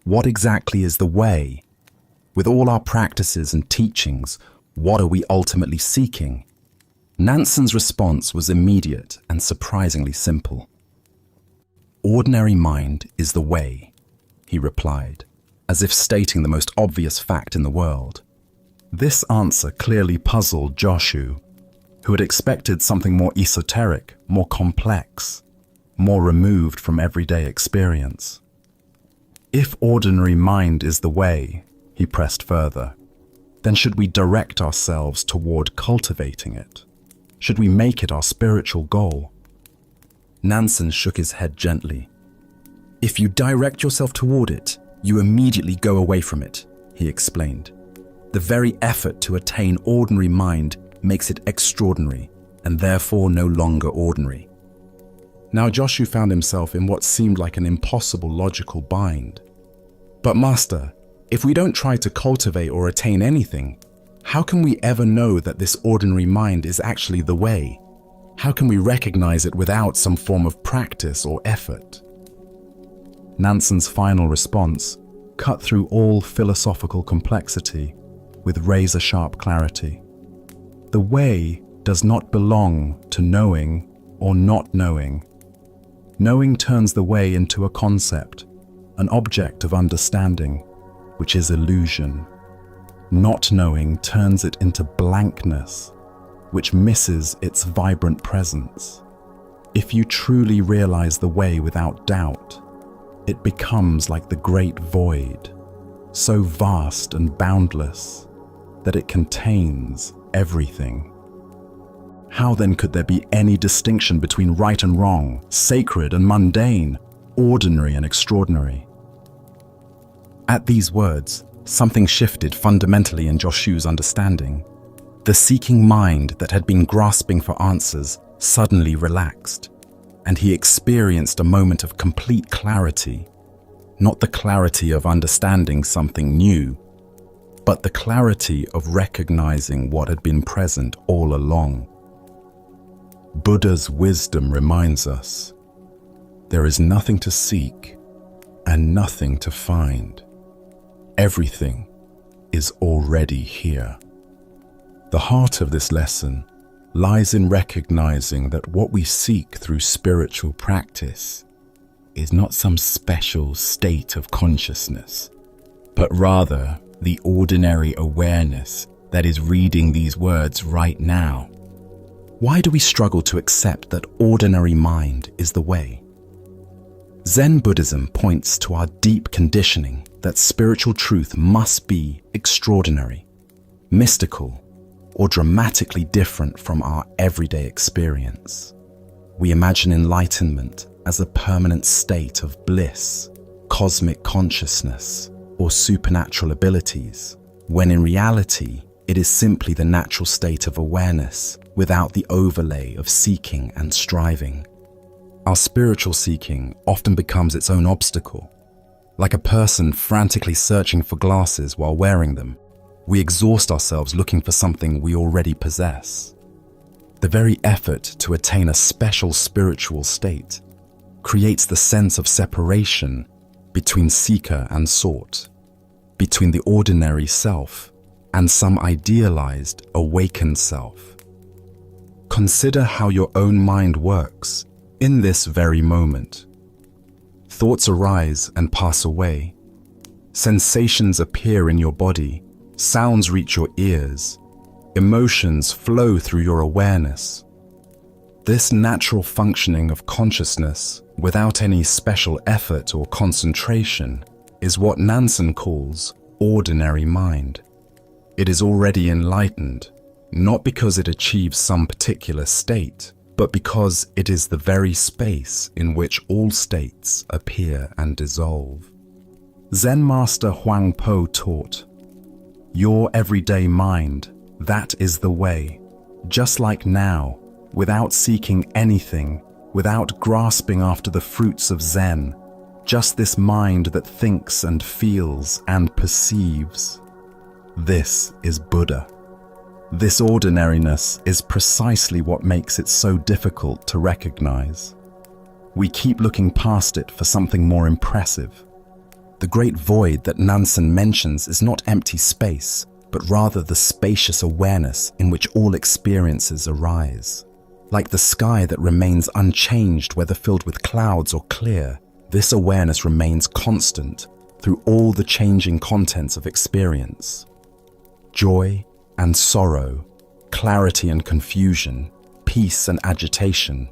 "what exactly is the way? With all our practices and teachings, what are we ultimately seeking?" Nansen's response was immediate and surprisingly simple. "Ordinary mind is the way," he replied, as if stating the most obvious fact in the world. This answer clearly puzzled Joshu, who had expected something more esoteric, more complex, more removed from everyday experience. "If ordinary mind is the way," he pressed further, "then should we direct ourselves toward cultivating it? Should we make it our spiritual goal?" Nansen shook his head gently. "If you direct yourself toward it, you immediately go away from it," he explained. "The very effort to attain ordinary mind makes it extraordinary, and therefore no longer ordinary." Now Joshu found himself in what seemed like an impossible logical bind. "But Master, if we don't try to cultivate or attain anything, how can we ever know that this ordinary mind is actually the way? How can we recognize it without some form of practice or effort?" Nansen's final response cut through all philosophical complexity with razor-sharp clarity. The way does not belong to knowing or not knowing. Knowing turns the way into a concept, an object of understanding, which is illusion. Not knowing turns it into blankness, which misses its vibrant presence. If you truly realize the way without doubt, it becomes like the great void, so vast and boundless that it contains everything. How then could there be any distinction between right and wrong, sacred and mundane, ordinary and extraordinary? At these words, something shifted fundamentally in Joshu's understanding. The seeking mind that had been grasping for answers suddenly relaxed, and he experienced a moment of complete clarity. Not the clarity of understanding something new, but the clarity of recognizing what had been present all along. Buddha's wisdom reminds us, there is nothing to seek and nothing to find. Everything is already here. The heart of this lesson lies in recognizing that what we seek through spiritual practice is not some special state of consciousness, but rather the ordinary awareness that is reading these words right now. Why do we struggle to accept that ordinary mind is the way? Zen Buddhism points to our deep conditioning that spiritual truth must be extraordinary, mystical, or dramatically different from our everyday experience. We imagine enlightenment as a permanent state of bliss, cosmic consciousness, or supernatural abilities, when in reality, it is simply the natural state of awareness without the overlay of seeking and striving. Our spiritual seeking often becomes its own obstacle. Like a person frantically searching for glasses while wearing them, we exhaust ourselves looking for something we already possess. The very effort to attain a special spiritual state creates the sense of separation between seeker and sought, between the ordinary self and some idealized, awakened self. Consider how your own mind works in this very moment. Thoughts arise and pass away. Sensations appear in your body. Sounds reach your ears. Emotions flow through your awareness. This natural functioning of consciousness, without any special effort or concentration, is what Nansen calls ordinary mind. It is already enlightened, not because it achieves some particular state, but because it is the very space in which all states appear and dissolve. Zen master Huang Po taught, "Your everyday mind, that is the way, just like now, without seeking anything, without grasping after the fruits of Zen, just this mind that thinks and feels and perceives. This is Buddha." This ordinariness is precisely what makes it so difficult to recognize. We keep looking past it for something more impressive. The great void that Nansen mentions is not empty space, but rather the spacious awareness in which all experiences arise. Like the sky that remains unchanged whether filled with clouds or clear, this awareness remains constant through all the changing contents of experience. Joy and sorrow, clarity and confusion, peace and agitation,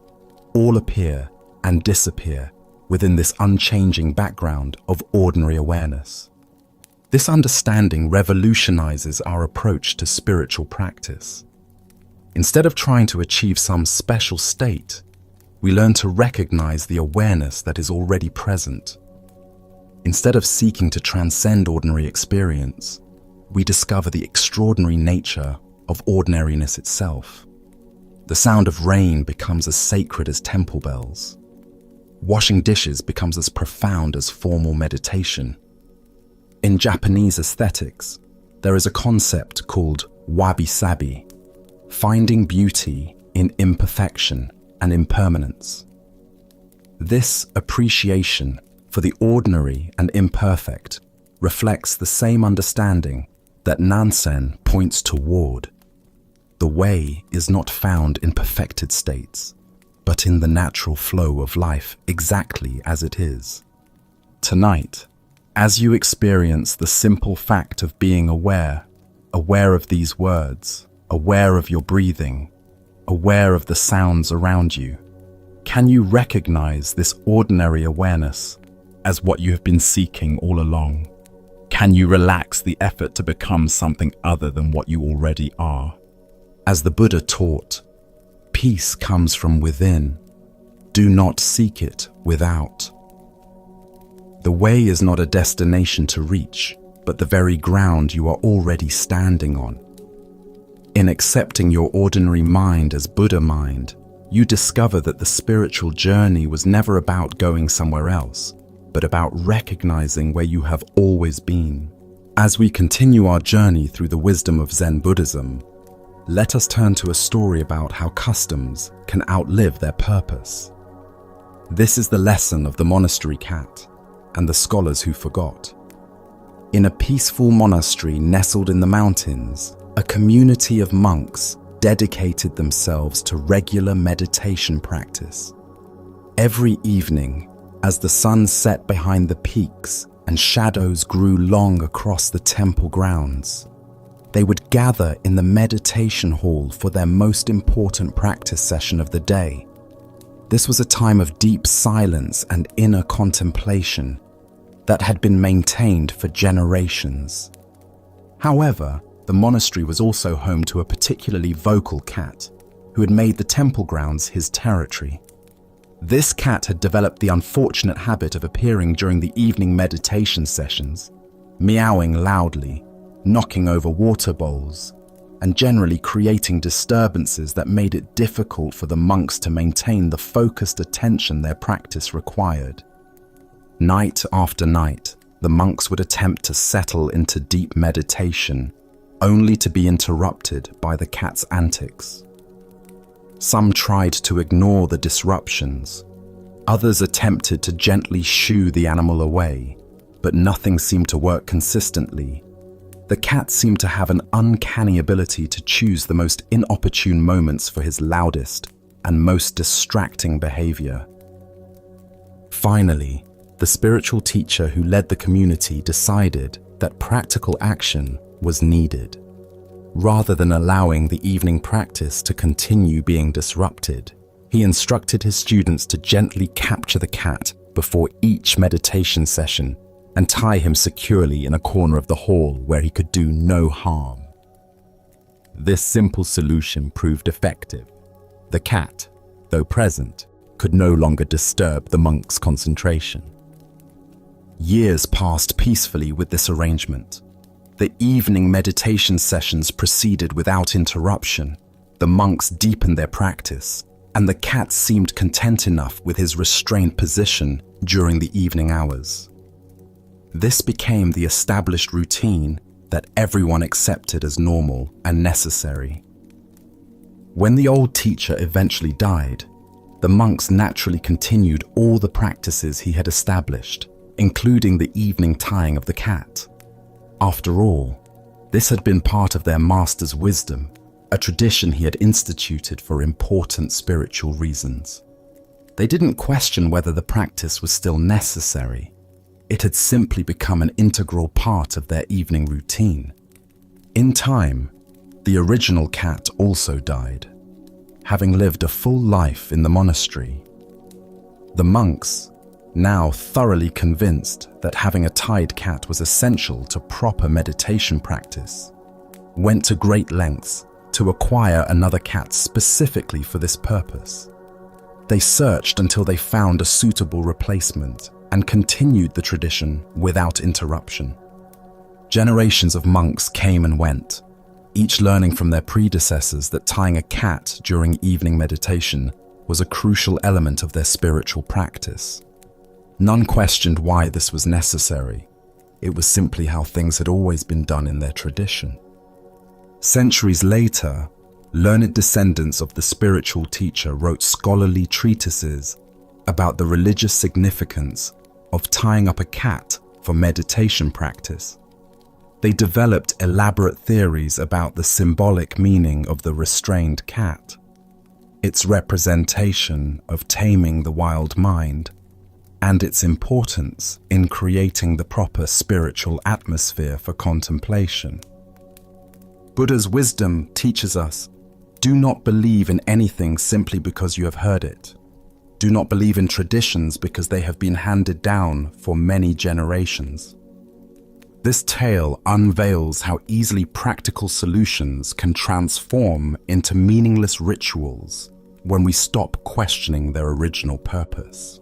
all appear and disappear within this unchanging background of ordinary awareness. This understanding revolutionizes our approach to spiritual practice. Instead of trying to achieve some special state, we learn to recognize the awareness that is already present. Instead of seeking to transcend ordinary experience, we discover the extraordinary nature of ordinariness itself. The sound of rain becomes as sacred as temple bells. Washing dishes becomes as profound as formal meditation. In Japanese aesthetics, there is a concept called wabi-sabi, finding beauty in imperfection and impermanence. This appreciation for the ordinary and imperfect reflects the same understanding that Nansen points toward. The way is not found in perfected states, but in the natural flow of life exactly as it is. Tonight, as you experience the simple fact of being aware, aware of these words, aware of your breathing, aware of the sounds around you. Can you recognize this ordinary awareness as what you have been seeking all along? Can you relax the effort to become something other than what you already are? As the Buddha taught, peace comes from within. Do not seek it without. The way is not a destination to reach, but the very ground you are already standing on. In accepting your ordinary mind as Buddha mind, you discover that the spiritual journey was never about going somewhere else, but about recognizing where you have always been. As we continue our journey through the wisdom of Zen Buddhism, let us turn to a story about how customs can outlive their purpose. This is the lesson of the monastery cat and the scholars who forgot. In a peaceful monastery nestled in the mountains, a community of monks dedicated themselves to regular meditation practice. Every evening, as the sun set behind the peaks and shadows grew long across the temple grounds, they would gather in the meditation hall for their most important practice session of the day. This was a time of deep silence and inner contemplation that had been maintained for generations. However, the monastery was also home to a particularly vocal cat who had made the temple grounds his territory. This cat had developed the unfortunate habit of appearing during the evening meditation sessions, meowing loudly, knocking over water bowls, and generally creating disturbances that made it difficult for the monks to maintain the focused attention their practice required. Night after night, the monks would attempt to settle into deep meditation, only to be interrupted by the cat's antics. Some tried to ignore the disruptions. Others attempted to gently shoo the animal away, but nothing seemed to work consistently. The cat seemed to have an uncanny ability to choose the most inopportune moments for his loudest and most distracting behavior. Finally, the spiritual teacher who led the community decided that practical action was needed. Rather than allowing the evening practice to continue being disrupted, he instructed his students to gently capture the cat before each meditation session and tie him securely in a corner of the hall where he could do no harm. This simple solution proved effective. The cat, though present, could no longer disturb the monk's concentration. Years passed peacefully with this arrangement. The evening meditation sessions proceeded without interruption. The monks deepened their practice, and the cat seemed content enough with his restrained position during the evening hours. This became the established routine that everyone accepted as normal and necessary. When the old teacher eventually died, the monks naturally continued all the practices he had established, including the evening tying of the cat. After all, this had been part of their master's wisdom, a tradition he had instituted for important spiritual reasons. They didn't question whether the practice was still necessary. It had simply become an integral part of their evening routine. In time, the original cat also died, having lived a full life in the monastery. The monks, now thoroughly convinced that having a tied cat was essential to proper meditation practice, went to great lengths to acquire another cat specifically for this purpose. They searched until they found a suitable replacement and continued the tradition without interruption. Generations of monks came and went, each learning from their predecessors that tying a cat during evening meditation was a crucial element of their spiritual practice. None questioned why this was necessary. It was simply how things had always been done in their tradition. Centuries later, learned descendants of the spiritual teacher wrote scholarly treatises about the religious significance of tying up a cat for meditation practice. They developed elaborate theories about the symbolic meaning of the restrained cat, its representation of taming the wild mind, and its importance in creating the proper spiritual atmosphere for contemplation. Buddha's wisdom teaches us, do not believe in anything simply because you have heard it. Do not believe in traditions because they have been handed down for many generations. This tale unveils how easily practical solutions can transform into meaningless rituals when we stop questioning their original purpose.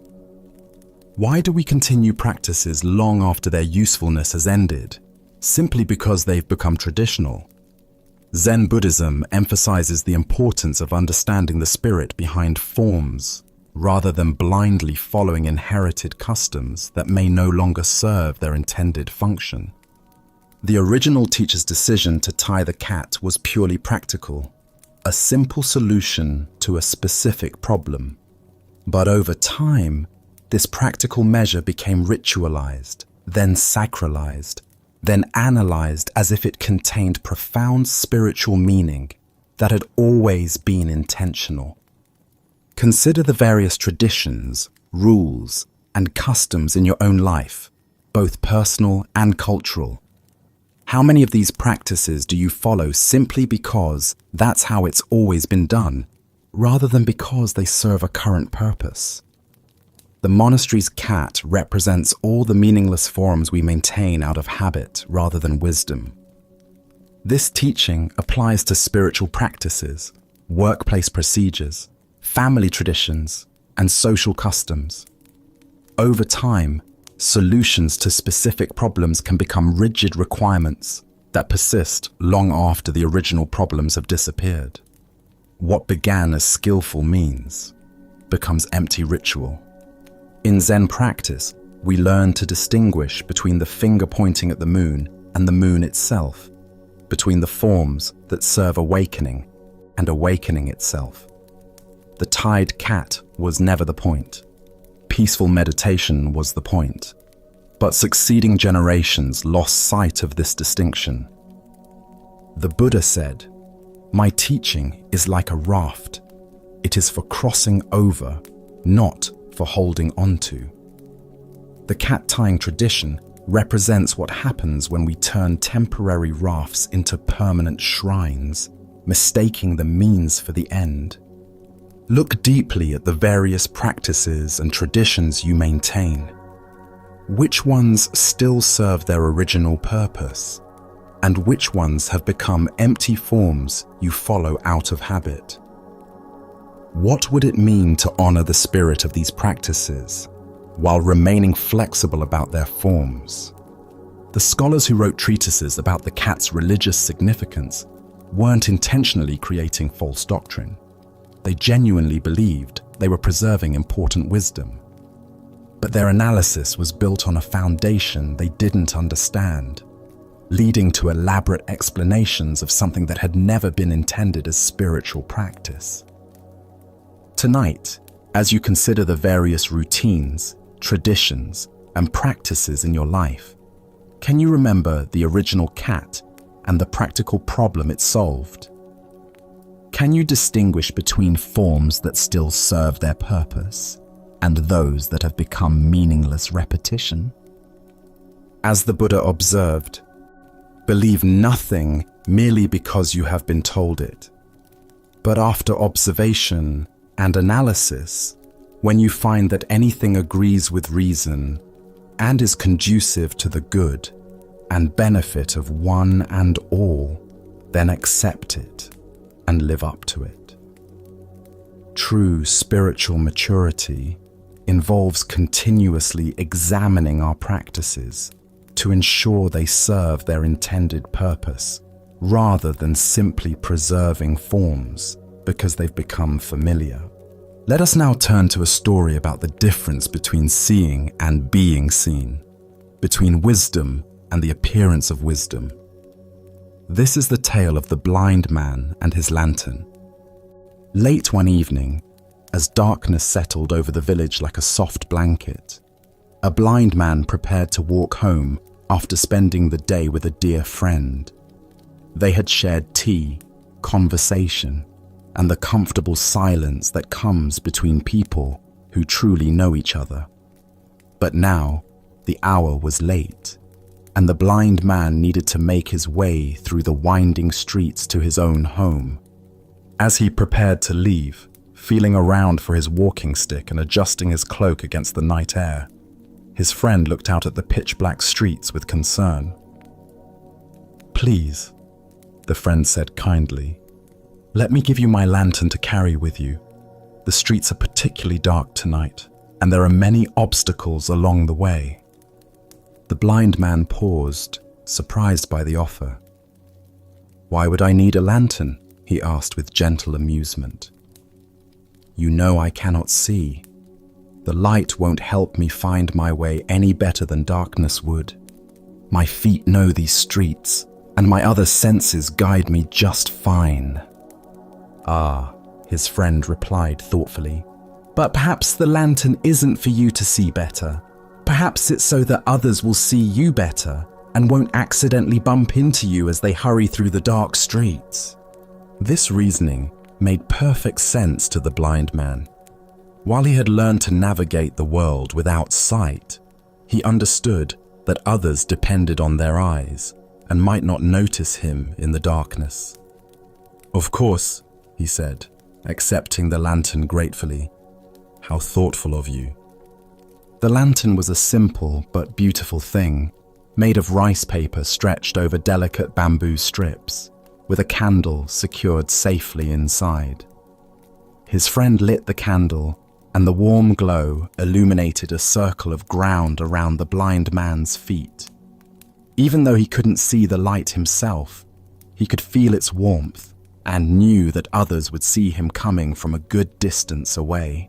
Why do we continue practices long after their usefulness has ended? Simply because they've become traditional. Zen Buddhism emphasizes the importance of understanding the spirit behind forms, rather than blindly following inherited customs that may no longer serve their intended function. The original teacher's decision to tie the cat was purely practical, a simple solution to a specific problem. But over time, this practical measure became ritualized, then sacralized, then analyzed as if it contained profound spiritual meaning that had always been intentional. Consider the various traditions, rules, and customs in your own life, both personal and cultural. How many of these practices do you follow simply because that's how it's always been done, rather than because they serve a current purpose? The monastery's cat represents all the meaningless forms we maintain out of habit rather than wisdom. This teaching applies to spiritual practices, workplace procedures, family traditions, and social customs. Over time, solutions to specific problems can become rigid requirements that persist long after the original problems have disappeared. What began as skillful means becomes empty ritual. In Zen practice, we learn to distinguish between the finger pointing at the moon and the moon itself, between the forms that serve awakening and awakening itself. The tied cat was never the point. Peaceful meditation was the point. But succeeding generations lost sight of this distinction. The Buddha said, "My teaching is like a raft. It is for crossing over, not for holding onto." The cat-tying tradition represents what happens when we turn temporary rafts into permanent shrines, mistaking the means for the end. Look deeply at the various practices and traditions you maintain. Which ones still serve their original purpose, and which ones have become empty forms you follow out of habit? What would it mean to honor the spirit of these practices while remaining flexible about their forms? The scholars who wrote treatises about the cat's religious significance weren't intentionally creating false doctrine. They genuinely believed they were preserving important wisdom. But their analysis was built on a foundation they didn't understand, leading to elaborate explanations of something that had never been intended as spiritual practice. Tonight, as you consider the various routines, traditions, and practices in your life, can you remember the original cat and the practical problem it solved? Can you distinguish between forms that still serve their purpose and those that have become meaningless repetition? As the Buddha observed, believe nothing merely because you have been told it. But after observation and analysis, when you find that anything agrees with reason and is conducive to the good and benefit of one and all, then accept it and live up to it. True spiritual maturity involves continuously examining our practices to ensure they serve their intended purpose, rather than simply preserving forms because they've become familiar. Let us now turn to a story about the difference between seeing and being seen, between wisdom and the appearance of wisdom. This is the tale of the blind man and his lantern. Late one evening, as darkness settled over the village like a soft blanket, a blind man prepared to walk home after spending the day with a dear friend. They had shared tea, conversation, and the comfortable silence that comes between people who truly know each other. But now, the hour was late. and the blind man needed to make his way through the winding streets to his own home. As he prepared to leave, feeling around for his walking stick and adjusting his cloak against the night air, his friend looked out at the pitch-black streets with concern. "Please," the friend said kindly, "let me give you my lantern to carry with you. The streets are particularly dark tonight, and there are many obstacles along the way." The blind man paused, surprised by the offer. "Why would I need a lantern?" he asked with gentle amusement. "You know I cannot see. The light won't help me find my way any better than darkness would. My feet know these streets, and my other senses guide me just fine." "Ah," his friend replied thoughtfully, "but perhaps the lantern isn't for you to see better. Perhaps it's so that others will see you better and won't accidentally bump into you as they hurry through the dark streets." This reasoning made perfect sense to the blind man. While he had learned to navigate the world without sight, he understood that others depended on their eyes and might not notice him in the darkness. "Of course," he said, accepting the lantern gratefully. "How thoughtful of you." The lantern was a simple but beautiful thing, made of rice paper stretched over delicate bamboo strips, with a candle secured safely inside. His friend lit the candle, and the warm glow illuminated a circle of ground around the blind man's feet. Even though he couldn't see the light himself, he could feel its warmth and knew that others would see him coming from a good distance away.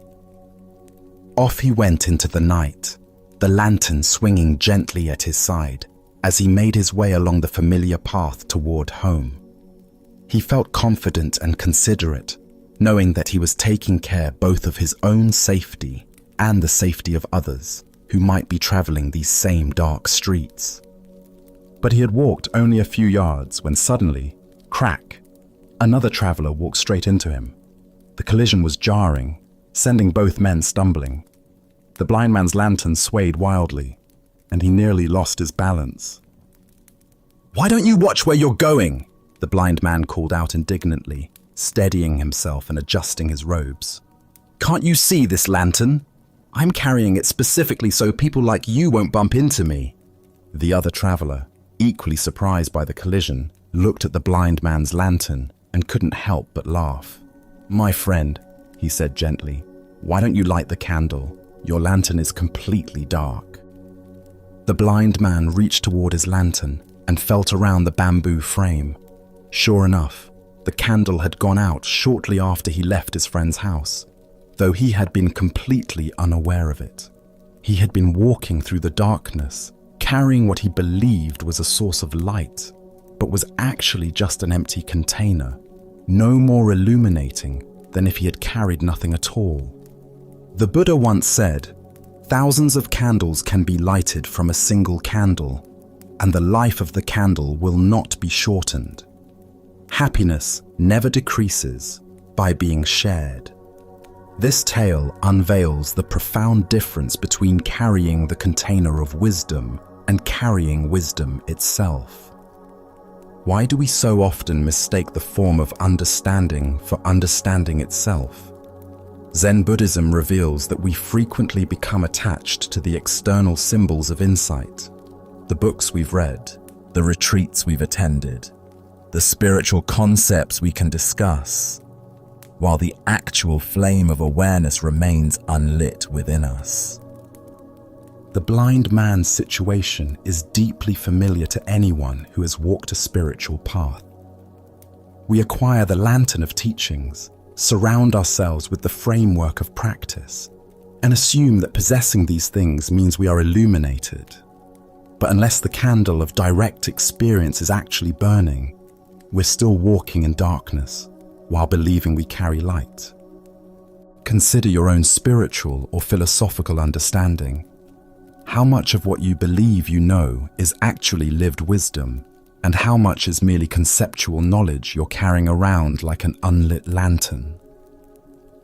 Off he went into the night, the lantern swinging gently at his side as he made his way along the familiar path toward home. He felt confident and considerate, knowing that he was taking care both of his own safety and the safety of others who might be traveling these same dark streets. But he had walked only a few yards when suddenly, crack, another traveler walked straight into him. The collision was jarring, sending both men stumbling. The blind man's lantern swayed wildly, and he nearly lost his balance. "Why don't you watch where you're going?" the blind man called out indignantly, steadying himself and adjusting his robes. "Can't you see this lantern? I'm carrying it specifically so people like you won't bump into me." The other traveler, equally surprised by the collision, looked at the blind man's lantern and couldn't help but laugh. "My friend," he said gently, "why don't you light the candle? Your lantern is completely dark." The blind man reached toward his lantern and felt around the bamboo frame. Sure enough, the candle had gone out shortly after he left his friend's house, though he had been completely unaware of it. He had been walking through the darkness, carrying what he believed was a source of light, but was actually just an empty container, no more illuminating than if he had carried nothing at all. The Buddha once said, "Thousands of candles can be lighted from a single candle, and the life of the candle will not be shortened. Happiness never decreases by being shared." This tale unveils the profound difference between carrying the container of wisdom and carrying wisdom itself. Why do we so often mistake the form of understanding for understanding itself? Zen Buddhism reveals that we frequently become attached to the external symbols of insight, the books we've read, the retreats we've attended, the spiritual concepts we can discuss, while the actual flame of awareness remains unlit within us. The blind man's situation is deeply familiar to anyone who has walked a spiritual path. We acquire the lantern of teachings, surround ourselves with the framework of practice, and assume that possessing these things means we are illuminated. But unless the candle of direct experience is actually burning, we're still walking in darkness while believing we carry light. Consider your own spiritual or philosophical understanding. How much of what you believe you know is actually lived wisdom, and how much is merely conceptual knowledge you're carrying around like an unlit lantern?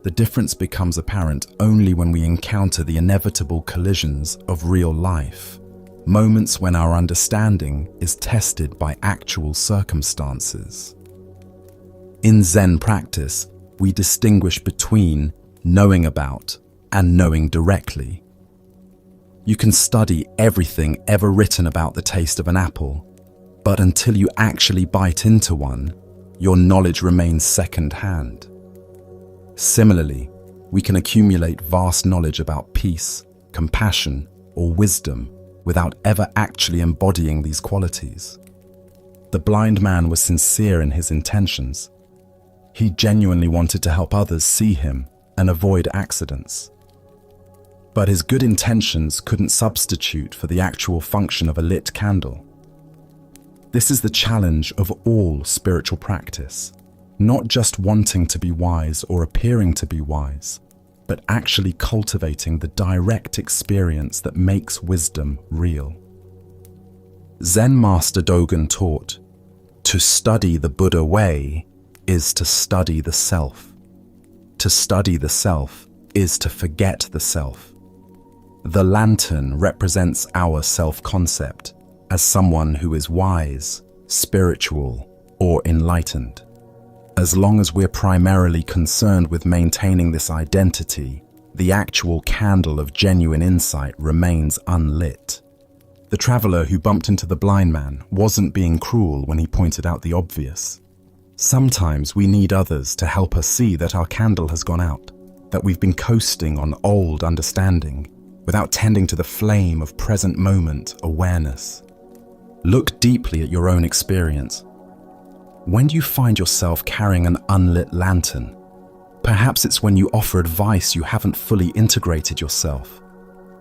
The difference becomes apparent only when we encounter the inevitable collisions of real life, moments when our understanding is tested by actual circumstances. In Zen practice, we distinguish between knowing about and knowing directly. You can study everything ever written about the taste of an apple, but until you actually bite into one, your knowledge remains second-hand. Similarly, we can accumulate vast knowledge about peace, compassion, or wisdom without ever actually embodying these qualities. The blind man was sincere in his intentions. He genuinely wanted to help others see him and avoid accidents. But his good intentions couldn't substitute for the actual function of a lit candle. This is the challenge of all spiritual practice, not just wanting to be wise or appearing to be wise, but actually cultivating the direct experience that makes wisdom real. Zen Master Dogen taught, "To study the Buddha way is to study the self. To study the self is to forget the self." The lantern represents our self-concept as someone who is wise, spiritual, or enlightened. As long as we're primarily concerned with maintaining this identity, the actual candle of genuine insight remains unlit. The traveler who bumped into the blind man wasn't being cruel when he pointed out the obvious. Sometimes we need others to help us see that our candle has gone out, that we've been coasting on old understanding without tending to the flame of present moment awareness. Look deeply at your own experience. When do you find yourself carrying an unlit lantern? Perhaps it's when you offer advice you haven't fully integrated yourself,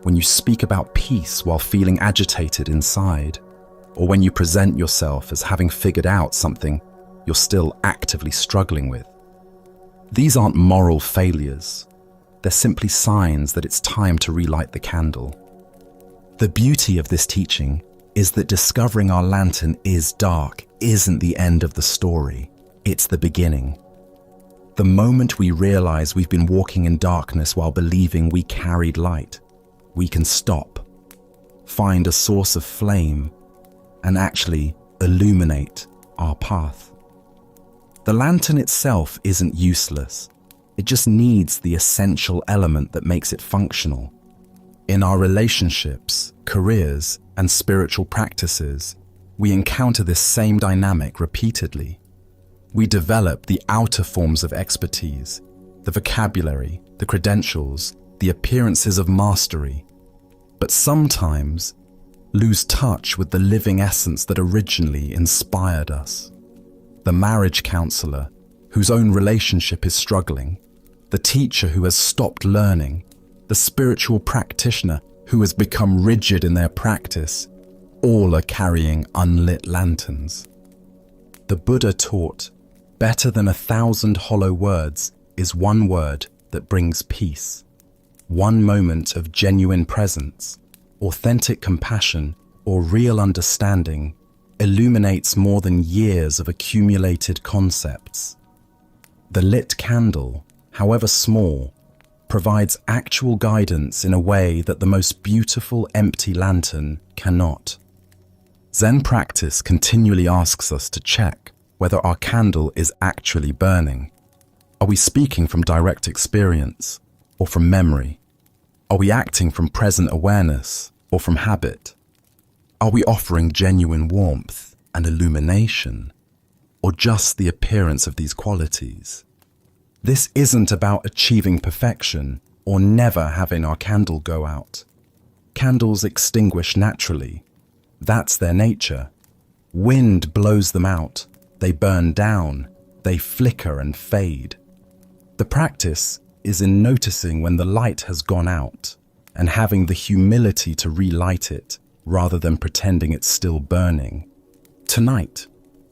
when you speak about peace while feeling agitated inside, or when you present yourself as having figured out something you're still actively struggling with. These aren't moral failures. They're simply signs that it's time to relight the candle. The beauty of this teaching is that discovering our lantern is dark isn't the end of the story, it's the beginning. The moment we realize we've been walking in darkness while believing we carried light, we can stop, find a source of flame, and actually illuminate our path. The lantern itself isn't useless. It just needs the essential element that makes it functional. In our relationships, careers, and spiritual practices, we encounter this same dynamic repeatedly. We develop the outer forms of expertise, the vocabulary, the credentials, the appearances of mastery, but sometimes lose touch with the living essence that originally inspired us. The marriage counselor whose own relationship is struggling, the teacher who has stopped learning, the spiritual practitioner who has become rigid in their practice, all are carrying unlit lanterns. The Buddha taught, better than 1,000 hollow words is one word that brings peace. One moment of genuine presence, authentic compassion, or real understanding illuminates more than years of accumulated concepts. The lit candle, however small, provides actual guidance in a way that the most beautiful empty lantern cannot. Zen practice continually asks us to check whether our candle is actually burning. Are we speaking from direct experience or from memory? Are we acting from present awareness or from habit? Are we offering genuine warmth and illumination, or just the appearance of these qualities? This isn't about achieving perfection or never having our candle go out. Candles extinguish naturally. That's their nature. Wind blows them out. They burn down. They flicker and fade. The practice is in noticing when the light has gone out and having the humility to relight it rather than pretending it's still burning. Tonight,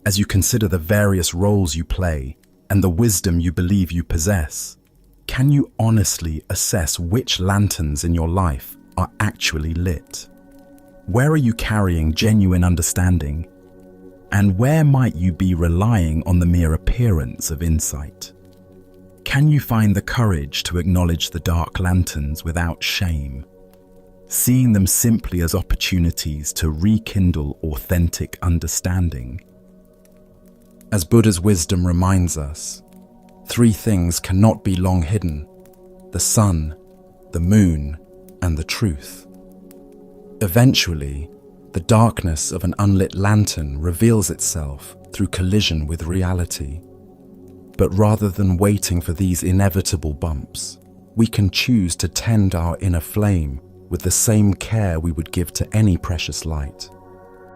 as you consider the various roles you play and the wisdom you believe you possess, can you honestly assess which lanterns in your life are actually lit? Where are you carrying genuine understanding? And where might you be relying on the mere appearance of insight? Can you find the courage to acknowledge the dark lanterns without shame? seeing them simply as opportunities to rekindle authentic understanding. As Buddha's wisdom reminds us, three things cannot be long hidden: the sun, the moon, and the truth. Eventually, the darkness of an unlit lantern reveals itself through collision with reality. But rather than waiting for these inevitable bumps, we can choose to tend our inner flame with the same care we would give to any precious light,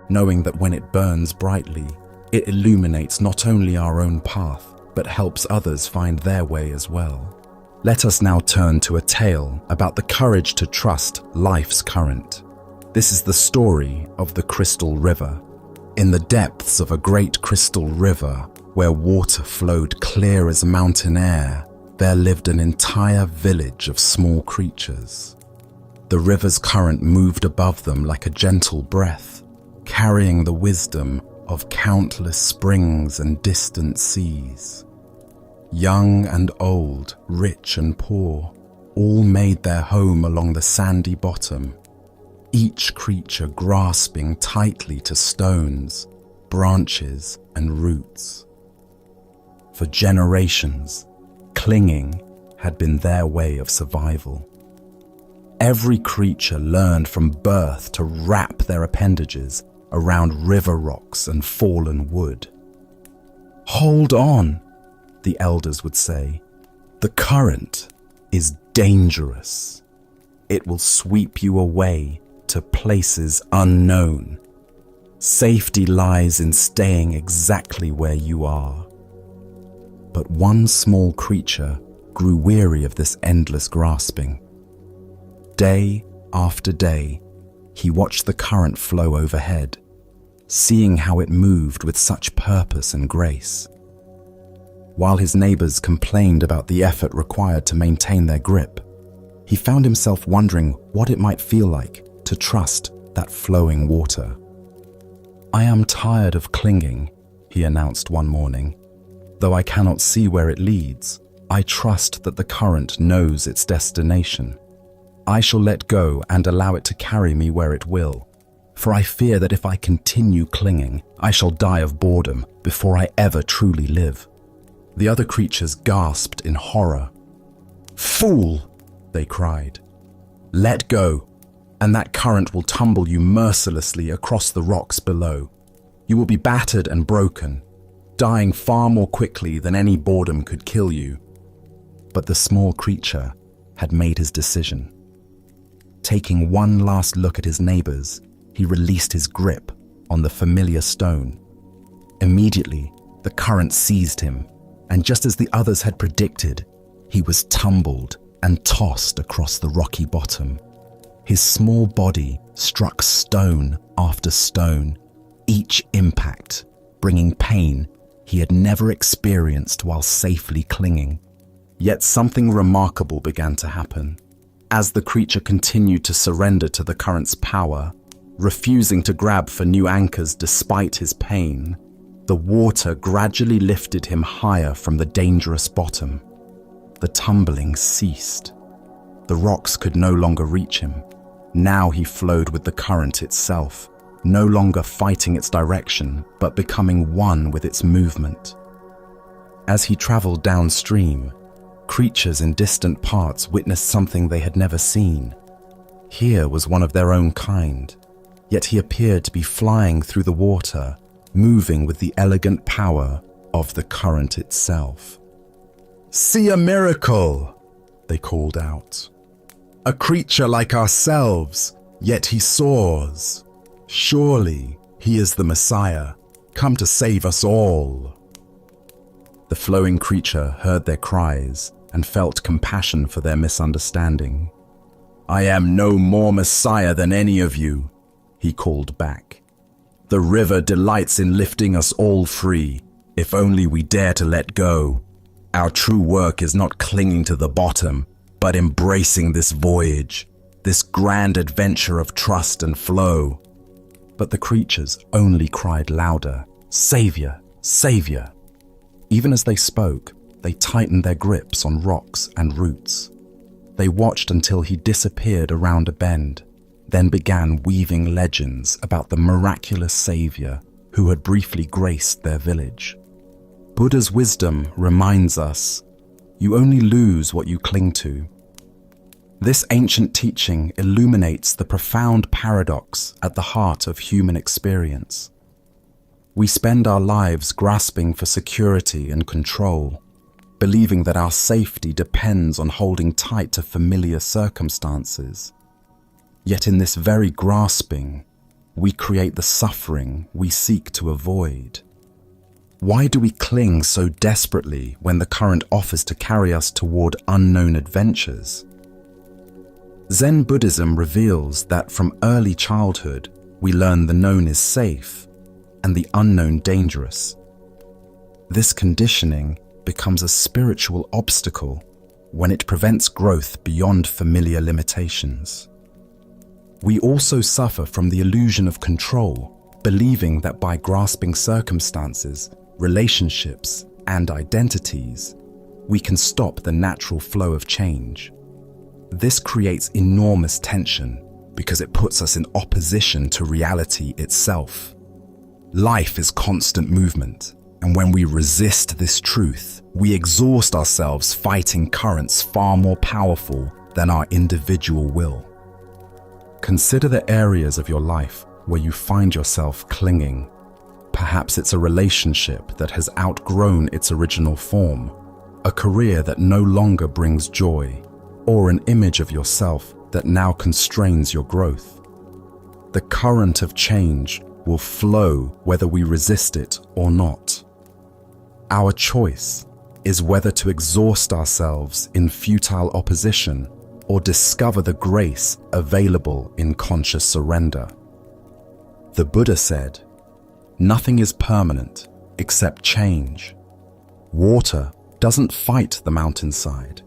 knowing that when it burns brightly, it illuminates not only our own path, but helps others find their way as well. Let us now turn to a tale about the courage to trust life's current. This is the story of the Crystal River. In the depths of a great crystal river, where water flowed clear as mountain air, there lived an entire village of small creatures. The river's current moved above them like a gentle breath, carrying the wisdom of countless springs and distant seas. Young and old, rich and poor, all made their home along the sandy bottom, each creature grasping tightly to stones, branches, and roots. For generations, clinging had been their way of survival. Every creature learned from birth to wrap their appendages around river rocks and fallen wood. "Hold on," the elders would say. "The current is dangerous. It will sweep you away to places unknown. Safety lies in staying exactly where you are." But one small creature grew weary of this endless grasping. Day after day, he watched the current flow overhead, seeing how it moved with such purpose and grace. While his neighbors complained about the effort required to maintain their grip, he found himself wondering what it might feel like to trust that flowing water. "I am tired of clinging," he announced one morning. "Though I cannot see where it leads, I trust that the current knows its destination. I shall let go and allow it to carry me where it will, for I fear that if I continue clinging, I shall die of boredom before I ever truly live." The other creatures gasped in horror. "Fool!" they cried. "Let go, and that current will tumble you mercilessly across the rocks below. You will be battered and broken, dying far more quickly than any boredom could kill you." But the small creature had made his decision. Taking one last look at his neighbors, he released his grip on the familiar stone. Immediately, the current seized him, and just as the others had predicted, he was tumbled and tossed across the rocky bottom. His small body struck stone after stone, each impact bringing pain he had never experienced while safely clinging. Yet something remarkable began to happen. As the creature continued to surrender to the current's power, refusing to grab for new anchors despite his pain, the water gradually lifted him higher from the dangerous bottom. The tumbling ceased. The rocks could no longer reach him. Now he flowed with the current itself, no longer fighting its direction, but becoming one with its movement. As he traveled downstream, creatures in distant parts witnessed something they had never seen. Here was one of their own kind, yet he appeared to be flying through the water, moving with the elegant power of the current itself. "See a miracle!" they called out. "A creature like ourselves, yet he soars. Surely he is the Messiah, come to save us all." The flowing creature heard their cries and felt compassion for their misunderstanding. "I am no more Messiah than any of you," he called back. "The river delights in lifting us all free, if only we dare to let go. Our true work is not clinging to the bottom, but embracing this voyage, this grand adventure of trust and flow." But the creatures only cried louder, "Savior, Savior!" Even as they spoke, they tightened their grips on rocks and roots. They watched until he disappeared around a bend, then began weaving legends about the miraculous savior who had briefly graced their village. Buddha's wisdom reminds us, you only lose what you cling to. This ancient teaching illuminates the profound paradox at the heart of human experience. We spend our lives grasping for security and control, believing that our safety depends on holding tight to familiar circumstances. Yet in this very grasping, we create the suffering we seek to avoid. Why do we cling so desperately when the current offers to carry us toward unknown adventures? Zen Buddhism reveals that from early childhood, we learn the known is safe and the unknown dangerous. This conditioning becomes a spiritual obstacle when it prevents growth beyond familiar limitations. We also suffer from the illusion of control, believing that by grasping circumstances, relationships, and identities, we can stop the natural flow of change. This creates enormous tension because it puts us in opposition to reality itself. Life is constant movement, and when we resist this truth, we exhaust ourselves fighting currents far more powerful than our individual will. Consider the areas of your life where you find yourself clinging. Perhaps it's a relationship that has outgrown its original form, a career that no longer brings joy, or an image of yourself that now constrains your growth. The current of change will flow whether we resist it or not. Our choice is whether to exhaust ourselves in futile opposition or discover the grace available in conscious surrender. The Buddha said, "Nothing is permanent except change. Water doesn't fight the mountainside.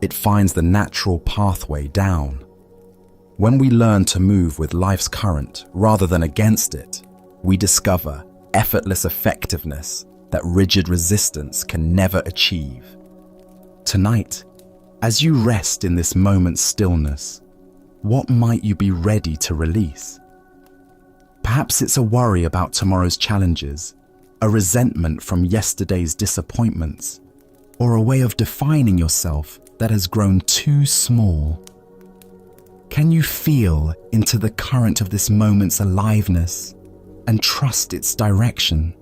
It finds the natural pathway down." When we learn to move with life's current rather than against it, we discover effortless effectiveness that rigid resistance can never achieve. Tonight, as you rest in this moment's stillness, what might you be ready to release? Perhaps it's a worry about tomorrow's challenges, a resentment from yesterday's disappointments, or a way of defining yourself that has grown too small. Can you feel into the current of this moment's aliveness and trust its direction?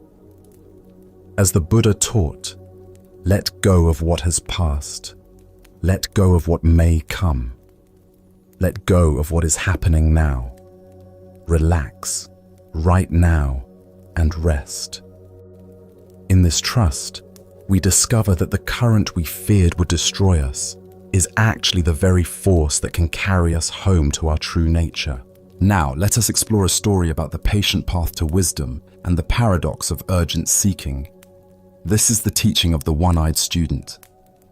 As the Buddha taught, let go of what has passed. Let go of what may come. Let go of what is happening now. Relax right now and rest. In this trust, we discover that the current we feared would destroy us is actually the very force that can carry us home to our true nature. Now, let us explore a story about the patient path to wisdom and the paradox of urgent seeking. This is the teaching of the one-eyed student.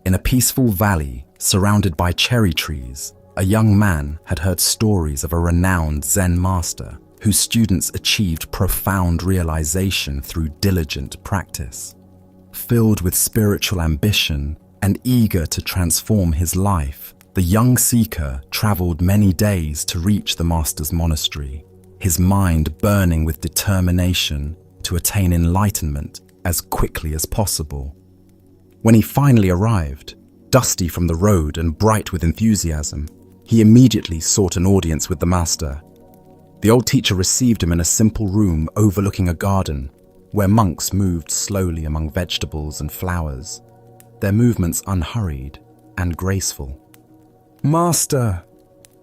In a peaceful valley surrounded by cherry trees, a young man had heard stories of a renowned Zen master whose students achieved profound realization through diligent practice. Filled with spiritual ambition and eager to transform his life, the young seeker traveled many days to reach the master's monastery, his mind burning with determination to attain enlightenment as quickly as possible. When he finally arrived, dusty from the road and bright with enthusiasm, he immediately sought an audience with the master. The old teacher received him in a simple room overlooking a garden, where monks moved slowly among vegetables and flowers, their movements unhurried and graceful. "Master,"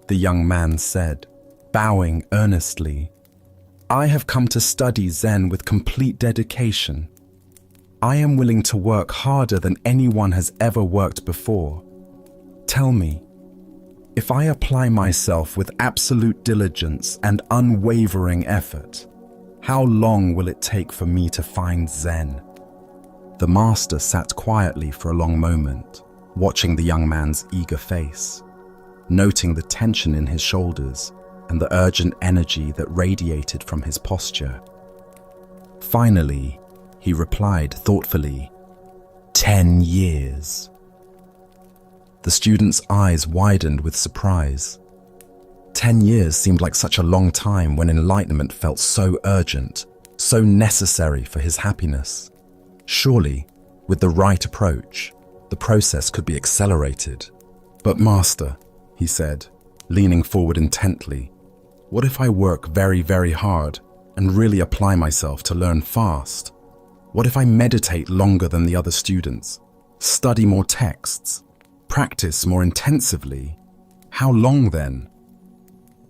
the young man said, bowing earnestly, "I have come to study Zen with complete dedication. I am willing to work harder than anyone has ever worked before. Tell me, if I apply myself with absolute diligence and unwavering effort, how long will it take for me to find Zen?" The master sat quietly for a long moment, watching the young man's eager face, noting the tension in his shoulders and the urgent energy that radiated from his posture. Finally, he replied thoughtfully, 10 years. The student's eyes widened with surprise. 10 years seemed like such a long time when enlightenment felt so urgent, so necessary for his happiness. Surely, with the right approach, the process could be accelerated. But Master, he said, leaning forward intently, what if I work very, very hard and really apply myself to learn fast? What if I meditate longer than the other students, study more texts, practice more intensively? How long then?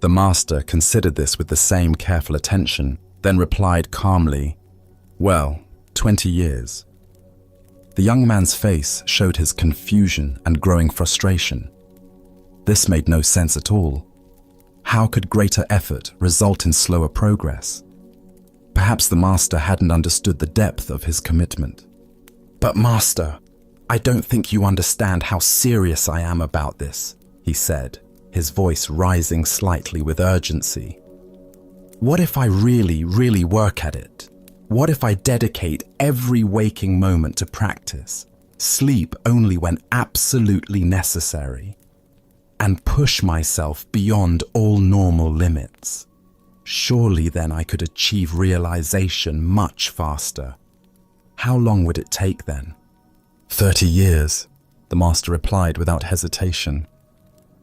The Master considered this with the same careful attention, then replied calmly, well, 20 years. The young man's face showed his confusion and growing frustration. This made no sense at all. How could greater effort result in slower progress? Perhaps the Master hadn't understood the depth of his commitment. But Master, I don't think you understand how serious I am about this, he said, his voice rising slightly with urgency. What if I really, really work at it? What if I dedicate every waking moment to practice, sleep only when absolutely necessary, and push myself beyond all normal limits? Surely then I could achieve realization much faster. How long would it take then? 30 years, the Master replied without hesitation.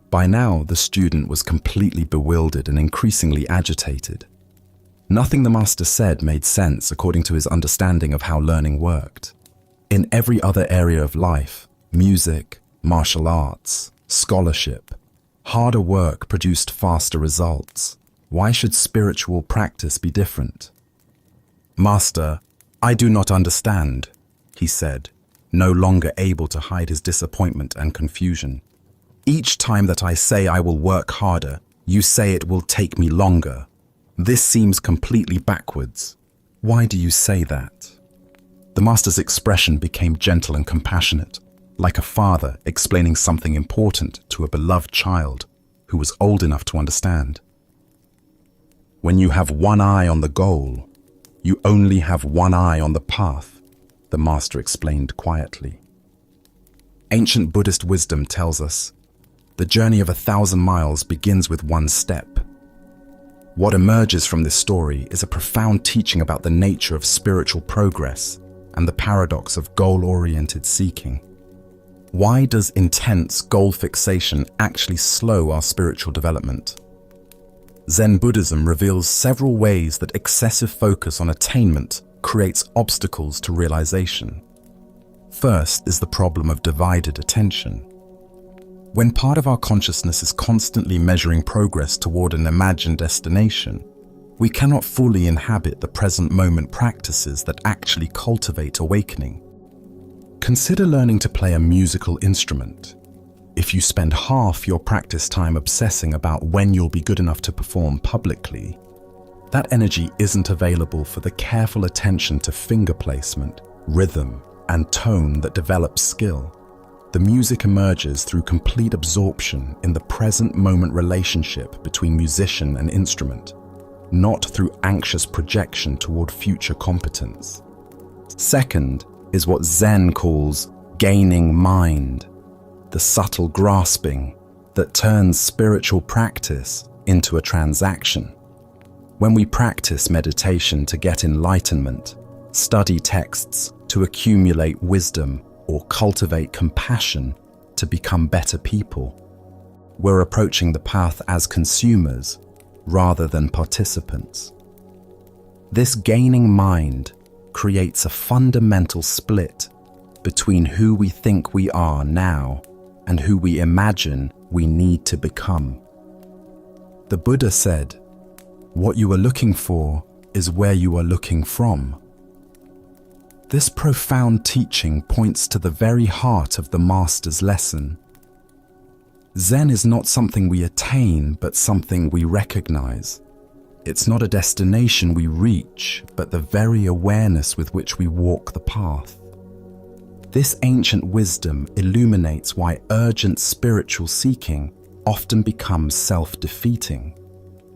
By now, the student was completely bewildered and increasingly agitated. Nothing the Master said made sense according to his understanding of how learning worked. In every other area of life, music, martial arts, scholarship, harder work produced faster results. Why should spiritual practice be different? Master, I do not understand, he said, no longer able to hide his disappointment and confusion. Each time that I say I will work harder, you say it will take me longer. This seems completely backwards. Why do you say that? The Master's expression became gentle and compassionate, like a father explaining something important to a beloved child who was old enough to understand. When you have one eye on the goal, you only have one eye on the path, the Master explained quietly. Ancient Buddhist wisdom tells us, the journey of 1,000 miles begins with one step. What emerges from this story is a profound teaching about the nature of spiritual progress and the paradox of goal-oriented seeking. Why does intense goal fixation actually slow our spiritual development? Zen Buddhism reveals several ways that excessive focus on attainment creates obstacles to realization. First is the problem of divided attention. When part of our consciousness is constantly measuring progress toward an imagined destination, we cannot fully inhabit the present moment practices that actually cultivate awakening. Consider learning to play a musical instrument. If you spend half your practice time obsessing about when you'll be good enough to perform publicly, that energy isn't available for the careful attention to finger placement, rhythm, and tone that develops skill. The music emerges through complete absorption in the present moment relationship between musician and instrument, not through anxious projection toward future competence. Second is what Zen calls gaining mind, the subtle grasping that turns spiritual practice into a transaction. When we practice meditation to get enlightenment, study texts to accumulate wisdom, or cultivate compassion to become better people, we're approaching the path as consumers rather than participants. This gaining mind creates a fundamental split between who we think we are now and who we imagine we need to become. The Buddha said, "What you are looking for is where you are looking from." This profound teaching points to the very heart of the Master's lesson. Zen is not something we attain, but something we recognize. It's not a destination we reach, but the very awareness with which we walk the path. This ancient wisdom illuminates why urgent spiritual seeking often becomes self-defeating.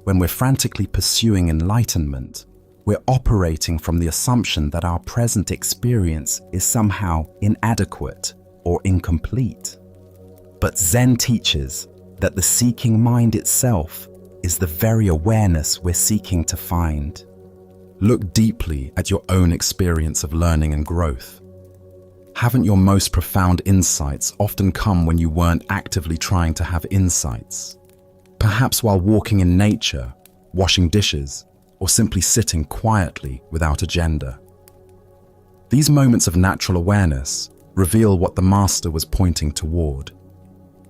When we're frantically pursuing enlightenment, we're operating from the assumption that our present experience is somehow inadequate or incomplete. But Zen teaches that the seeking mind itself is the very awareness we're seeking to find. Look deeply at your own experience of learning and growth. Haven't your most profound insights often come when you weren't actively trying to have insights? Perhaps while walking in nature, washing dishes, or simply sitting quietly without agenda. These moments of natural awareness reveal what the Master was pointing toward.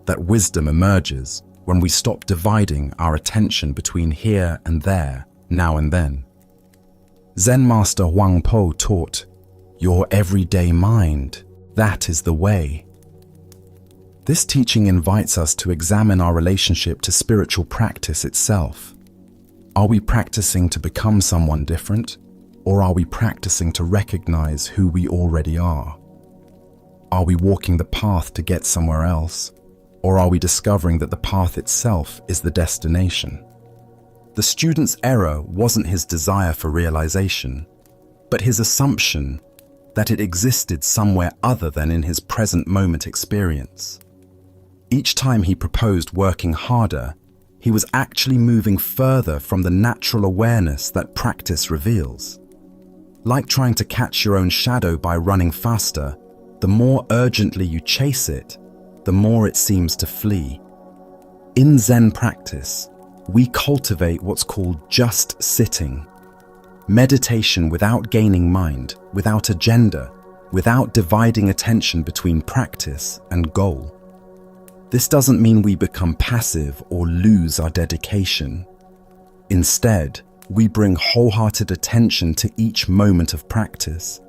That wisdom emerges when we stop dividing our attention between here and there, now and then. Zen Master Huang Po taught, "Your everyday mind, that is the way." This teaching invites us to examine our relationship to spiritual practice itself. Are we practicing to become someone different, or are we practicing to recognize who we already are? Are we walking the path to get somewhere else, or are we discovering that the path itself is the destination? The student's error wasn't his desire for realization, but his assumption that it existed somewhere other than in his present moment experience. Each time he proposed working harder, he was actually moving further from the natural awareness that practice reveals. Like trying to catch your own shadow by running faster, the more urgently you chase it, the more it seems to flee. In Zen practice, we cultivate what's called just sitting. Meditation without gaining mind, without agenda, without dividing attention between practice and goal. This doesn't mean we become passive or lose our dedication. Instead, we bring wholehearted attention to each moment of practice,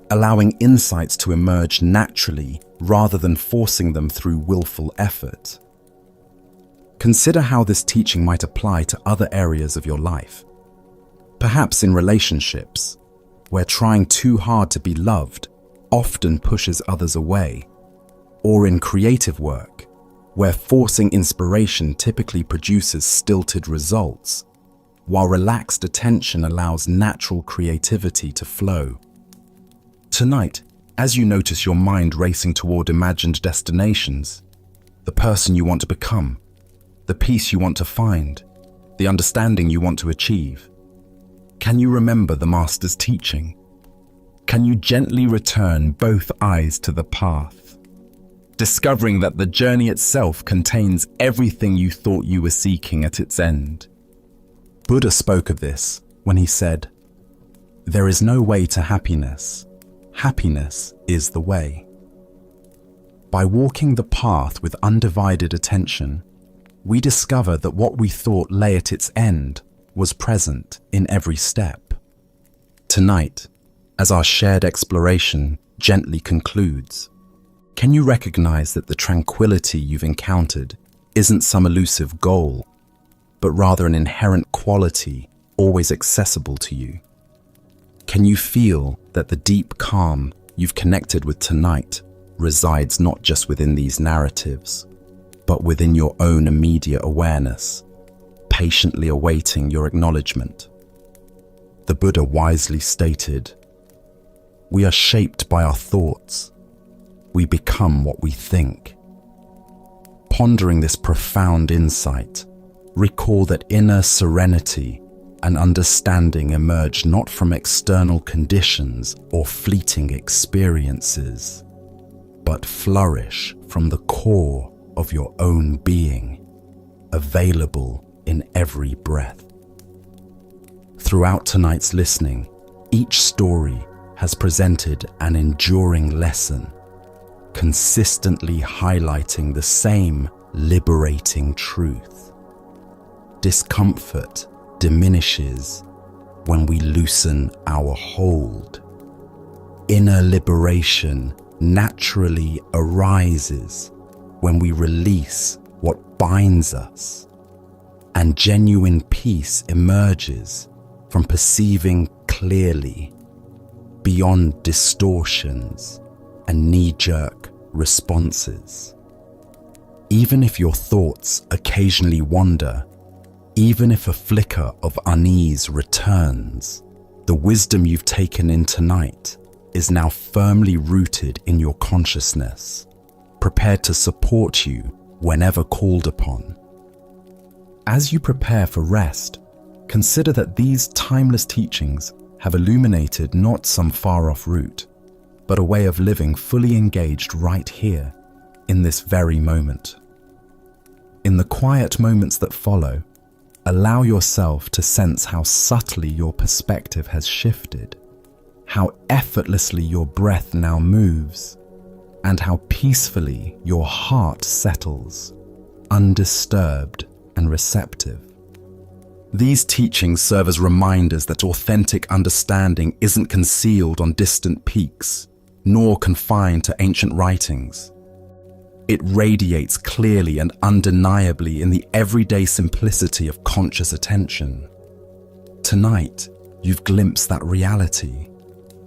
allowing insights to emerge naturally rather than forcing them through willful effort. Consider how this teaching might apply to other areas of your life. Perhaps in relationships, where trying too hard to be loved often pushes others away, or in creative work, where forcing inspiration typically produces stilted results, while relaxed attention allows natural creativity to flow. Tonight, as you notice your mind racing toward imagined destinations, the person you want to become, the peace you want to find, the understanding you want to achieve, can you remember the Master's teaching? Can you gently return both eyes to the path, discovering that the journey itself contains everything you thought you were seeking at its end? Buddha spoke of this when he said, "There is no way to happiness. Happiness is the way." By walking the path with undivided attention, we discover that what we thought lay at its end was present in every step. Tonight, as our shared exploration gently concludes, can you recognize that the tranquility you've encountered isn't some elusive goal, but rather an inherent quality always accessible to you? Can you feel that the deep calm you've connected with tonight resides not just within these narratives, but within your own immediate awareness, patiently awaiting your acknowledgement? The Buddha wisely stated, "We are shaped by our thoughts. We become what we think." Pondering this profound insight, recall that inner serenity and understanding emerge not from external conditions or fleeting experiences, but flourish from the core of your own being, available in every breath. Throughout tonight's listening, each story has presented an enduring lesson, consistently highlighting the same liberating truth. Discomfort diminishes when we loosen our hold. Inner liberation naturally arises when we release what binds us, and genuine peace emerges from perceiving clearly, beyond distortions and knee-jerk responses. Even if your thoughts occasionally wander, even if a flicker of unease returns, the wisdom you've taken in tonight is now firmly rooted in your consciousness, prepared to support you whenever called upon. As you prepare for rest, consider that these timeless teachings have illuminated not some far-off route, but a way of living fully engaged right here, in this very moment. In the quiet moments that follow, allow yourself to sense how subtly your perspective has shifted, how effortlessly your breath now moves, and how peacefully your heart settles, undisturbed and receptive. These teachings serve as reminders that authentic understanding isn't concealed on distant peaks, nor confined to ancient writings. It radiates clearly and undeniably in the everyday simplicity of conscious attention. Tonight, you've glimpsed that reality,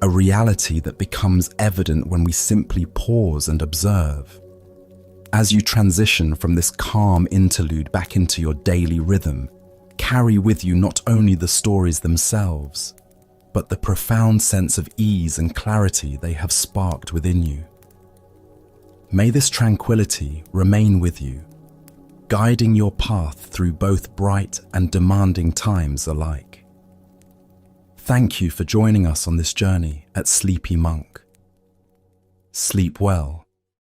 a reality that becomes evident when we simply pause and observe. As you transition from this calm interlude back into your daily rhythm, carry with you not only the stories themselves, but the profound sense of ease and clarity they have sparked within you. May this tranquility remain with you, guiding your path through both bright and demanding times alike. Thank you for joining us on this journey at Sleepy Monk. Sleep well.